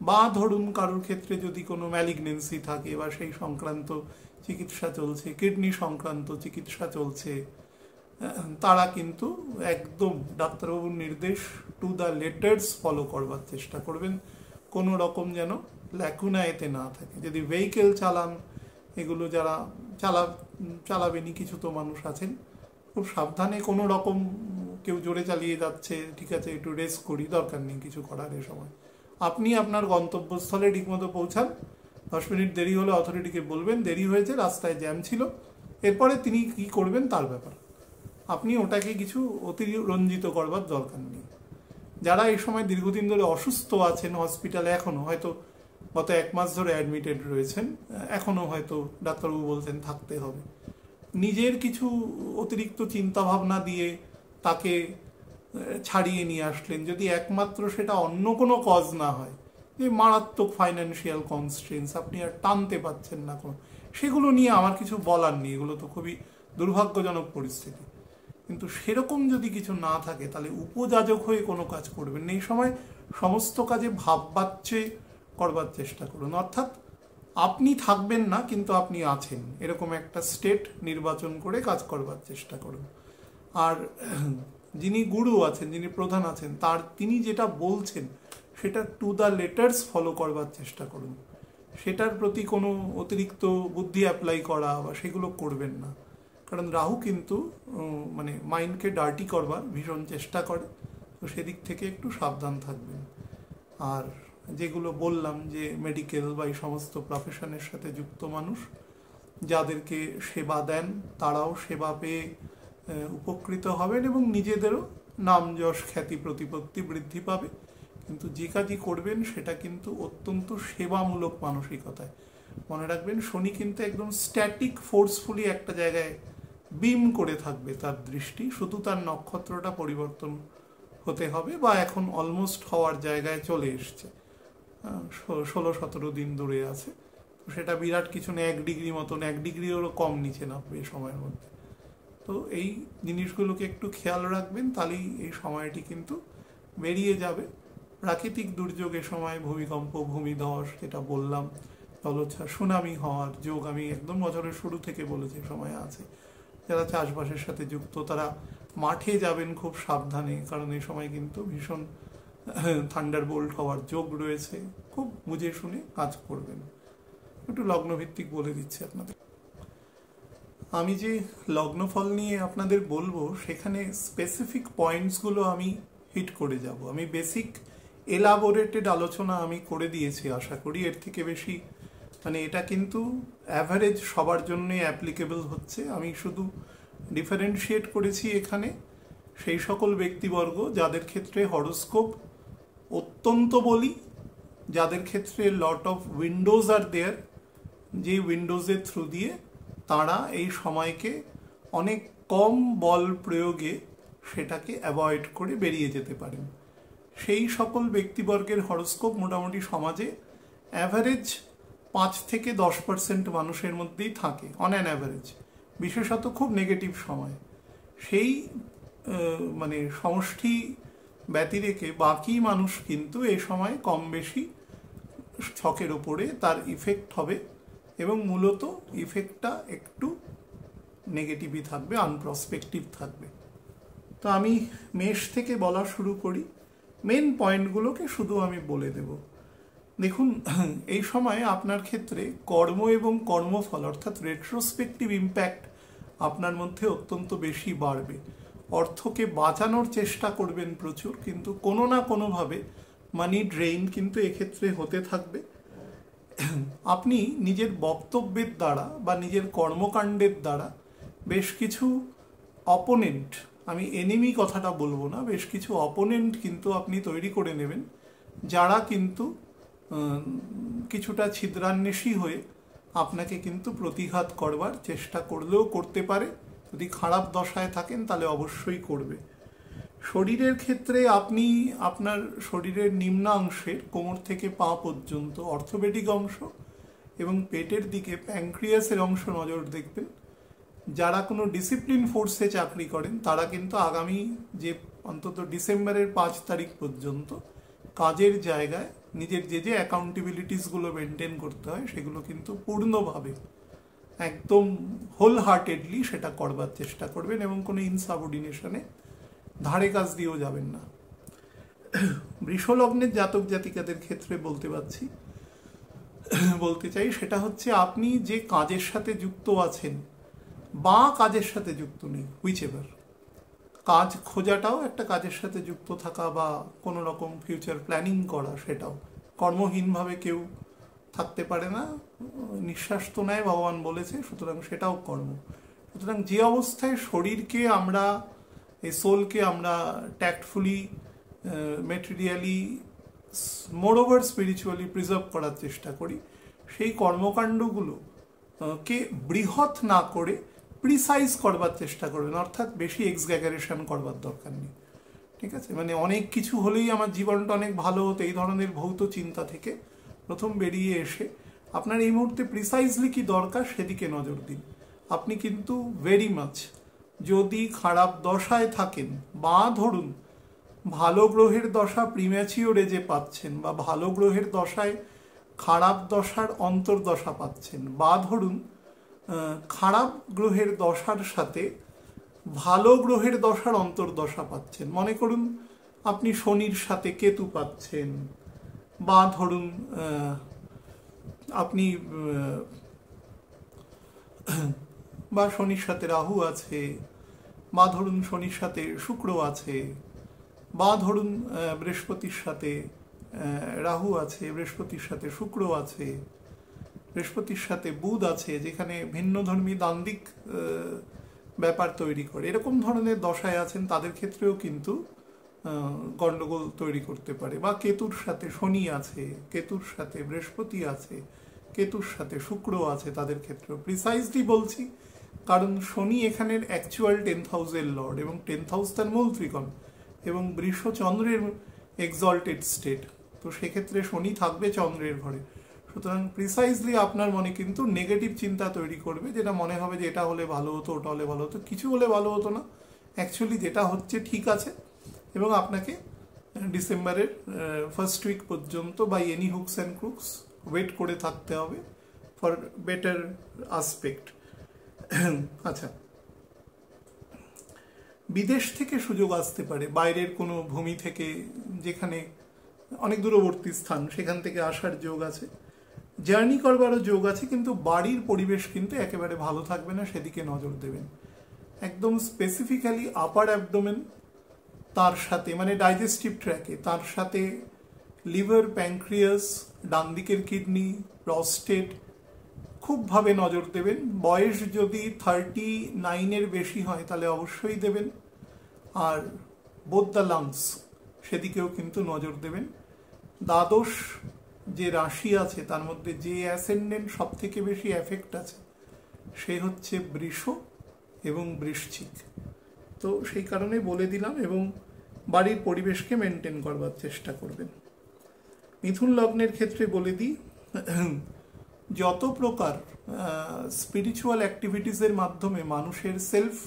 বা ধরুন কারোর ক্ষেত্রে যদি কোনো ম্যালিগনেন্সি থাকে বা সেই সংক্রান্ত চিকিৎসা চলছে, কিডনি সংক্রান্ত চিকিৎসা চলছে, তারা কিন্তু একদম ডাক্তারবাবুর নির্দেশ টু দ্য লেটার্স ফলো করবার চেষ্টা করবেন, কোনো রকম যেন ল্যাকুনা এতে না থাকে। যদি ভেহিকেল চালান, এগুলো যারা চালাবেনই, কিছু তো মানুষ আছেন, খুব সাবধানে, কোনো রকম কেউ জোরে চালিয়ে যাচ্ছে, ঠিক আছে একটু রেস্ট করি, দরকার নেই কিছু করার। এ সময় আপনি আপনার গন্তব্যস্থলে ঠিকমতো পৌঁছান, 10 মিনিট দেরি হলে অথরিটিকে বলবেন দেরি হয়েছে, রাস্তায় জ্যাম ছিল, এরপরে তিনি কি করবেন তার ব্যাপার, আপনি ওটাকে কিছু অতিরঞ্জিত করবার দরকার নেই। যারা এই সময় দীর্ঘদিন ধরে অসুস্থ আছেন, হসপিটালে এখনও হয়তো গত 1 মাস ধরে অ্যাডমিটেড রয়েছেন, এখনও হয়তো ডাক্তারবাবু বলছেন থাকতে হবে, নিজের কিছু অতিরিক্ত চিন্তাভাবনা দিয়ে তাকে ছাড়িয়ে নিয়ে আসলেন, যদি একমাত্র সেটা অন্য কোনো কজ না হয়, যে মারাত্মক ফাইন্যান্সিয়াল কনস্ট্রেন্টস আপনি আর টানতে পারছেন না কোনো, সেগুলো নিয়ে আমার কিছু বলার নেই, এগুলো তো খুবই দুর্ভাগ্যজনক পরিস্থিতি। কিন্তু সেরকম যদি কিছু না থাকে তাহলে উপযাজক হয়ে কোনো কাজ করবেন না। এই সময় সমস্ত কাজে ভাববাচ্চে করবার চেষ্টা করুন, অর্থাৎ আপনি থাকবেন না কিন্তু আপনি আছেন, এরকম একটা স্টেট নির্বাচন করে কাজ করবার চেষ্টা করুন। আর যিনি গুরু আছেন, যিনি প্রধান আছেন, তিনি যেটা বলছেন সেটা টু দ্য লেটার্স ফলো করবার চেষ্টা করুন। সেটার প্রতি কোনো অতিরিক্ত বুদ্ধি অ্যাপ্লাই করা বা সেগুলো করবেন না, কারণ রাহু কিন্তু মানে মাইন্ডকে ডার্টি করবার ভীষণ চেষ্টা করে, তো সেদিক থেকে একটু সাবধান থাকবেন। আর যেগুলো বললাম যে মেডিকেল বা এই সমস্ত প্রফেশনের সাথে যুক্ত মানুষ যাদেরকে সেবা দেন, তারাও সেবা পেয়ে উপকৃত হবেন এবং নিজেদেরও নাম যশ খ্যাতি প্রতিপত্তি বৃদ্ধি পাবে। কিন্তু যে কাজই করবেন সেটা কিন্তু অত্যন্ত সেবামূলক মানসিকতায়। মনে রাখবেন, শনি কিন্তু একদম স্ট্যাটিক ফোর্সফুলি একটা জায়গায় বিম করে থাকবে তার দৃষ্টি, শুধু তার নক্ষত্রটা পরিবর্তন হতে হবে বা এখন অলমোস্ট হওয়ার জায়গায় চলে এসছে, 16-17 দিন দূরে আছে। তো সেটা বিরাট কিছু না, 1 ডিগ্রি মতন, 1 ডিগ্রিরও কম নিচে নামবে এই সময়ের মধ্যে। তো এই জিনিসগুলোকে একটু খেয়াল রাখবেন, তাহলেই এই সময়টি কিন্তু বেরিয়ে যাবে। প্রাকৃতিক দুর্যোগের সময় ভূমিকম্প, ভূমিধস যেটা বললাম, জলোচ্ছ্বাস, সুনামি হওয়ার যোগ আমি একদম বছরের শুরু থেকে বলেছি সময় আছে। যারা চাষবাসের সাথে যুক্ত তারা মাঠে যাবেন খুব সাবধানে, কারণ এই সময় কিন্তু ভীষণ থান্ডারবোল্ট হওয়ার যোগ রয়েছে। খুব বুঝে শুনে কাজ করবেন। একটু লগ্নভিত্তিক বলে দিচ্ছি আপনাদের। আমি যে লগ্নফল নিয়ে আপনাদের বলবো সেখানে স্পেসিফিক পয়েন্টসগুলো আমি হিট করে যাব। আমি বেসিক এলাবোরেটেড আলোচনা আমি করে দিয়েছি, আশা করি এর থেকে বেশি মানে এটা কিন্তু অ্যাভারেজ সবার জন্যই অ্যাপ্লিকেবল হচ্ছে। আমি শুধু ডিফারেন্সিয়েট করেছি এখানে সেই সকল ব্যক্তিবর্গ যাদের ক্ষেত্রে হরোস্কোপ অত্যন্ত বলি, যাদের ক্ষেত্রে লট অফ উইন্ডোজ আর দেয়ার, যে উইন্ডোজের থ্রু দিয়ে তারা এই সময়কে অনেক কম বল প্রয়োগে সেটাকে অ্যাভয়েড করে বেরিয়ে যেতে পারেন। সেই সকল ব্যক্তিবর্গের হরোস্কোপ মোটামুটি সমাজে অ্যাভারেজ 5 থেকে 10% মানুষের মধ্যেই থাকে অন অ্যান অ্যাভারেজ, বিশেষত খুব নেগেটিভ সময়। সেই মানে সমষ্টি ব্যতিরেকে বাকি মানুষ কিন্তু এই সময় কম বেশি ছকের ওপরে তার ইফেক্ট হবে এবং মূলত ইফেক্টটা একটু নেগেটিভই থাকবে, আনপ্রসপেক্টিভ থাকবে। তো আমি মেষ থেকে বলা শুরু করি, মেন পয়েন্টগুলোকে শুধু আমি বলে দেব। দেখুন, এই সময় আপনার ক্ষেত্রে কর্ম এবং কর্মফল অর্থাৎ রেট্রোস্পেক্টিভ ইম্প্যাক্ট আপনার মধ্যে অত্যন্ত বেশি বাড়বে। অর্থকে বাঁচানোর চেষ্টা করবেন প্রচুর, কিন্তু কোনো না কোনোভাবে মানি ড্রেইন কিন্তু এক্ষেত্রে হতে থাকবে। আপনি নিজের বক্তব্যের দ্বারা বা নিজের কর্মকাণ্ডের দ্বারা বেশ কিছু অপোনেন্ট, আমি এনিমি কথাটা বলবো না, বেশ কিছু অপোনেন্ট কিন্তু আপনি তৈরি করে নেবেন, যারা কিন্তু কিছুটা ছিদ্রান্বেষী হয়ে আপনাকে কিন্তু প্রতিঘাত করবার চেষ্টা করলেও করতে পারে। যদি খারাপ দশায় থাকেন তাহলে অবশ্যই করবে। শরীরের ক্ষেত্রে আপনি আপনার শরীরের নিম্নাংশের কোমর থেকে পা পর্যন্ত অর্থোপেডিক অংশ এবং পেটের দিকে প্যানক্রিয়াসের অংশ নজর দেখবেন। যারা কোনো ডিসিপ্লিন ফোর্সে চাকরি করেন তারা কিন্তু আগামী যে অন্তত ডিসেম্বরের 5 তারিখ পর্যন্ত কাজের জায়গায় নিজের যে অ্যাকাউন্টেবিলিটিসগুলো মেনটেন করতে হয় সেগুলো কিন্তু পূর্ণভাবে একদম হোল হার্টেডলি সেটা করবার চেষ্টা করবেন এবং কোনো ইনসাবঅর্ডিনেশনে ধারে কাজ দিয়েও যাবেন না। বৃষলগ্নের জাতক জাতিকাদের ক্ষেত্রে বলতে চাই সেটা হচ্ছে আপনি যে কাজের সাথে যুক্ত আছেন বা কাজের সাথে যুক্ত নেই, হুইচএভার, কাজ খোঁজাটাও একটা কাজের সাথে যুক্ত থাকা বা কোনো রকম ফিউচার প্ল্যানিং করা, সেটাও কর্মহীনভাবে কেউ থাকতে পারে না। নিঃশ্বাস তো নেয় ভগবান বলেছে, সুতরাং সেটাও কর্ম। সুতরাং যে অবস্থায় শরীরকে আমরা, এই সোলকে আমরা tactfully, materially, moreover spiritually preserve করার চেষ্টা করি, সেই কর্মকাণ্ডগুলো কে বৃহৎ না করে প্রিসাইজ করবার চেষ্টা করবেন, অর্থাৎ বেশি এক্সগ্যাগারেশন করবার দরকার নেই। ঠিক আছে, মানে অনেক কিছু হলেই আমার জীবনটা অনেক ভালো হতো, এই ধরনের ভৌত চিন্তা থেকে প্রথম বেরিয়ে এসে আপনার এই মুহূর্তে প্রিসাইজলি কি দরকার সেদিকে নজর দিন। আপনি কিন্তু ভেরি মাচ যদি খারাপ দশায় থাকেন বা ধরুন ভালো গ্রহের দশা প্রিম্যাচিওর এজে পাচ্ছেন বা ভালো গ্রহের দশায় খারাপ দশার অন্তর্দশা পাচ্ছেন, বা ধরুন খারাপ গ্রহের দশার সাথে ভালো গ্রহের দশার অন্তর্দশা পাচ্ছেন। মনে করুন আপনি শনির সাথে কেতু পাচ্ছেন, বা ধরুন আপনি বা শনির সাথে রাহু আছে, বা ধরুন শনির সাথে শুক্র আছে, বা ধরুন বৃহস্পতির সাথে রাহু আছে, বৃহস্পতির সাথে শুক্র আছে, বৃহস্পতির সাথে বুধ আছে, যেখানে ভিন্নধর্মী দ্বান্দ্বিক ব্যাপার তৈরি করে। এরকম ধরনের দশায় আছেন তাদের ক্ষেত্রেও কিন্তু গন্ডগোল তৈরি করতে পারে। বা কেতুর সাথে শনি আছে, কেতুর সাথে বৃহস্পতি আছে, কেতুর সাথে শুক্র আছে, তাদের ক্ষেত্রেও প্রিসাইজলি বলছি, কারণ শনি এখানের অ্যাকচুয়াল 10th হাউসের লর্ড, এবং 10th হাউস তার মূল ত্রিকোণ, এবং বৃষ চন্দ্রের এক্সল্টেড স্টেট, তো সেক্ষেত্রে শনি থাকবে চন্দ্রের ঘরে। সুতরাং প্রিসাইজলি আপনার মনে কিন্তু নেগেটিভ চিন্তা তৈরি করবে, যেটা মনে হবে যে এটা হলে ভালো হতো, ওটা হলে ভালো হতো, কিছু হলে ভালো হতো না, অ্যাকচুয়ালি যেটা হচ্ছে ঠিক আছে। এবং আপনাকে ডিসেম্বরের ফার্স্ট উইক পর্যন্ত by any hooks and crooks wait করে থাকতে হবে ফর বেটার আসপেক্ট। আচ্ছা, বিদেশ থেকে সুযোগ আসতে পারে, বাইরের কোনো ভূমি থেকে, যেখানে অনেক দূরবর্তী স্থান, সেখান থেকে আসার যোগ আছে, জার্নি করবারও যোগ আছে, কিন্তু বাড়ির পরিবেশ কিন্তু একেবারে ভালো থাকবে না, সেদিকে নজর দেবেন। একদম স্পেসিফিক্যালি আপার অ্যাবডোমেন, তার সাথে মানে ডাইজেস্টিভ ট্র্যাকে, তার সাথে লিভার, প্যানক্রিয়াস, ডান দিকের কিডনি, প্রস্টেট খুবভাবে নজর দেবেন। বয়স যদি 39-এর বেশি হয় তাহলে অবশ্যই দেবেন। আর বোথ দ্য লাংস, সেদিকেও কিন্তু নজর দেবেন। দ্বাদশ যে রাশি আছে তার মধ্যে যে অ্যাসেন্ডেন্ট সব থেকে বেশি এফেক্ট আছে সে হচ্ছে বৃষ এবং বৃশ্চিক, তো সেই কারণে বলে দিলাম। এবং বাড়ির পরিবেশকে মেনটেন করবার চেষ্টা করবেন। মিথুন লগ্নের ক্ষেত্রে বলে দিই, যত প্রকার স্পিরিচুয়াল অ্যাক্টিভিটিসের মাধ্যমে মানুষের সেলফ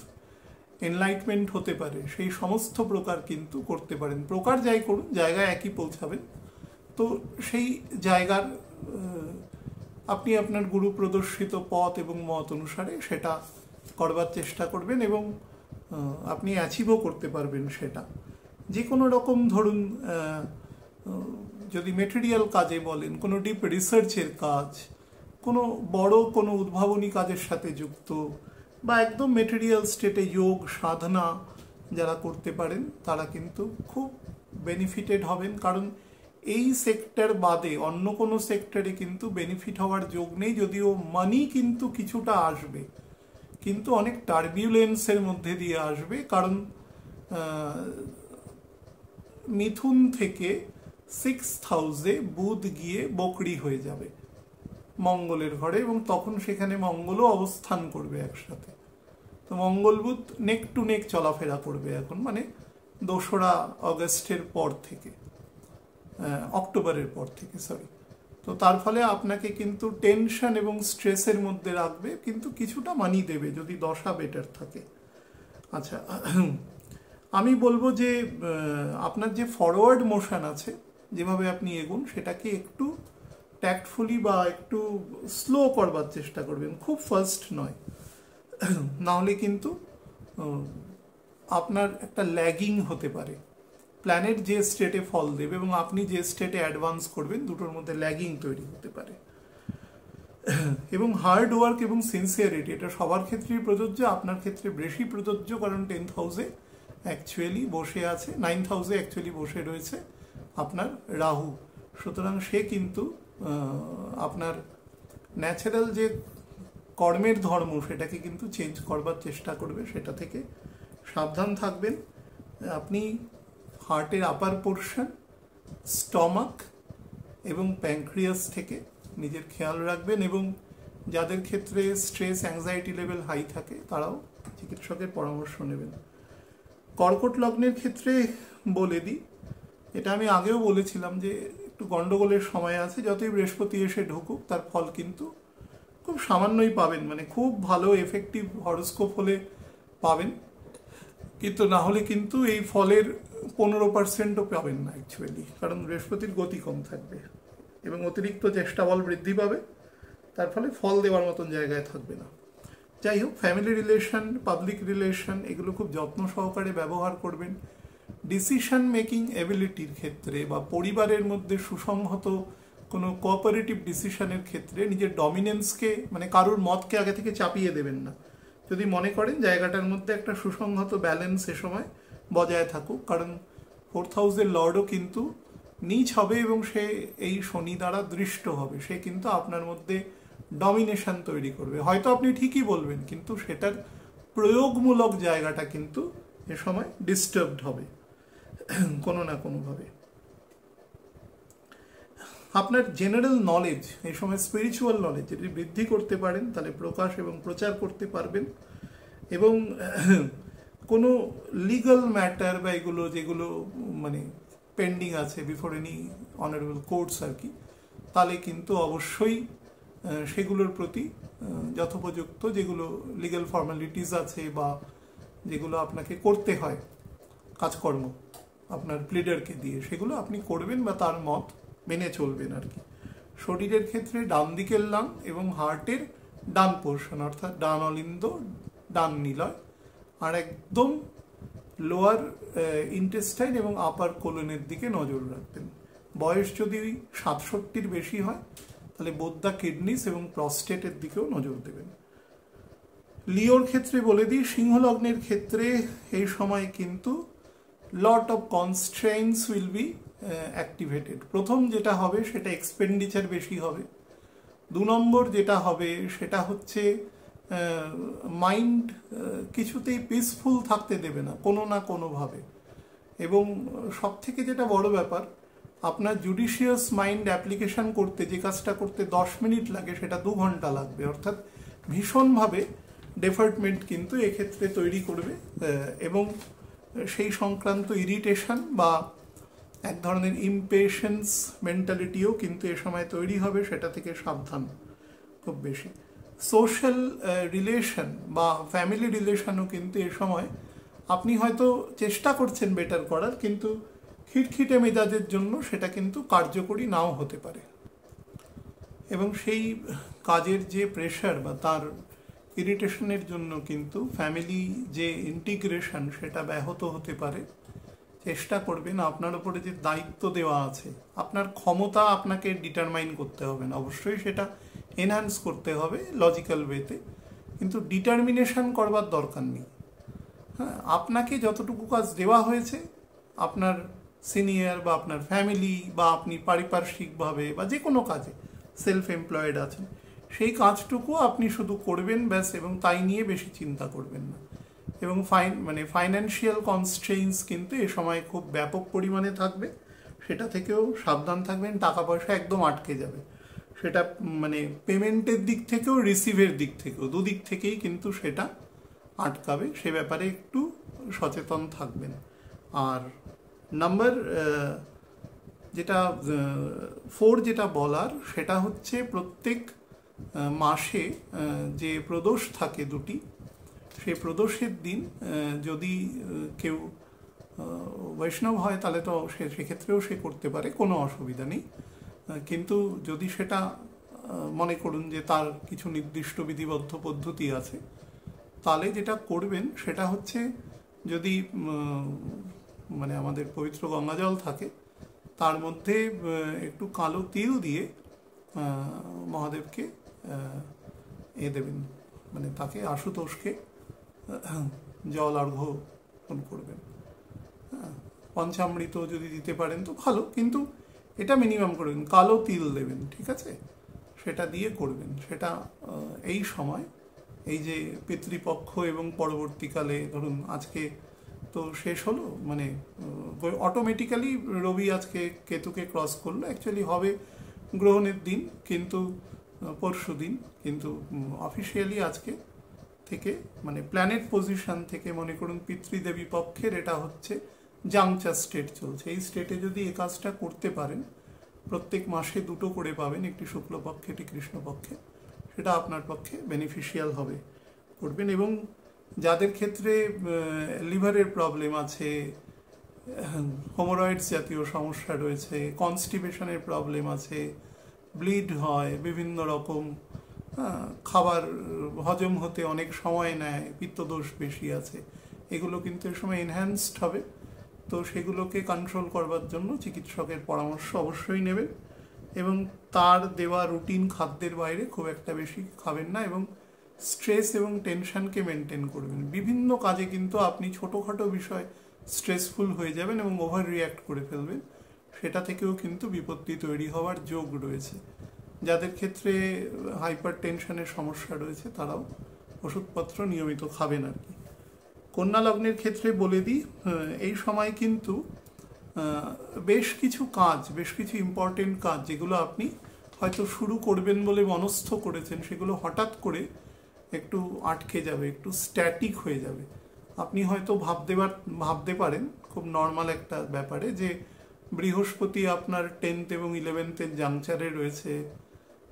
এনলাইটমেন্ট হতে পারে, সেই সমস্ত প্রকার কিন্তু করতে পারেন। প্রকার যাই করুন, জায়গায় একই পৌঁছাবেন। তো সেই জায়গার আপনি আপনার গুরু প্রদর্শিত পথ এবং মত অনুসারে সেটা করবার চেষ্টা করবেন, এবং আপনি অ্যাচিভও করতে পারবেন সেটা। যে কোনো রকম ধরুন, যদি মেটেরিয়াল কাজে বলেন, কোনো ডিপ রিসার্চের কাজ, কোনো বড় কোনো উদ্ভাবনী কাজের সাথে যুক্ত, বা একদম মেটেরিয়াল স্টেটে যোগ সাধনা যারা করতে পারেন তারা কিন্তু খুব বেনিফিটেড হবেন। কারণ এই সেক্টর বাদে অন্য কোনো সেক্টরে কিন্তু বেনিফিট হওয়ার যোগ নেই, যদিও মানি কিন্তু কিছুটা আসবে, কিন্তু অনেক টার্বিউলেন্সের মধ্যে দিয়ে আসবে। কারণ মিথুন থেকে 6th হাউসে বুধ গিয়ে বকরি হয়ে যাবে মঙ্গলের ঘরে, এবং তখন সেখানে মঙ্গলও অবস্থান করবে একসাথে। তো মঙ্গল বুধ নেক টু নেক চলাফেরা করবে এখন, মানে 2রা অগস্টের পর থেকে, অক্টোবরের পর থেকে, সরি। তো তার ফলে আপনাকে কিন্তু টেনশন এবং স্ট্রেসের মধ্যে রাখবে, কিন্তু কিছুটা মানি দেবে যদি দশা বেটার থাকে। আচ্ছা, আমি বলবো যে আপনার যে ফরওয়ার্ড মোশন আছে, যেভাবে আপনি এগুন, সেটাকে একটু ট্যাক্টফুলি বা একটু স্লো করবার চেষ্টা করবেন, খুব ফাস্ট নয়, নাহলে কিন্তু আপনার একটা ল্যাগিং হতে পারে। প্ল্যানেট যে স্টেটে ফল দেবে এবং আপনি যে স্টেটে অ্যাডভান্স করবেন, দুটোর মধ্যে ল্যাগিং তৈরি হতে পারে। এবং হার্ড ওয়ার্ক এবং সিনসিয়ারিটি, এটা সবার ক্ষেত্রেই প্রযোজ্য, আপনার ক্ষেত্রে বেশি প্রযোজ্য, কারণ 10th হাউসে অ্যাকচুয়ালি বসে আছে, 9th হাউসে অ্যাকচুয়ালি বসে রয়েছে আপনার রাহু। সুতরাং সে কিন্তু আপনার ন্যাচারাল যে কর্মের ধর্ম সেটাকে কিন্তু চেঞ্জ করবার চেষ্টা করবে, সেটা থেকে সাবধান থাকবেন। আপনি হার্টের আপার পোর্শন, স্টমাক এবং প্যানক্রিয়াস থেকে নিজের খেয়াল রাখবেন, এবং যাদের ক্ষেত্রে স্ট্রেস অ্যাংজাইটি লেভেল হাই থাকে তারাও চিকিৎসকের পরামর্শ নেবেন। কর্কট লগ্নের ক্ষেত্রে বলে দিই, এটা আমি আগেও বলেছিলাম যে একটু গন্ডগোলের সময় আছে, যতই বৃহস্পতি এসে ঢুকুক তার ফল কিন্তু খুব সামান্যই পাবেন, মানে খুব ভালো এফেক্টিভ হরোস্কোপ হলে পাবেন, কিন্তু না হলে কিন্তু এই ফলের 15%ও পাবেন না অ্যাকচুয়ালি, কারণ বৃহস্পতির গতি কম থাকবে। এবং অতিরিক্ত চেষ্টা বল বৃদ্ধি পাবে, তার ফলে ফল দেওয়ার মতন জায়গায় থাকবে না। যাই হোক, ফ্যামিলি রিলেশন, পাবলিক রিলেশন এগুলো খুব যত্ন সহকারে ব্যবহার করবেন। ডিসিশন মেকিং এবিলিটির ক্ষেত্রে বা পরিবারের মধ্যে সুসংহত কোনো কোঅপারেটিভ ডিসিশনের ক্ষেত্রে নিজের ডমিনেন্সকে, মানে কারোর মতকে আগে থেকে চাপিয়ে দেবেন না। যদি মনে করেন জায়গাটার মধ্যে একটা সুসংহত ব্যালেন্স এ সময় বজায় থাকুক, কারণ 4th হাউসের লর্ডও কিন্তু নীচ হবে এবং সে এই শনি দ্বারা দৃষ্ট হবে। সে কিন্তু আপনার মধ্যে ডমিনেশন তৈরি করবে। হয়তো আপনি ঠিকই বলবেন, কিন্তু সেটার প্রয়োগমূলক জায়গাটা কিন্তু এ সময় ডিস্টার্বড হবে কোনো না কোনোভাবে। আপনার জেনারেল নলেজ এই সময়, স্পিরিচুয়াল নলেজ যদি বৃদ্ধি করতে পারেন তাহলে প্রকাশ এবং প্রচার করতে পারবেন। এবং কোনো লিগাল ম্যাটার বা এগুলো যেগুলো মানে পেন্ডিং আছে বিফোর এনি অনারেবল কোর্টস আর কি, তাহলে কিন্তু অবশ্যই সেগুলোর প্রতি যথোপযুক্ত যেগুলো লিগ্যাল ফর্মালিটিস আছে বা যেগুলো আপনাকে করতে হয় কাজকর্ম আপনার প্লিডারকে দিয়ে, সেগুলো আপনি করবেন বা তার মত মেনে চলবেন আর কি। শরীরের ক্ষেত্রে ডান দিকের লাং এবং হার্টের ডান পোর্শন অর্থাৎ ডান অলিন্দ, ডান নিলয়, আর একদম লোয়ার ইন্টেস্টাইন এবং আপার কোলনের দিকে নজর রাখবেন। বয়স যদি 67-র বেশি হয় তাহলে বোথ দ্য কিডনিস এবং প্রস্টেটের দিকেও নজর দেবেন। লিওর ক্ষেত্রে বলে দিই, সিংহ লগ্নের ক্ষেত্রে এই সময় কিন্তু lot of constraints will be activated. প্রথম যেটা হবে সেটা এক্সপেন্ডিচার বেশি হবে। 2 নম্বর যেটা হবে সেটা হচ্ছে মাইন্ড কিছুতেই পিসফুল থাকতে দেবে না কোনো না কোনোভাবে। এবং সব থেকে যেটা বড় ব্যাপার, আপনার জুডিশিয়াস মাইন্ড অ্যাপ্লিকেশন করতে যে কাজটা করতে 10 মিনিট লাগে সেটা 2 ঘন্টা লাগবে। অর্থাৎ ভীষণভাবে ডেফার্টমেন্ট কিন্তু এক্ষেত্রে তৈরি করবে এবং সেই সংক্রান্ত ইরিটেশন বা এক ধরনের ইমপেশেন্স মেন্টালিটিও কিন্তু এ সময় তৈরি হবে, সেটা থেকে সাবধান খুব বেশি। সোশ্যাল রিলেশন বা ফ্যামিলি রিলেশনও কিন্তু এ সময় আপনি হয়তো চেষ্টা করছেন বেটার করার, কিন্তু খিটখিটে মেজাজের জন্য সেটা কিন্তু কার্যকরী নাও হতে পারে এবং সেই কাজের যে প্রেশার বা তার ইরিটেশনের জন্য কিন্তু ফ্যামিলি যে ইন্টিগ্রেশন সেটা ব্যাহত হতে পারে। চেষ্টা করবেন, আপনার উপরে যে দায়িত্ব দেওয়া আছে, আপনার ক্ষমতা আপনাকে ডিটারমাইন করতে হবে না, অবশ্যই সেটা এনহ্যান্স করতে হবে লজিক্যাল ওয়েতে, কিন্তু ডিটারমিনেশন করবার দরকার নেই। হ্যাঁ, আপনাকে যতটুকু কাজ দেওয়া হয়েছে, আপনার সিনিয়র বা আপনার ফ্যামিলি বা আপনি পারিপার্শ্বিকভাবে বা যে কোনো কাজে সেলফ এমপ্লয়েড আছেন, সেই কাজটুকু আপনি শুধু করবেন ব্যাস, এবং তাই নিয়ে বেশি চিন্তা করবেন না। এবং ফাইন্যান্সিয়াল কনস্ট্রেইনস কিন্তু এ সময় খুব ব্যাপক পরিমাণে থাকবে, সেটা থেকেও সাবধান থাকবেন। টাকা পয়সা একদম আটকে যাবে, সেটা মানে পেমেন্টের দিক থেকেও রিসিভের দিক থেকেও, দুদিক থেকেই কিন্তু সেটা আটকাবে, সে ব্যাপারে একটু সচেতন থাকবেন। আর নাম্বার যেটা 4 যেটা বলার সেটা হচ্ছে প্রত্যেক মাসে যে প্রদোষ থাকে 2টি, সেই প্রদোষের দিন যদি কেউ বৈষ্ণব হয় তাহলে তো সেক্ষেত্রেও সে করতে পারে, কোনো অসুবিধা নেই। কিন্তু যদি সেটা মনে করুন যে তার কিছু নির্দিষ্ট বিধিবদ্ধ পদ্ধতি আছে, তাহলে যেটা করবেন সেটা হচ্ছে যদি মানে আমাদের পবিত্র গঙ্গাজল থাকে তার মধ্যে একটু কালো তিল দিয়ে মহাদেবকে দেবেন, মানে তাকে আশুতোষকে জল অর্ঘ্য করবেন। পঞ্চামৃত যদি দিতে পারেন তো ভালো, কিন্তু এটা মিনিমাম করবেন, কালো তিল দেবেন, ঠিক আছে, সেটা দিয়ে করবেন। সেটা এই সময় এই যে পিতৃপক্ষ এবং পরবর্তীকালে ধরুন আজকে তো শেষ হলো, মানে অটোমেটিক্যালি রবি আজকে কেতুকে ক্রস করলো, অ্যাকচুয়ালি হবে গ্রহণের দিন কিন্তু পরশু দিন, কিন্তু অফিসিয়ালি আজকে থেকে মানে প্ল্যানেট পজিশন থেকে মনে করুন পিতৃদেবী পক্ষের এটা হচ্ছে জাংচার স্টেট চলছে। এই স্টেটে যদি এই কাজটা করতে পারেন, প্রত্যেক মাসে 2টো করে পাবেন, একটি শুক্লপক্ষে একটি কৃষ্ণপক্ষে, সেটা আপনার পক্ষে বেনিফিশিয়াল হবে, করবেন। এবং যাদের ক্ষেত্রে লিভারের প্রবলেম আছে, হোমোরয়েডস জাতীয় সমস্যা রয়েছে, কনস্টিপেশনের প্রবলেম আছে, ব্লিড হয়, বিভিন্ন রকম খাবার হজম হতে অনেক সময় নেয়, পিত্তদোষ বেশি আছে, এগুলো কিন্তু এর সময় এনহ্যান্সড হবে। তো সেগুলোকে কন্ট্রোল করবার জন্য চিকিৎসকের পরামর্শ অবশ্যই নেবেন, এবং তার দেওয়া রুটিন খাদ্যের বাইরে খুব একটা বেশি খাবেন না, এবং স্ট্রেস এবং টেনশনকে মেনটেন করবেন। বিভিন্ন কাজে কিন্তু আপনি ছোটোখাটো বিষয় স্ট্রেসফুল হয়ে যাবেন এবং ওভার রিয়্যাক্ট করে ফেলবেন, সেটা থেকেও কিন্তু বিপত্তি তৈরি হওয়ার যোগ রয়েছে। যাদের ক্ষেত্রে হাইপার টেনশনের সমস্যা রয়েছে তারাও ওষুধপত্র নিয়মিত খাবেন আর কি। কন্যা লগ্নের ক্ষেত্রে বলে দিই, এই সময় কিন্তু বেশ কিছু কাজ, বেশ কিছু ইম্পর্টেন্ট কাজ যেগুলো আপনি হয়তো শুরু করবেন বলে মনস্থ করেছেন, সেগুলো হঠাৎ করে একটু আটকে যাবে, একটু স্ট্যাটিক হয়ে যাবে। আপনি হয়তো ভাবতে পারেন খুব নর্মাল একটা ব্যাপারে যে বৃহস্পতি আপনার 10th এবং 11th জাংচারে রয়েছে,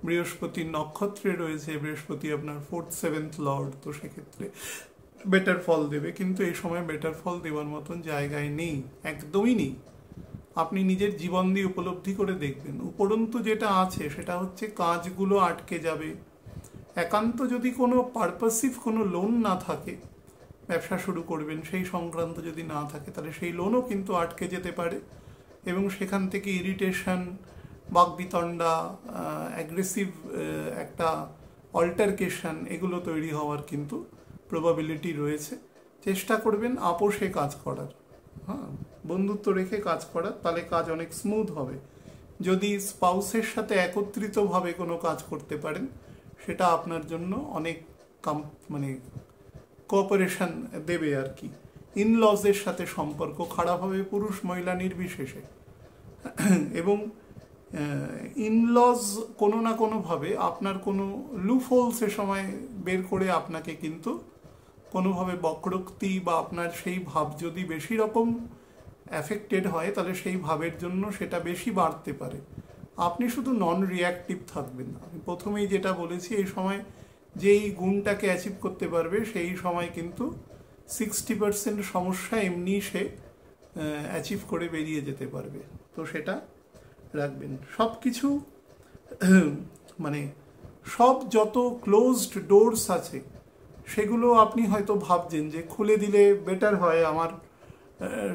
বৃহস্পতির নক্ষত্রে রয়েছে, বৃহস্পতি আপনার 4th 7th লর্ড, তো সেক্ষেত্রে বেটার ফল দেবে। কিন্তু এই সময় বেটার ফল দেওয়ার মতন জায়গায় নেই, একদমই নেই। আপনি নিজের জীবন দিয়ে উপলব্ধি করে দেখবেন। উপরন্তু যেটা আছে সেটা হচ্ছে কাজগুলো আটকে যাবে। একান্ত যদি কোনো পারপাসিভ কোনো লোন না থাকে, ব্যবসা শুরু করবেন সেই সংক্রান্ত যদি না থাকে, তাহলে সেই লোনও কিন্তু আটকে যেতে পারে, এবং সেখান থেকে ইরিটেশন, বাকবিতণ্ডা, অ্যাগ্রেসিভ একটা অল্টারকেশন, এগুলো তৈরি হওয়ার কিন্তু প্রবাবিলিটি রয়েছে। চেষ্টা করবেন আপোষে কাজ করার, হ্যাঁ, বন্ধুত্ব রেখে কাজ করার, তাহলে কাজ অনেক স্মুথ হবে। যদি স্পাউসের সাথে একত্রিতভাবে কোনো কাজ করতে পারেন, সেটা আপনার জন্য অনেক মানে কোঅপারেশন দেবে আর কি। ইনলজের সাথে সম্পর্ক খারাপ হবে পুরুষ মহিলা নির্বিশেষে, এবং ইনলজ কোনো না কোনোভাবে আপনার কোনো লুফোলসের সময় বের করে আপনাকে কিন্তু কোনোভাবে বক্রোক্তি বা আপনার সেই ভাব যদি বেশি রকম অ্যাফেক্টেড হয়, তাহলে সেই ভাবের জন্য সেটা বেশি বাড়তে পারে। আপনি শুধু নন রিয়াক্টিভ থাকবেন। আমি প্রথমেই যেটা বলেছি, এই সময় যেই গুণটাকে অ্যাচিভ করতে পারবে সেই সময় কিন্তু 60% সমস্যা এমনি সে অ্যাচিভ করে বেরিয়ে যেতে পারবে। তো সেটা রাখবেন। সব কিছু মানে সব যত ক্লোজড ডোরস আছে সেগুলো আপনি হয়তো ভাবছেন যে খুলে দিলে বেটার হয় আমার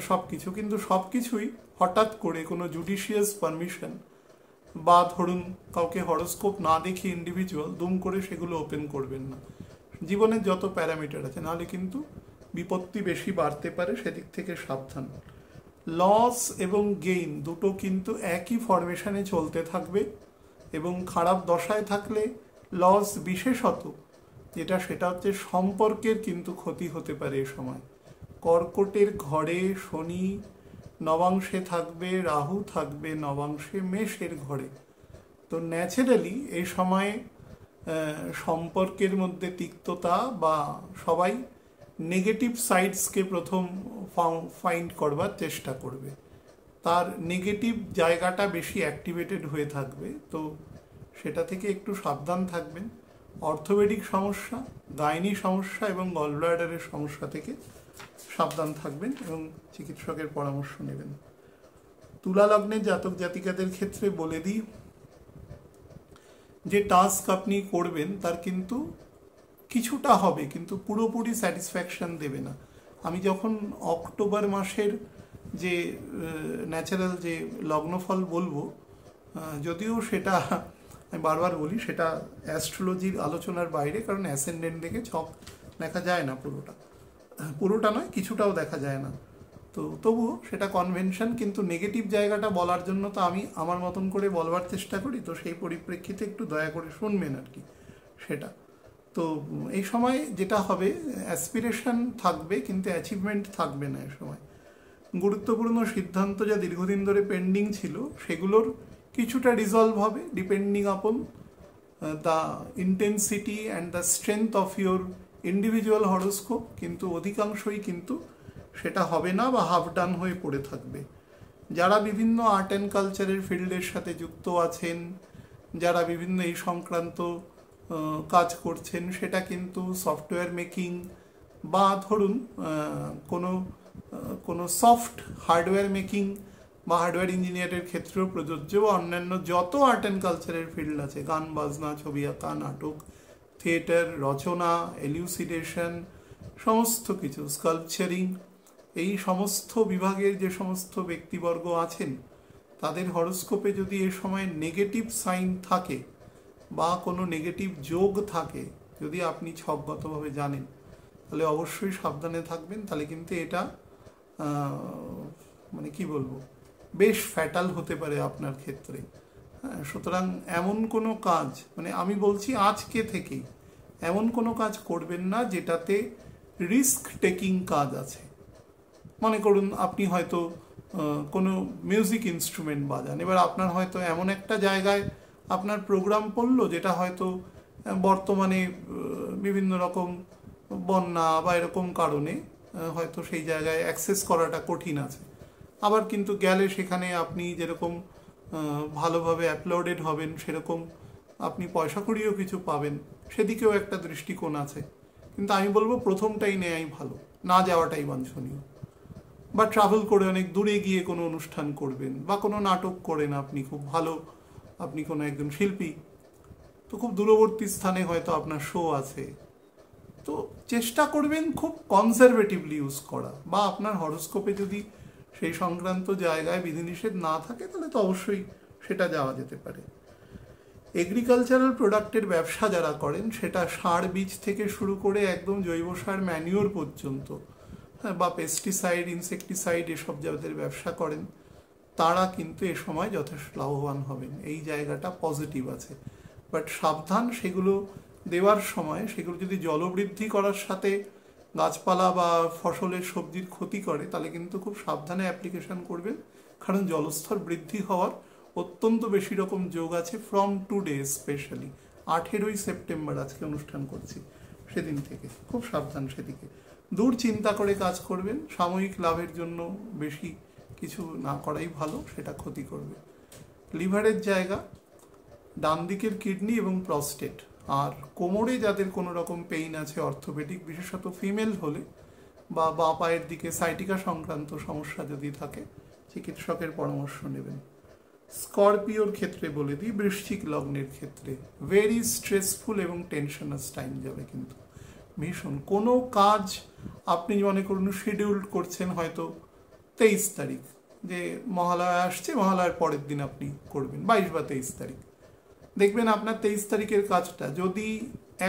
সব কিছু, কিন্তু সব কিছুই হঠাৎ করে কোনো জুডিশিয়াস পারমিশন বা ধরুন কাউকে হরোস্কোপ না দেখে ইন্ডিভিজুয়াল দুম করে সেগুলো ওপেন করবেন না। জীবনের যত প্যারামিটার আছে, নাহলে কিন্তু বিপত্তি বেশি বাড়তে পারে, সেদিক থেকে সাবধান। লস এবং গেইন দুটো কিন্তু একই ফরমেশনে চলতে থাকবে, এবং খারাপ দশায় থাকলে লস বিশেষত সেটা হচ্ছে সম্পর্কের কিন্তু ক্ষতি হতে পারে এ সময়। কর্কটের ঘরে শনি নবাংশে থাকবে, রাহু থাকবে নবাংশে মেষের ঘরে। তো ন্যাচারালি এই সময় সম্পর্কের মধ্যে তিক্ততা, বা সবাই নেগেটিভ সাইডসকে প্রথম ফাইন্ড করবার চেষ্টা করবে, তার নেগেটিভ জায়গাটা বেশি অ্যাক্টিভেটেড হয়ে থাকবে। তো সেটা থেকে একটু সাবধান থাকবেন। অর্থোপেডিক সমস্যা, গাইনি সমস্যা এবং গলব্লাডারের সমস্যা থেকে সাবধান থাকবেন এবং চিকিৎসকের পরামর্শ নেবেন। তুলা লগ্নের জাতক জাতিকাদের ক্ষেত্রে বলে দিই, যে টাস্ক আপনি করবেন তার কিন্তু কিছুটা হবে, কিন্তু পুরোপুরি স্যাটিসফ্যাকশন দেবে না। আমি যখন অক্টোবর মাসের যে ন্যাচারাল যে লগ্নফল বলবো, যদিও সেটা আমি বারবার বলি সেটা অ্যাস্ট্রোলজির আলোচনার বাইরে, কারণ অ্যাসেন্ডেন্ট দেখে ছক দেখা যায় না, পুরোটা নয়, কিছুটাও দেখা যায় না। তো তবুও সেটা কনভেনশন, কিন্তু নেগেটিভ জায়গাটা বলার জন্য তো আমি আমার মতন করে বলবার চেষ্টা করি, তো সেই পরিপ্রেক্ষিতে একটু দয়া করে শুনবেন আর কি সেটা। তো এই সময় যেটা হবে, অ্যাসপিরেশন থাকবে কিন্তু অ্যাচিভমেন্ট থাকবে না। এই সময় গুরুত্বপূর্ণ সিদ্ধান্ত যা দীর্ঘদিন ধরে পেন্ডিং ছিল সেগুলোর কিছুটা রিজলভ হবে, depending upon the intensity and the strength of your individual horoscope, কিন্তু অধিকাংশই কিন্তু সেটা হবে না বা হাফ ডান হয়ে পড়ে থাকবে। যারা বিভিন্ন আর্ট অ্যান্ড কালচারের ফিল্ডের সাথে যুক্ত আছেন, যারা বিভিন্ন এই সংক্রান্ত কাজ করছেন, সেটা কিন্তু সফটওয়্যার মেকিং বা ধরুন কোনো সফট হার্ডওয়্যার মেকিং বা হার্ডওয়্যার ইঞ্জিনিয়ারের ক্ষেত্রেও প্রযোজ্য, বা অন্যান্য যত আর্ট অ্যান্ড কালচারের ফিল্ড আছে, গান বাজনা, ছবি আঁকা, নাটক, থিয়েটার, রচনা, এলিউসিডেশন, সমস্ত কিছু, স্কাল্পচারিং, এই সমস্ত বিভাগের যে সমস্ত ব্যক্তিবর্গ আছেন তাদের হরোস্কোপে যদি এ সময় নেগেটিভ সাইন থাকে বা কোনো নেগেটিভ যোগ থাকে, যদি আপনি ছকগতভাবে জানেন, তাহলে অবশ্যই সাবধানে থাকবেন। তাহলে কিন্তু এটা মানে কি বলবো, বেশ ফ্যাটাল হতে পারে আপনার ক্ষেত্রে। হ্যাঁ, সুতরাং এমন কোনো কাজ, মানে আমি বলছি আজকে থেকেই এমন কোনো কাজ করবেন না যেটাতে রিস্ক টেকিং কাজ আছে। মনে করুন আপনি হয়তো কোনো মিউজিক ইনস্ট্রুমেন্ট বাজান, এবার আপনার হয়তো এমন একটা জায়গায় আপনার প্রোগ্রাম পড়লো যেটা হয়তো বর্তমানে বিভিন্ন রকম বন্যা বা এরকম কারণে হয়তো সেই জায়গায় অ্যাক্সেস করাটা কঠিন আছে। আবার কিন্তু গেলে সেখানে আপনি যেরকম ভালোভাবে অ্যাপলোডেড হবেন, সেরকম আপনি পয়সা কড়িও কিছু পাবেন, সেদিকেও একটা দৃষ্টিকোণ আছে। কিন্তু আমি বলবো প্রথমটাই নেওয়াই ভালো, না যাওয়াটাই বাঞ্ছনীয়। বা ট্রাভেল করে অনেক দূরে গিয়ে কোনো অনুষ্ঠান করবেন, বা কোনো নাটক করেন আপনি খুব ভালো, আপনি কোনো একজন শিল্পী, তো খুব দূরবর্তী স্থানে হয়তো আপনার শো আছে, তো চেষ্টা করবেন খুব কনজারভেটিভলি ইউজ করা। বা আপনার হরোস্কোপে যদি সেই সংক্রান্ত জায়গায় বিধিনিষেধ না থাকে তাহলে তো অবশ্যই সেটা যাওয়া যেতে পারে। এগ্রিকালচারাল প্রোডাক্টের ব্যবসা যারা করেন, সেটা সার বীজ থেকে শুরু করে একদম জৈব সার ম্যানিওর পর্যন্ত, বা পেস্টিসাইড, ইনসেকটিসাইড, এসব যাদের ব্যবসা করেন তারা কিন্তু এ সময় যথেষ্ট লাভবান হবেন, এই জায়গাটা পজিটিভ আছে। বাট সাবধান, সেগুলো দেওয়ার সময় সেগুলো যদি জলবৃদ্ধি করার সাথে গাছপালা বা ফসলের সবজির ক্ষতি করে, তাহলে কিন্তু খুব সাবধানে অ্যাপ্লিকেশন করবেন, কারণ জলস্তর বৃদ্ধি হওয়ার অত্যন্ত বেশি রকম যোগ আছে ফ্রম টুডে। স্পেশালি 18ই সেপ্টেম্বর আজকে অনুষ্ঠান করছি, সেদিন থেকে খুব সাবধান সেদিকে। দূর চিন্তা করে কাজ করবেন, সাময়িক লাভের জন্য বেশি কিছু না করাই ভালো, সেটা ক্ষতি করবে। লিভারের জায়গা, ডান দিকের কিডনি এবং প্রস্টেট, আর কোমরে যাদের কোনো রকম পেইন আছে অর্থোপেডিক, বিশেষত ফিমেল হলে, বা বাঁ পায়ের দিকে সাইটিকা সংক্রান্ত সমস্যা যদি থাকে, চিকিৎসকের পরামর্শ নেবেন। স্করপিওর ক্ষেত্রে বলে দিই, বৃশ্চিক লগ্নের ক্ষেত্রে ভেরি স্ট্রেসফুল এবং টেনশনাস টাইম যাবে, কিন্তু ভীষণ কোনো কাজ আপনি মনে করুন শিডিউল করছেন হয়তো 23 তারিখ, যে মহালয়া আসছে, মহালয়ার পরের দিন আপনি করবেন 22 বা 23 তারিখ, দেখবেন আপনার 23 তারিখের কাজটা যদি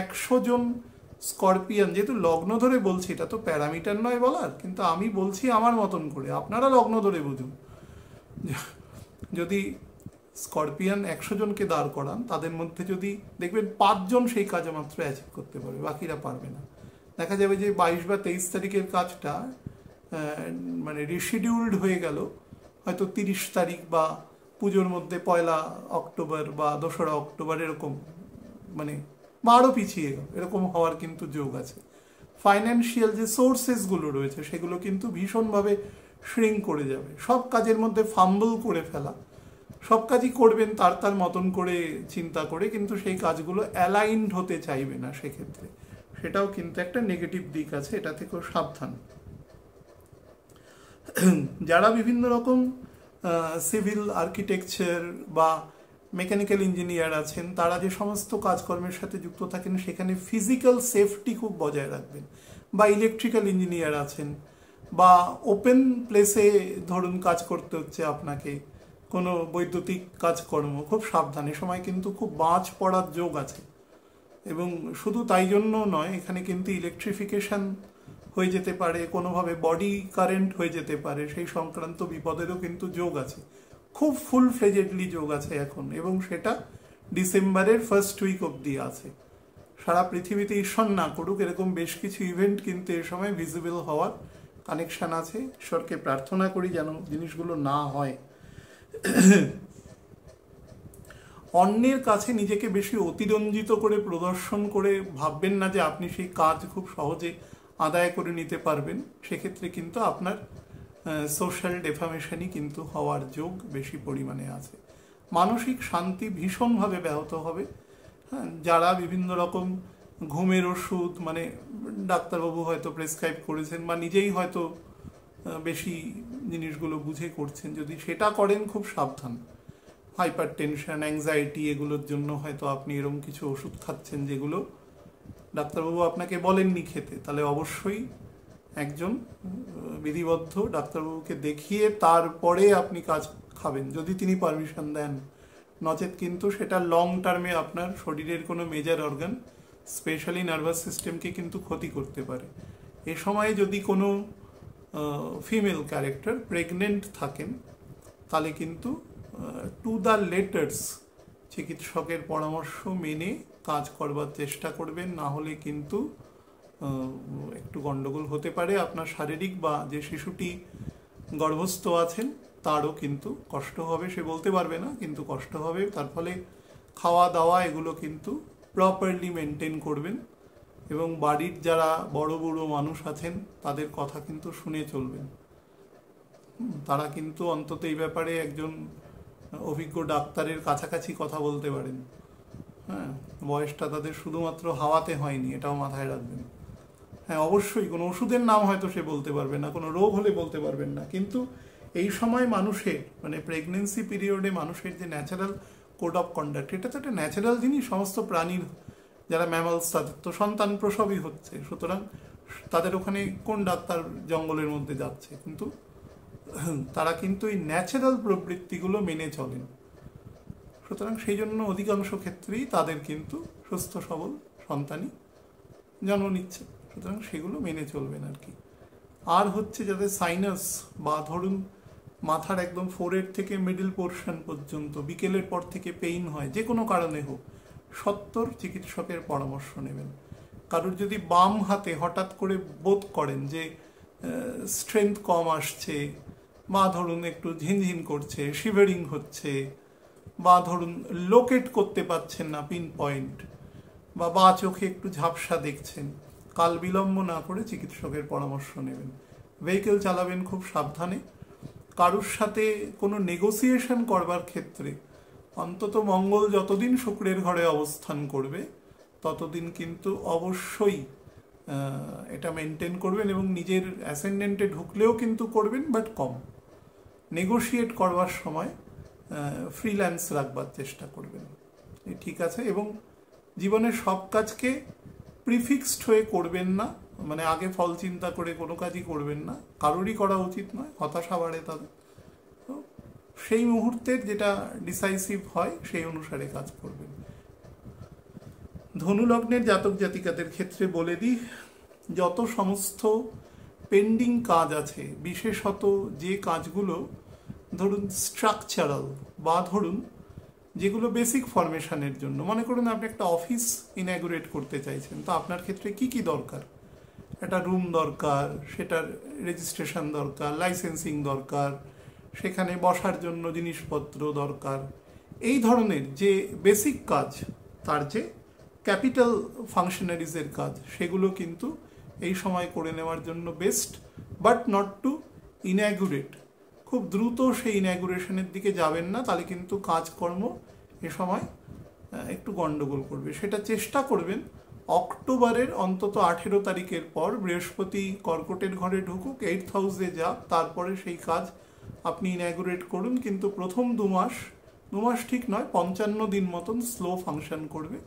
100 জন স্করপিয়ান, যেহেতু লগ্ন ধরে বলছি, এটা তো প্যারামিটার নয় বলার, কিন্তু আমি বলছি আমার মতন করে, আপনারা লগ্ন ধরে বুঝুন, যদি স্করপিয়ান 100 জনকে দাঁড় করান, তাদের মধ্যে যদি দেখবেন 5 জন সেই কাজে মাত্র অ্যাচিভ করতে পারবে, বাকিরা পারবে না। দেখা যাবে যে 22 বা 23 তারিখের কাজটা মানে রিশিডিউলড হয়ে গেল হয়তো 30 তারিখ বা পুজোর মধ্যে 1 অক্টোবর বা 2রা অক্টোবর, এরকম মানে আরও পিছিয়ে গেল, এরকম হওয়ার কিন্তু যোগ আছে। ফাইন্যান্সিয়াল যে সোর্সেসগুলো রয়েছে সেগুলো কিন্তু ভীষণভাবে শ্রিঙ্ক করে যাবে, সব কাজের মধ্যে ফাম্বল করে ফেলা, সব কাজই করবেন তার মতন করে চিন্তা করে, কিন্তু সেই কাজগুলো অ্যালাইনড হতে চাইবে না, সেক্ষেত্রে সেটাও কিন্তু একটা নেগেটিভ দিক আছে, এটা থেকেও সাবধান। যারা বিভিন্ন রকম সিভিল আর্কিটেকচার বা মেকানিক্যাল ইঞ্জিনিয়ার আছেন, তারা যে সমস্ত কাজকর্মের সাথে যুক্ত থাকেন সেখানে ফিজিক্যাল সেফটি খুব বজায় রাখবেন। বা ইলেকট্রিক্যাল ইঞ্জিনিয়ার আছেন, বা ওপেন প্লেসে ধরুন কাজ করতে হচ্ছে আপনাকে, কোনো বৈদ্যুতিক কাজকর্ম, খুব সাবধান, এ সময় কিন্তু খুব বাজ পড়ার যোগ আছে। এবং শুধু তাই জন্য নয়, এখানে কিন্তু ইলেকট্রিফিকেশন হয়ে যেতে পারে, কোনোভাবে বডি কারেন্ট হয়ে যেতে পারে, সেই সংক্রান্ত বিপদেরও কিন্তু যোগ আছে, খুব ফুল ফ্লেজেডলি যোগ আছে এখন, এবং সেটা ডিসেম্বরের ফার্স্ট উইক অবধি আছে। সারা পৃথিবীতে ঈশ্বর না করুক এরকম বেশ কিছু ইভেন্ট কিন্তু এ সময় ভিজিবল হওয়ার কানেকশন আছে। ঈশ্বরকে প্রার্থনা করি যেন জিনিসগুলো না হয়। অন্যের কাছে নিজেকে বেশি অতিরঞ্জিত করে প্রদর্শন করে ভাববেন না যে আপনি সেই কাজ খুব সহজে আদায় করে নিতে পারবেন, সেক্ষেত্রে কিন্তু আপনার সোশ্যাল ডেফামেশনই কিন্তু হওয়ার যোগ বেশি পরিমাণে আছে। মানসিক শান্তি ভীষণভাবে ব্যাহত হবে। হ্যাঁ, যারা বিভিন্ন রকম ঘুমের ওষুধ, মানে ডাক্তারবাবু হয়তো প্রেসক্রাইব করেছেন বা নিজেই হয়তো বেশি জিনিসগুলো বুঝে করছেন, যদি সেটা করেন খুব সাবধান। হাইপার টেনশন, অ্যাংজাইটি, এগুলোর জন্য হয়তো আপনি এরকম কিছু ওষুধ খাচ্ছেন যেগুলো ডাক্তারবাবু আপনাকে বলেননি খেতে, তাহলে অবশ্যই একজন বিধিবদ্ধ ডাক্তারবাবুকে দেখিয়ে তারপরে আপনি কাজ খাবেন, যদি তিনি পারমিশন দেন। নচেত কিন্তু সেটা লং টার্মে আপনার শরীরের কোনো মেজর অর্গান, স্পেশালি নার্ভাস সিস্টেমকে কিন্তু ক্ষতি করতে পারে। এ সময়ে যদি কোনো ফিমেল ক্যারেক্টার প্রেগনেন্ট থাকেন, তাহলে কিন্তু টু দ্য লেটার্স চিকিৎসকের পরামর্শ মেনে কাজ করবার চেষ্টা করবেন, না হলে কিন্তু একটু গন্ডগোল হতে পারে। আপনার শারীরিক বা যে শিশুটি গর্ভস্থ আছেন তারও কিন্তু কষ্ট হবে, সে বলতে পারবে না কিন্তু কষ্ট হবে। তার ফলে খাওয়া দাওয়া এগুলো কিন্তু প্রপারলি মেনটেন করবেন, এবং বাড়ির যারা বড় বুড়ো মানুষ আছেন তাদের কথা কিন্তু শুনে চলবেন। তারা কিন্তু অন্তত এই ব্যাপারে একজন অভিজ্ঞ ডাক্তারের কাছাকাছি কথা বলতে পারেন। হ্যাঁ, বয়সটা তাদের শুধুমাত্র হাওয়াতে হয়নি, এটাও মাথায় রাখবেন। হ্যাঁ, অবশ্যই কোনো ওষুধের নাম হয়তো সে বলতে পারবে না, কোনো রোগ হলে বলতে পারবেন না, কিন্তু এই সময় মানুষের মানে প্রেগনেন্সি পিরিয়ডে মানুষের যে ন্যাচারাল কোড অফ কন্ডাক্ট, এটা তো একটা ন্যাচারাল জিনিস। সমস্ত প্রাণীর যারা ম্যামালস তাদের তো সন্তান প্রসবই হচ্ছে, সুতরাং তাদের ওখানে কোন ডাক্তার জঙ্গলের মধ্যে যাচ্ছে, কিন্তু তারা কিন্তু এই ন্যাচারাল প্রবৃত্তিগুলো মেনে চলেন। সুতরাং সেই জন্য অধিকাংশ ক্ষেত্রেই তাদের কিন্তু সুস্থ সবল সন্তানই জন্ম নিচ্ছে, সুতরাং সেগুলো মেনে চলবেন আর কি। আর হচ্ছে যাদের সাইনাস বা ধরুন মাথার একদম ফোরহেড থেকে মিডল পোর্শন পর্যন্ত বিকেলের পর থেকে পেইন হয়, যে কোনো কারণে হোক, সত্বর চিকিৎসকের পরামর্শ নেবেন। কারোর যদি বাম হাতে হঠাৎ করে বোধ করেন যে স্ট্রেংথ কম আসছে, বা ধরুন একটু ঝিনঝিন করছে, শিভারিং হচ্ছে, বা ধরুন লোকেট করতে পারছেন না পিন পয়েন্ট, বা চোখে একটু ঝাপসা দেখছেন, কাল বিলম্ব না করে চিকিৎসকের পরামর্শ নেবেন। ভেহিকেল চালাবেন খুব সাবধানে। কারোর সাথে কোনো নেগোসিয়েশন করবার ক্ষেত্রে অন্তত মঙ্গল যতদিন শুক্রের ঘরে অবস্থান করবে ততদিন কিন্তু অবশ্যই এটা মেনটেন করবেন, এবং নিজের অ্যাসেন্ডেন্টে ঢুকলেও কিন্তু করবেন, বাট কম। নেগোশিয়েট করবার সময় ফ্রিল্যান্স রাখবার চেষ্টা করবেন, ঠিক আছে। এবং জীবনের সব কাজকে প্রিফিক্সড হয়ে করবেন না, মানে আগে ফল চিন্তা করে কোনো কাজই করবেন না, কারোরই করা উচিত নয়, হতাশা বাড়ে তাদের। তো সেই মুহূর্তের যেটা ডিসাইসিভ হয় সেই অনুসারে কাজ করবেন। ধনুলগ্নের জাতক জাতিকাদের ক্ষেত্রে বলে দিই, যত সমস্ত পেন্ডিং কাজ আছে, বিশেষত যে কাজগুলো ধরুন স্ট্রাকচারাল বা ধরুন যেগুলো বেসিক ফরমেশনের জন্য, মনে করুন আপনি একটা অফিস ইনঅ্যাগুরেট করতে চাইছেন, তো আপনার ক্ষেত্রে কি কি দরকার? একটা রুম দরকার, সেটার রেজিস্ট্রেশন দরকার, লাইসেন্সিং দরকার, সেখানে বসার জন্য জিনিসপত্র দরকার। এই ধরনের যে বেসিক কাজ, তার যে ক্যাপিটাল ফাংশনারিজের কাজ, সেগুলো কিন্তু এই সময় করে নেওয়ার জন্য বেস্ট, বাট নট টু ইনঅ্যাগুরেট। খুব দ্রুত সেই ইনঅ্যাগুরেশনের দিকে যাবেন না, তাহলে কিন্তু কাজকর্ম এ সময় একটু গন্ডগোল করবে। সেটা চেষ্টা করবেন অক্টোবরের অন্তত 18 তারিখের পর বৃহস্পতি কর্কটের ঘরে ঢুকুক, 8th হাউসে যাক, তারপরে সেই কাজ আপনি ইনঅ্যাগুরেট করুন। কিন্তু প্রথম দু মাস ঠিক নয়, 55 দিন মতন স্লো ফাংশন করবে,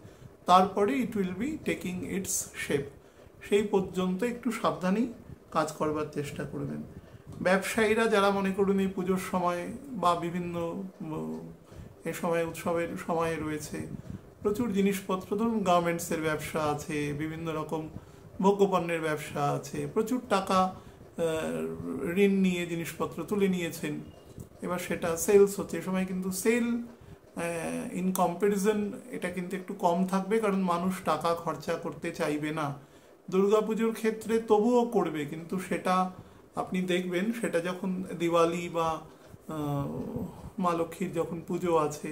তারপরে it will be taking it's shape. সেই পর্যন্ত একটু সাবধানেই কাজ করবার চেষ্টা করবেন। ব্যবসায়ীরা যারা মনে করুন এই পুজোর সময় বা বিভিন্ন এ সময় উৎসবের সময়ে রয়েছে, প্রচুর জিনিসপত্র, ধরুন গার্মেন্টসের ব্যবসা আছে, বিভিন্ন রকম ভোগ্যপণ্যের ব্যবসা আছে, প্রচুর টাকা ঋণ নিয়ে জিনিসপত্র তুলে নিয়েছেন, এবার সেটা সেলস হচ্ছে। এ সময় কিন্তু সেল ইন কম্প্যারিজন এটা কিন্তু একটু কম থাকবে, কারণ মানুষ টাকা খরচা করতে চাইবে না। দুর্গাপুজোর ক্ষেত্রে তবুও করবে, কিন্তু সেটা আপনি দেখবেন সেটা যখন দিওয়ালি বা মা লক্ষ্মীর যখন পুজো আছে,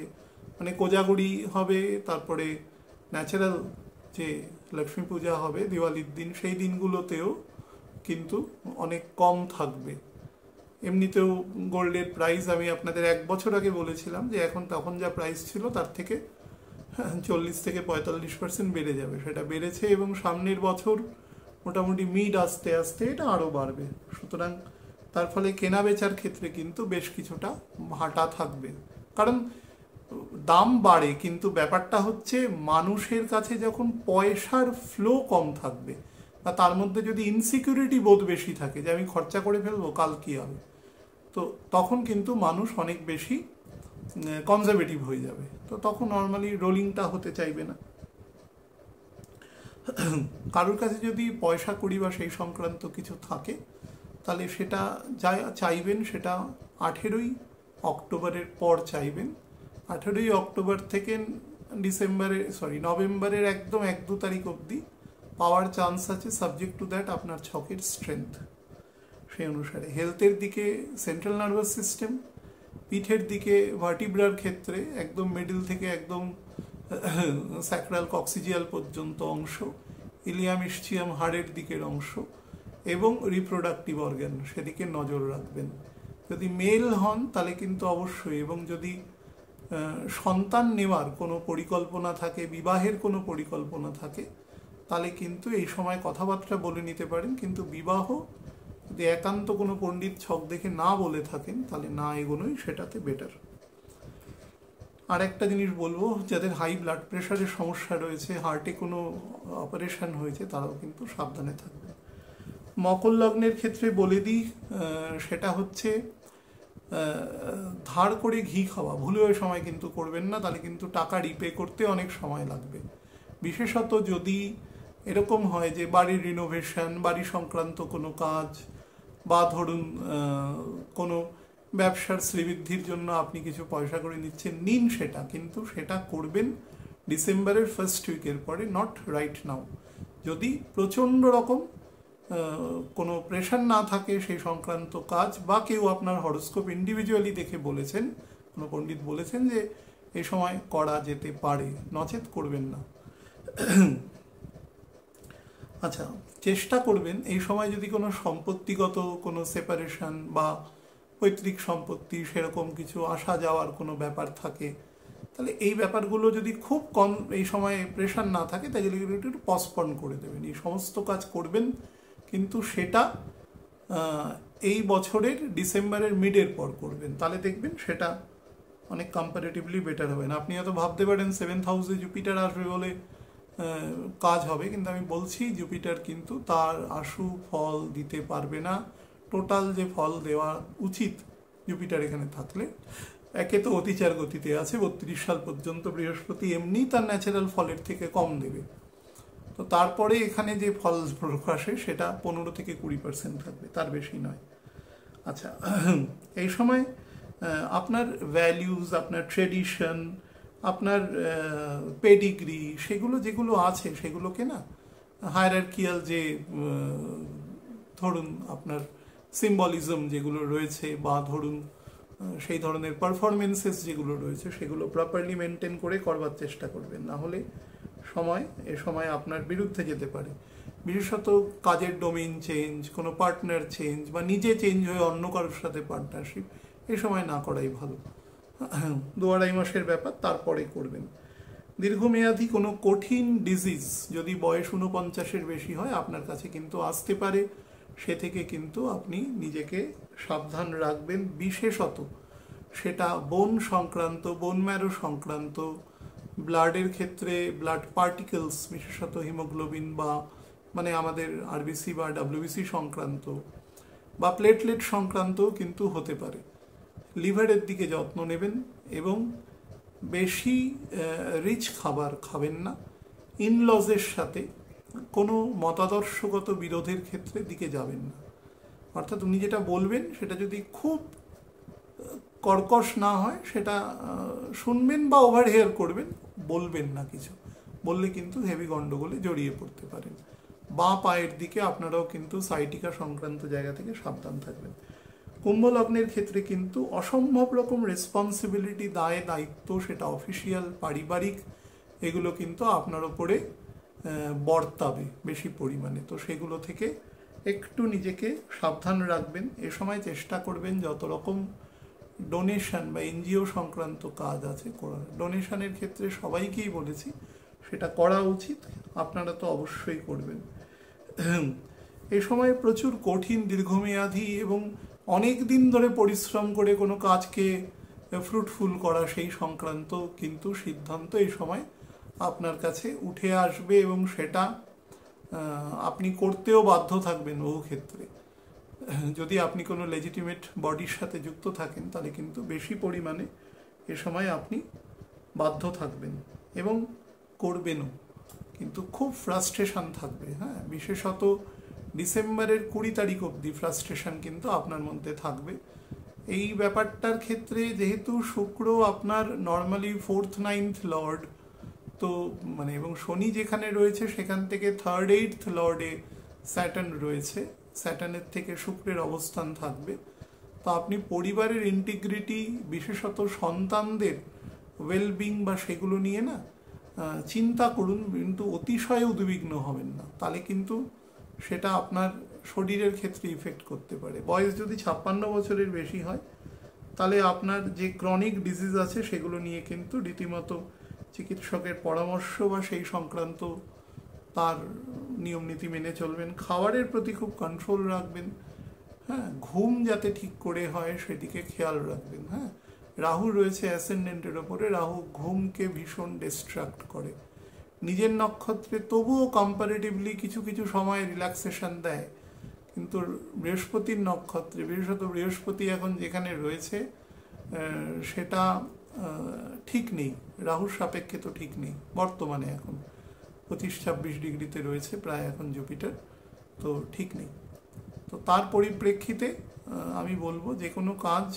মানে কোজাগরি হবে, তারপরে ন্যাচারাল যে লক্ষ্মী পূজা হবে দিওয়ালির দিন, সেই দিনগুলোতেও কিন্তু অনেক কম থাকবে। এমনিতেও গোল্ডের প্রাইস আমি আপনাদের 1 বছর আগে বলেছিলাম যে এখন তখন যা প্রাইস ছিল তার থেকে 40 থেকে 45% বেড়ে যাবে, সেটা বেড়েছে, এবং সামনের বছর মোটামুটি মিড আস্তে আস্তে এটা আরও বাড়বে। সুতরাং তার ফলে কেনা বেচার ক্ষেত্রে কিন্তু বেশ কিছুটা ভাটা থাকবে। কারণ দাম বাড়ে, কিন্তু ব্যাপারটা হচ্ছে মানুষের কাছে যখন পয়সার ফ্লো কম থাকবে বা তার মধ্যে যদি ইনসিকিউরিটি বোধ বেশি থাকে যে আমি খরচা করে ফেলবো কাল কী হবে, তো তখন কিন্তু মানুষ অনেক বেশি কনজারভেটিভ হয়ে যাবে। তো তখন নর্মালি রোলিংটা হতে চাইবে না। কারোর কাছে যদি পয়সা কড়ি বা সেই সংক্রান্ত কিছু থাকে তাহলে সেটা যা চাইবেন সেটা 18ই অক্টোবরের পর চাইবেন। 18ই অক্টোবর থেকে নভেম্বরের একদম 1-2 তারিখ অবধি পাওয়ার চান্স আছে, সাবজেক্ট টু দ্যাট আপনার ছকের স্ট্রেংথ। সেই অনুসারে হেলথের দিকে সেন্ট্রাল নার্ভাস সিস্টেম, পিঠের দিকে ভার্টিব্রার ক্ষেত্রে একদম মিডল থেকে একদম স্যাক্রাল কক্সিজিয়াল পর্যন্ত অংশ, ইলিয়াম ইসচিয়াম হাড়ের দিকের অংশ এবং রিপ্রোডাক্টিভ অর্গান, সেদিকে নজর রাখবেন। যদি মেল হন তাহলে কিন্তু অবশ্যই, এবং যদি সন্তান নেওয়ার কোনো পরিকল্পনা থাকে, বিবাহের কোনো পরিকল্পনা থাকে, তাহলে কিন্তু এই সময় কথাবার্তা বলে নিতে পারেন। কিন্তু বিবাহ যদি একান্ত কোনো পণ্ডিত ছক দেখে না বলে থাকেন তাহলে না এগোনোই সেটাতে বেটার। আর একটা জিনিস বলবো, যাদের হাই ব্লাড প্রেশারের সমস্যা রয়েছে, হার্টে কোনো অপারেশন হয়েছে, তারাও কিন্তু সাবধানে থাকবে। মকর লগ্নের ক্ষেত্রে বলে দিই, সেটা হচ্ছে ধার করে ঘি খাওয়া ভুলে ওই সময় কিন্তু করবেন না, তাহলে কিন্তু টাকা রিপে করতে অনেক সময় লাগবে। বিশেষত যদি এরকম হয় যে বাড়ির রিনোভেশন, বাড়ি সংক্রান্ত কোনো কাজ, বা ধরুন কোনো ব্যবসার শ্রীবৃদ্ধির জন্য আপনি কিছু পয়সা করে নিচ্ছেন, নিন সেটা, কিন্তু সেটা করবেন ডিসেম্বরের ফার্স্ট উইকের পরে, নট রাইট নাও। যদি প্রচণ্ড রকম কোনো প্রেশার না থাকে সেই সংক্রান্ত কাজ, বা কেউ আপনার হরোস্কোপ ইন্ডিভিজুয়ালি দেখে বলেছেন, কোনো পণ্ডিত বলেছেন যে এই সময় করা যেতে পারে, নচেত করবেন না। আচ্ছা, চেষ্টা করবেন এই সময় যদি কোনো সম্পত্তিগত কোনো সেপারেশন বা পৈতৃক সম্পত্তি সেরকম কিছু আসা যাওয়ার কোনো ব্যাপার থাকে, তাহলে এই ব্যাপারগুলো যদি খুব কম এই সময় প্রেশার না থাকে তাহলে একটু পসপন করে দেবেন। এই সমস্ত কাজ করবেন, কিন্তু সেটা এই বছরের ডিসেম্বরের মিডের পর করবেন, তাহলে দেখবেন সেটা অনেক কম্পারেটিভলি বেটার হবে না। আপনি হয়তো ভাবতে পারেন 7th হাউসে জুপিটার আসবে বলে কাজ হবে, কিন্তু আমি বলছি জুপিটার কিন্তু তার আশু ফল দিতে পারবে না। টোটাল যে ফল দেওয়া উচিত জুপিটার এখানে থাকলে, একে তো অতিচার গতিতে আছে 32 সাল পর্যন্ত, বৃহস্পতি এমনি তার ন্যাচারাল ফলের থেকে কম দেবে, তো তারপরে এখানে যে ফল প্রকাশে সেটা 15-20% থাকবে, তার বেশি নয়। আচ্ছা, এই সময় আপনার ভ্যালিউজ, আপনার ট্রেডিশন, আপনার পেডিগ্রি, সেগুলো যেগুলো আছে সেগুলোকে না, হায়ারার্কিয়াল যে ধরুন আপনার সিম্বলিজম যেগুলো রয়েছে, বা ধরুন সেই ধরনের পারফরমেন্সেস যেগুলো রয়েছে, সেগুলো প্রপারলি মেনটেন করে করবার চেষ্টা করবেন, না হলে এ সময় আপনার বিরুদ্ধে যেতে পারে। বিশেষত কাজের ডোমেইন চেঞ্জ, কোনো পার্টনার চেঞ্জ, বা নিজে চেঞ্জ হয়ে অন্য কারোর সাথে পার্টনারশিপ, এই সময় না করাই ভালো। 2-2.5 মাসের ব্যাপার, তারপরে করবেন। দীর্ঘমেয়াদী কোনো কঠিন ডিজিজ যদি বয়স 49-এর বেশি হয় আপনার কাছে কিন্তু আসতে পারে, সে থেকে কিন্তু আপনি নিজেকে সাবধান রাখবেন। বিশেষত সেটা বোন সংক্রান্ত, বোন ম্যারো সংক্রান্ত, ব্লাডের ক্ষেত্রে ব্লাড পার্টিকেলস, বিশেষত হিমোগ্লোবিন বা মানে আমাদের আরবিসি বা ডাব্লিউবিসি সংক্রান্ত, বা প্লেটলেট সংক্রান্ত কিন্তু হতে পারে। লিভারের দিকে যত্ন নেবেন, এবং বেশি রিচ খাবার খাবেন না। ইনলজের সাথে কোনো মতাদর্শগত বিরোধের ক্ষেত্রে দিকে যাবেন না। অর্থাৎ উনি যেটা বলবেন সেটা যদি খুব কর্কশ না হয় সেটা শুনবেন, বা ওভার হেয়ার করবেন, বলবেন না কিছু। বললে কিন্তু হেভি গন্ডগোলে জড়িয়ে পড়তে পারেন। বাঁ পায়ের দিকে আপনারাও কিন্তু সাইটিকা সংক্রান্ত জায়গা থেকে সাবধান থাকবেন। কুম্ভ লগ্নের ক্ষেত্রে কিন্তু অসম্ভব রকম রেসপন্সিবিলিটি, দায় দায়িত্ব, সেটা অফিসিয়াল, পারিবারিক, এগুলো কিন্তু আপনার ওপরে বর্তাবে বেশি পরিমাণে। তো সেগুলো থেকে একটু নিজেকে সাবধান রাখবেন। এ সময় চেষ্টা করবেন যত রকম ডোনেশন বা এনজিও সংক্রান্ত কাজ আছে করার। ডোনেশনের ক্ষেত্রে সবাইকেই বলেছি সেটা করা উচিত, আপনারা তো অবশ্যই করবেন। এই সময় প্রচুর কঠিন, দীর্ঘমেয়াদী এবং অনেক দিন ধরে পরিশ্রম করে কোনো কাজকে ফ্রুটফুল করা সেই সংক্রান্ত কিন্তু সিদ্ধান্ত এই সময় আপনার কাছে উঠে আসবে, এবং সেটা আপনি করতেও বাধ্য থাকবেন বহু ক্ষেত্রে। যদি আপনি কোনো লেজিটিমেট বডির সাথে যুক্ত থাকেন তাহলে কিন্তু বেশি পরিমাণে এ সময় আপনি বাধ্য থাকবেন এবং করবেনও, কিন্তু খুব ফ্রাস্ট্রেশন থাকবে। হ্যাঁ, বিশেষত ডিসেম্বরের 20 তারিখ অবধি ফ্রাস্ট্রেশন কিন্তু আপনার মধ্যে থাকবে। এই ব্যাপারটার ক্ষেত্রে যেহেতু শুক্র আপনার নর্মালি 4th 9th লর্ড, তো মানে এবং শনি যেখানে রয়েছে সেখান থেকে 3rd 8th লর্ডে স্যাটার্ন রয়েছে, স্যাটার্নের থেকে শুক্রের অবস্থান থাকবে। তো আপনি পরিবারের ইন্টিগ্রিটি, বিশেষত সন্তানদের ওয়েলবিং বা সেগুলো নিয়ে না চিন্তা করুন, কিন্তু অতিশয় উদ্বিগ্ন হবেন না, তাহলে কিন্তু সেটা আপনার শরীরের ক্ষেত্রে ইফেক্ট করতে পারে। বয়স যদি 56 বছরের বেশি হয় তাহলে আপনার যে ক্রনিক ডিজিজ আছে সেগুলো নিয়ে কিন্তু রীতিমতো চিকিৎসকের পরামর্শ বা সেই সংক্রান্ত তার নিয়ম নীতি মেনে চলবেন। খাবারের প্রতি খুব কন্ট্রোল রাখবেন। হ্যাঁ, ঘুম যাতে ঠিক করে হয় সেদিকে খেয়াল রাখবেন। হ্যাঁ, রাহু রয়েছে অ্যাসেন্ডেন্টের ওপরে, রাহু ঘুমকে ভীষণ ডিস্ট্রাক্ট করে। নিজের নক্ষত্রে তবুও কম্পারেটিভলি কিছু কিছু সময় রিল্যাক্সেশন দেয়, কিন্তু বৃহস্পতির নক্ষত্রে, বিশেষত বৃহস্পতি এখন যেখানে রয়েছে সেটা ঠিক নেই, রাহুর সাপেক্ষে তো ঠিক নেই বর্তমানে, এখন 25-26 ডিগ্রিতে রয়েছে প্রায় এখন জুপিটার, তো ঠিক নেই। তো তার পরিপ্রেক্ষিতে আমি বলবো যে কোনো কাজ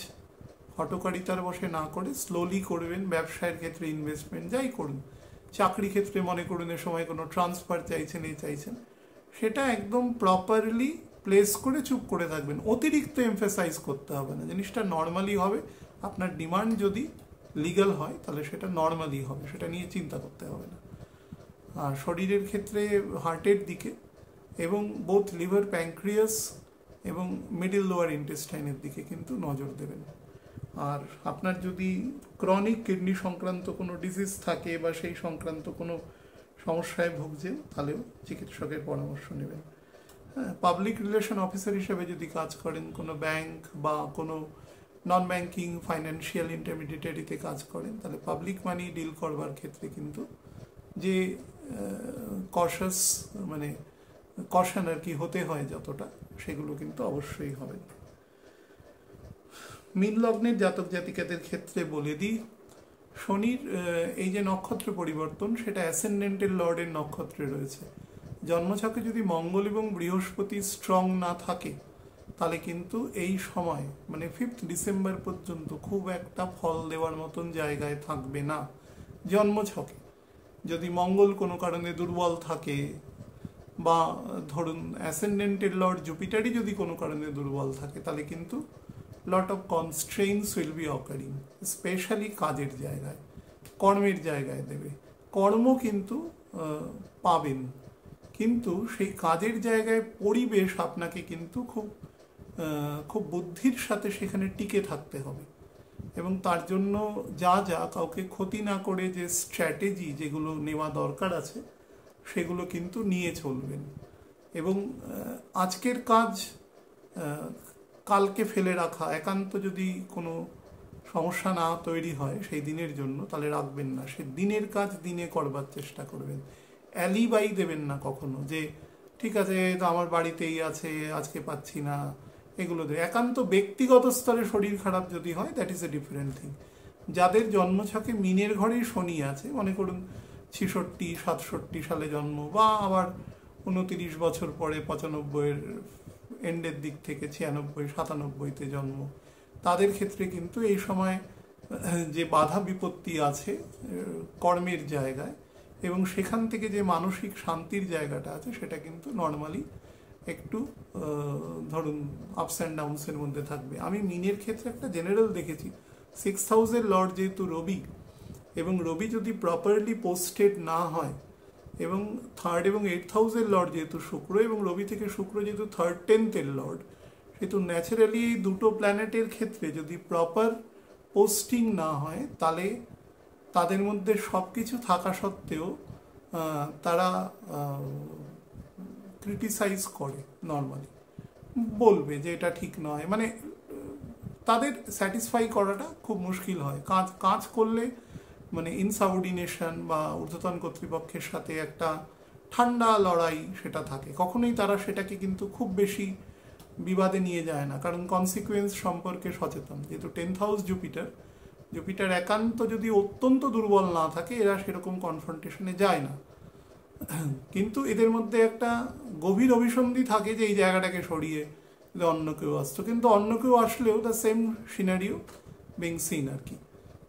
হঠকারিতার বসে না করে স্লোলি করবেন। ব্যবসায়ের ক্ষেত্রে ইনভেস্টমেন্ট যাই করুন, চাকরি ক্ষেত্রে মনে করুন এ সময় কোনো ট্রান্সফার চাইছেন, চাইছেন, সেটা একদম প্রপারলি প্লেস করে চুপ করে থাকবেন। অতিরিক্ত এমফেসাইজ করতে হবে না, জিনিসটা নর্মালি হবে। আপনার ডিমান্ড যদি লিগ্যাল হয় তাহলে সেটা নর্মালি হবে, সেটা নিয়ে চিন্তা করতে হবে না। আর শরীরের ক্ষেত্রে হার্টের দিকে এবং বোথ লিভার, প্যানক্রিয়াস এবং মিডল লোয়ার ইন্টেস্টাইনের দিকে কিন্তু নজর দেবেন। আর আপনার যদি ক্রনিক কিডনি সংক্রান্ত কোনো ডিজিজ থাকে বা সেই সংক্রান্ত কোনো সমস্যায় ভুগছেন তাহলেও চিকিৎসকের পরামর্শ নেবেন। হ্যাঁ, পাবলিক রিলেশন অফিসার হিসেবে যদি কাজ করেন, কোনো ব্যাংক বা কোনো নন ব্যাংকিং ফাইন্যান্সিয়াল ইন্টারমিডিয়েটারিতে কাজ করেন, তাহলে পাবলিক মানি ডিল করবার ক্ষেত্রে কিন্তু যে কশাস মানে কশন আর কি হতে হয় যতটা, সেগুলো কিন্তু অবশ্যই হবে। মীন লগ্নের জাতক জাতিকাদের ক্ষেত্রে বলে দিই, শনির এই যে নক্ষত্র পরিবর্তন সেটা অ্যাসেন্ডেন্টের লর্ডের নক্ষত্রে রয়েছে। জন্মছকে যদি মঙ্গল এবং বৃহস্পতি স্ট্রং না থাকে তাহলে কিন্তু এই সময় মানে 5th ডিসেম্বর পর্যন্ত খুব একটা ফল দেওয়ার মতন জায়গায় থাকবে না। জন্মছকে যদি মঙ্গল কোনো কারণে দুর্বল থাকে বা ধরুন অ্যাসেন্ডেন্টের লর্ড জুপিটারই যদি কোনো কারণে দুর্বল থাকে তাহলে কিন্তু lot of constraints will be occurring, specially কাজের জায়গায়, কর্মের জায়গায় দেবে। কর্ম কিন্তু পাবেন, কিন্তু সেই কাজের জায়গায় পরিবেশ আপনাকে কিন্তু খুব বুদ্ধির সাথে সেখানে টিকে থাকতে হবে, এবং তার জন্য যা যা কাউকে ক্ষতি না করে যে স্ট্র্যাটেজি যেগুলো নেওয়া দরকার আছে সেগুলো কিন্তু নিয়ে চলবেন। এবং আজকের কাজ কালকে ফেলে রাখা, একান্ত যদি কোনো সমস্যা না তৈরি হয় সেই দিনের জন্য তাহলে রাখবেন না, সে দিনের কাজ দিনে করবার চেষ্টা করবেন। অ্যালিবাই দেবেন না কখনো যে ঠিক আছে তো আমার বাড়িতেই আছে আজকে পাচ্ছি না, এগুলো দেবে। একান্ত ব্যক্তিগত স্তরে শরীর খারাপ যদি হয় that is a different thing. যাদের জন্মছকে মিনের ঘরেই শনি আছে, মনে করুন 66-67 সালে জন্ম বা আবার 29 বছর পরে 95-এর এন্ডের দিক থেকে 96-97-তে জন্ম, তাদের ক্ষেত্রে কিন্তু এই সময় যে বাধা বিপত্তি আছে কর্মের জায়গায় এবং সেখান থেকে যে মানসিক শান্তির জায়গাটা আছে সেটা কিন্তু নর্মালি একটু ধরুন আপস অ্যান্ড ডাউনসের মধ্যে থাকবে। আমি মিনের ক্ষেত্রে একটা জেনারেল দেখেছি, 6th হাউসের লর্ড যেহেতু রবি, এবং রবি যদি প্রপারলি পোস্টেড না হয়, এবং 3rd এবং 8th হাউসের লর্ড যেহেতু শুক্র, এবং রবি থেকে শুক্র যেহেতু 3rd 10th-এর লর্ড, সেহেতু ন্যাচারালি এই দুটো প্ল্যানেটের ক্ষেত্রে যদি প্রপার পোস্টিং না হয় তাহলে তাদের মধ্যে সব কিছু থাকা সত্ত্বেও তারা ক্রিটিসাইজ করে, নর্মালি বলবে যে এটা ঠিক নয়, মানে তাদের স্যাটিসফাই করাটা খুব মুশকিল হয়। কাজ করলে মানে ইনসাবঅর্ডিনেশন বা ঊর্ধ্বতন কর্তৃপক্ষের সাথে একটা ঠান্ডা লড়াই সেটা থাকে, কখনোই তারা সেটাকে কিন্তু খুব বেশি বিবাদে নিয়ে যায় না, কারণ কনসিকুয়েন্স সম্পর্কে সচেতন। যেহেতু 10th হাউস জুপিটার একান্ত যদি অত্যন্ত দুর্বল না থাকে এরা সেরকম কনফ্রন্টেশনে যায় না, কিন্তু এদের মধ্যে একটা গভীর অভিসন্ধি থাকে যে এই জায়গাটাকে সরিয়ে অন্য কেউ আসতো, কিন্তু অন্য কেউ আসলেও the same scenario being seen আর কি।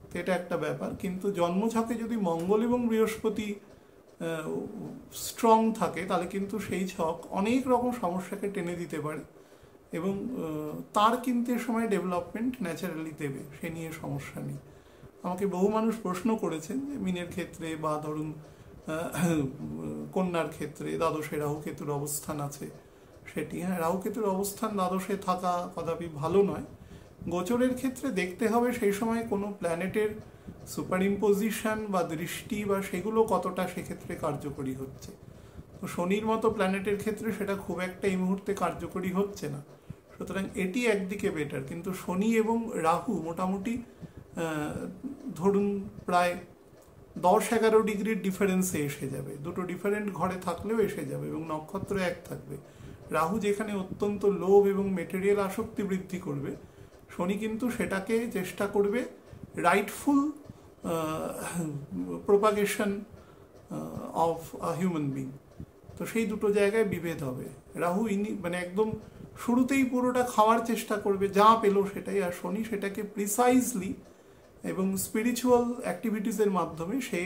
তো এটা একটা ব্যাপার। কিন্তু জন্মছকে যদি মঙ্গল এবং বৃহস্পতি স্ট্রং থাকে তাহলে কিন্তু সেই ছক অনেক রকম সমস্যাকে টেনে দিতে পারে, এবং তার কিন্তু এ সময় ডেভেলপমেন্ট ন্যাচারালি দেবে, সে নিয়ে সমস্যা নেই। আমাকে বহু মানুষ প্রশ্ন করেছেন যে মিনের ক্ষেত্রে বা ধরুন কন্যার ক্ষেত্রে দ্বাদশে রাহুকেতুর অবস্থান আছে, সেটি হ্যাঁ, রাহুকেতুর অবস্থান দ্বাদশে থাকা কদাপি ভালো নয়। গোচরের ক্ষেত্রে দেখতে হবে সেই সময় কোনো প্ল্যানেটের সুপার ইম্পোজিশন বা দৃষ্টি বা সেগুলো কতটা সেক্ষেত্রে কার্যকরী হচ্ছে। তো শনির মতো প্ল্যানেটের ক্ষেত্রে সেটা খুব একটা এই মুহূর্তে কার্যকরী হচ্ছে না, সুতরাং এটি একদিকে বেটার। কিন্তু শনি এবং রাহু মোটামুটি ধরুন প্রায় 10-11 ডিগ্রির ডিফারেন্সে এসে যাবে, দুটো ডিফারেন্ট ঘরে থাকলেও এসে যাবে, এবং নক্ষত্র এক থাকবে। রাহু যেখানে অত্যন্ত লোভ এবং মেটেরিয়াল আসক্তি বৃদ্ধি করবে, শনি কিন্তু সেটাকে চেষ্টা করবে Writefull propagation of a human being. তো সেই দুটো জায়গায় বিভেদ হবে। রাহু মানে একদম শুরুতেই পুরোটা খাওয়ার চেষ্টা করবে, যা পেলো সেটাই, আর শনি সেটাকে প্রিসাইজলি এবং স্পিরিচুয়াল অ্যাক্টিভিটিসের মাধ্যমে সে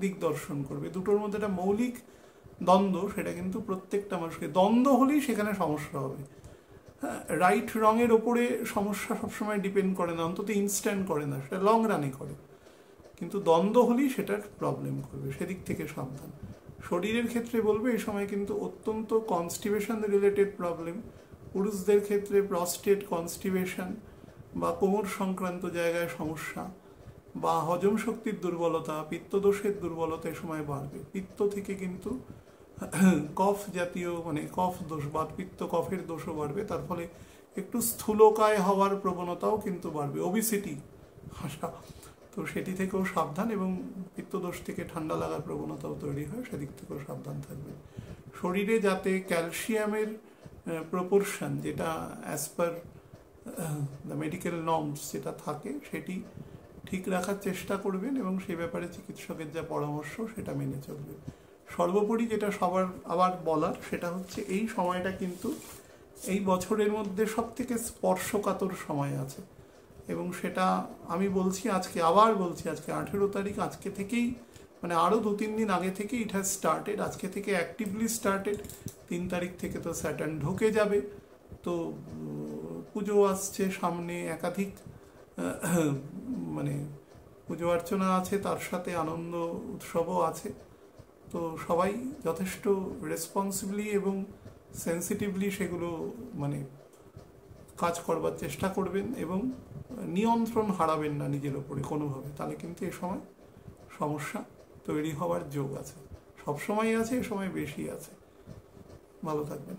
দিকদর্শন করবে। দুটোর মধ্যে একটা মৌলিক দ্বন্দ্ব, সেটা কিন্তু প্রত্যেকটা মানুষকে, দ্বন্দ্ব হলেই সেখানে সমস্যা হবে। হ্যাঁ, রাইট রঙের ওপরে সমস্যা সবসময় ডিপেন্ড করে না, অন্তত ইনস্ট্যান্ট করে না, সেটা লং রানে করে, কিন্তু দ্বন্দ্ব হলেই সেটার প্রবলেম করবে, সেদিক থেকে সাবধান। শরীরের ক্ষেত্রে বলবে এই সময় কিন্তু অত্যন্ত কনস্টিপেশন রিলেটেড প্রবলেম, পুরুষদের ক্ষেত্রে প্রস্টেট কনস্টিপেশন বা কোমর সংক্রান্ত জায়গায় সমস্যা বা হজম শক্তির দুর্বলতা, পিত্তদোষের দুর্বলতা এ সময় বাড়বে। পিত্ত থেকে কিন্তু কফ জাতীয় মানে কফ দোষ বা পিত্ত কফের দোষও বাড়বে, তার ফলে একটু স্থূলকায় হওয়ার প্রবণতাও কিন্তু বাড়বে, ওবিসিটি আসা। তো সেটি থেকেও সাবধান, এবং পিত্তদোষ থেকে ঠান্ডা লাগার প্রবণতাও তৈরি হয়, সেদিক থেকেও সাবধান থাকবেন। শরীরে যাতে ক্যালসিয়ামের প্রপোর্শন, যেটা as per the medical norms যেটা থাকে, সেটি ঠিক রাখার চেষ্টা করবেন, এবং সেই ব্যাপারে চিকিৎসকের যা পরামর্শ সেটা মেনে চলবেন। সর্বোপরি যেটা সবার আবার বলার সেটা হচ্ছে এই সময়টা কিন্তু এই বছরের মধ্যে সব থেকে স্পর্শকাতর সময় আছে, এবং সেটা আমি বলছি আজকে, আবার বলছি আজকে 18 তারিখ, আজকে থেকেই মানে আরও 2-3 দিন আগে থেকে ইট হ্যাজ স্টার্টেড, আজকে থেকে অ্যাক্টিভলি স্টার্টেড। 3 তারিখ থেকে তো স্যাটার্ন ঢুকে যাবে, তো পুজো আসছে সামনে, একাধিক মানে পুজো অর্চনা আছে, তার সাথে আনন্দ উৎসবও আছে। তো সবাই যথেষ্ট রেসপন্সিবলি এবং সেন্সিটিভলি সেগুলো মানে কাজ করবার চেষ্টা করবেন, এবং নিয়ন্ত্রণ হারাবেন না নিজের ওপরে কোনোভাবে, তাহলে কিন্তু এ সময় সমস্যা তৈরি হওয়ার যোগ আছে, সবসময় আছে, এ সময় বেশি আছে। ভালো থাকবেন।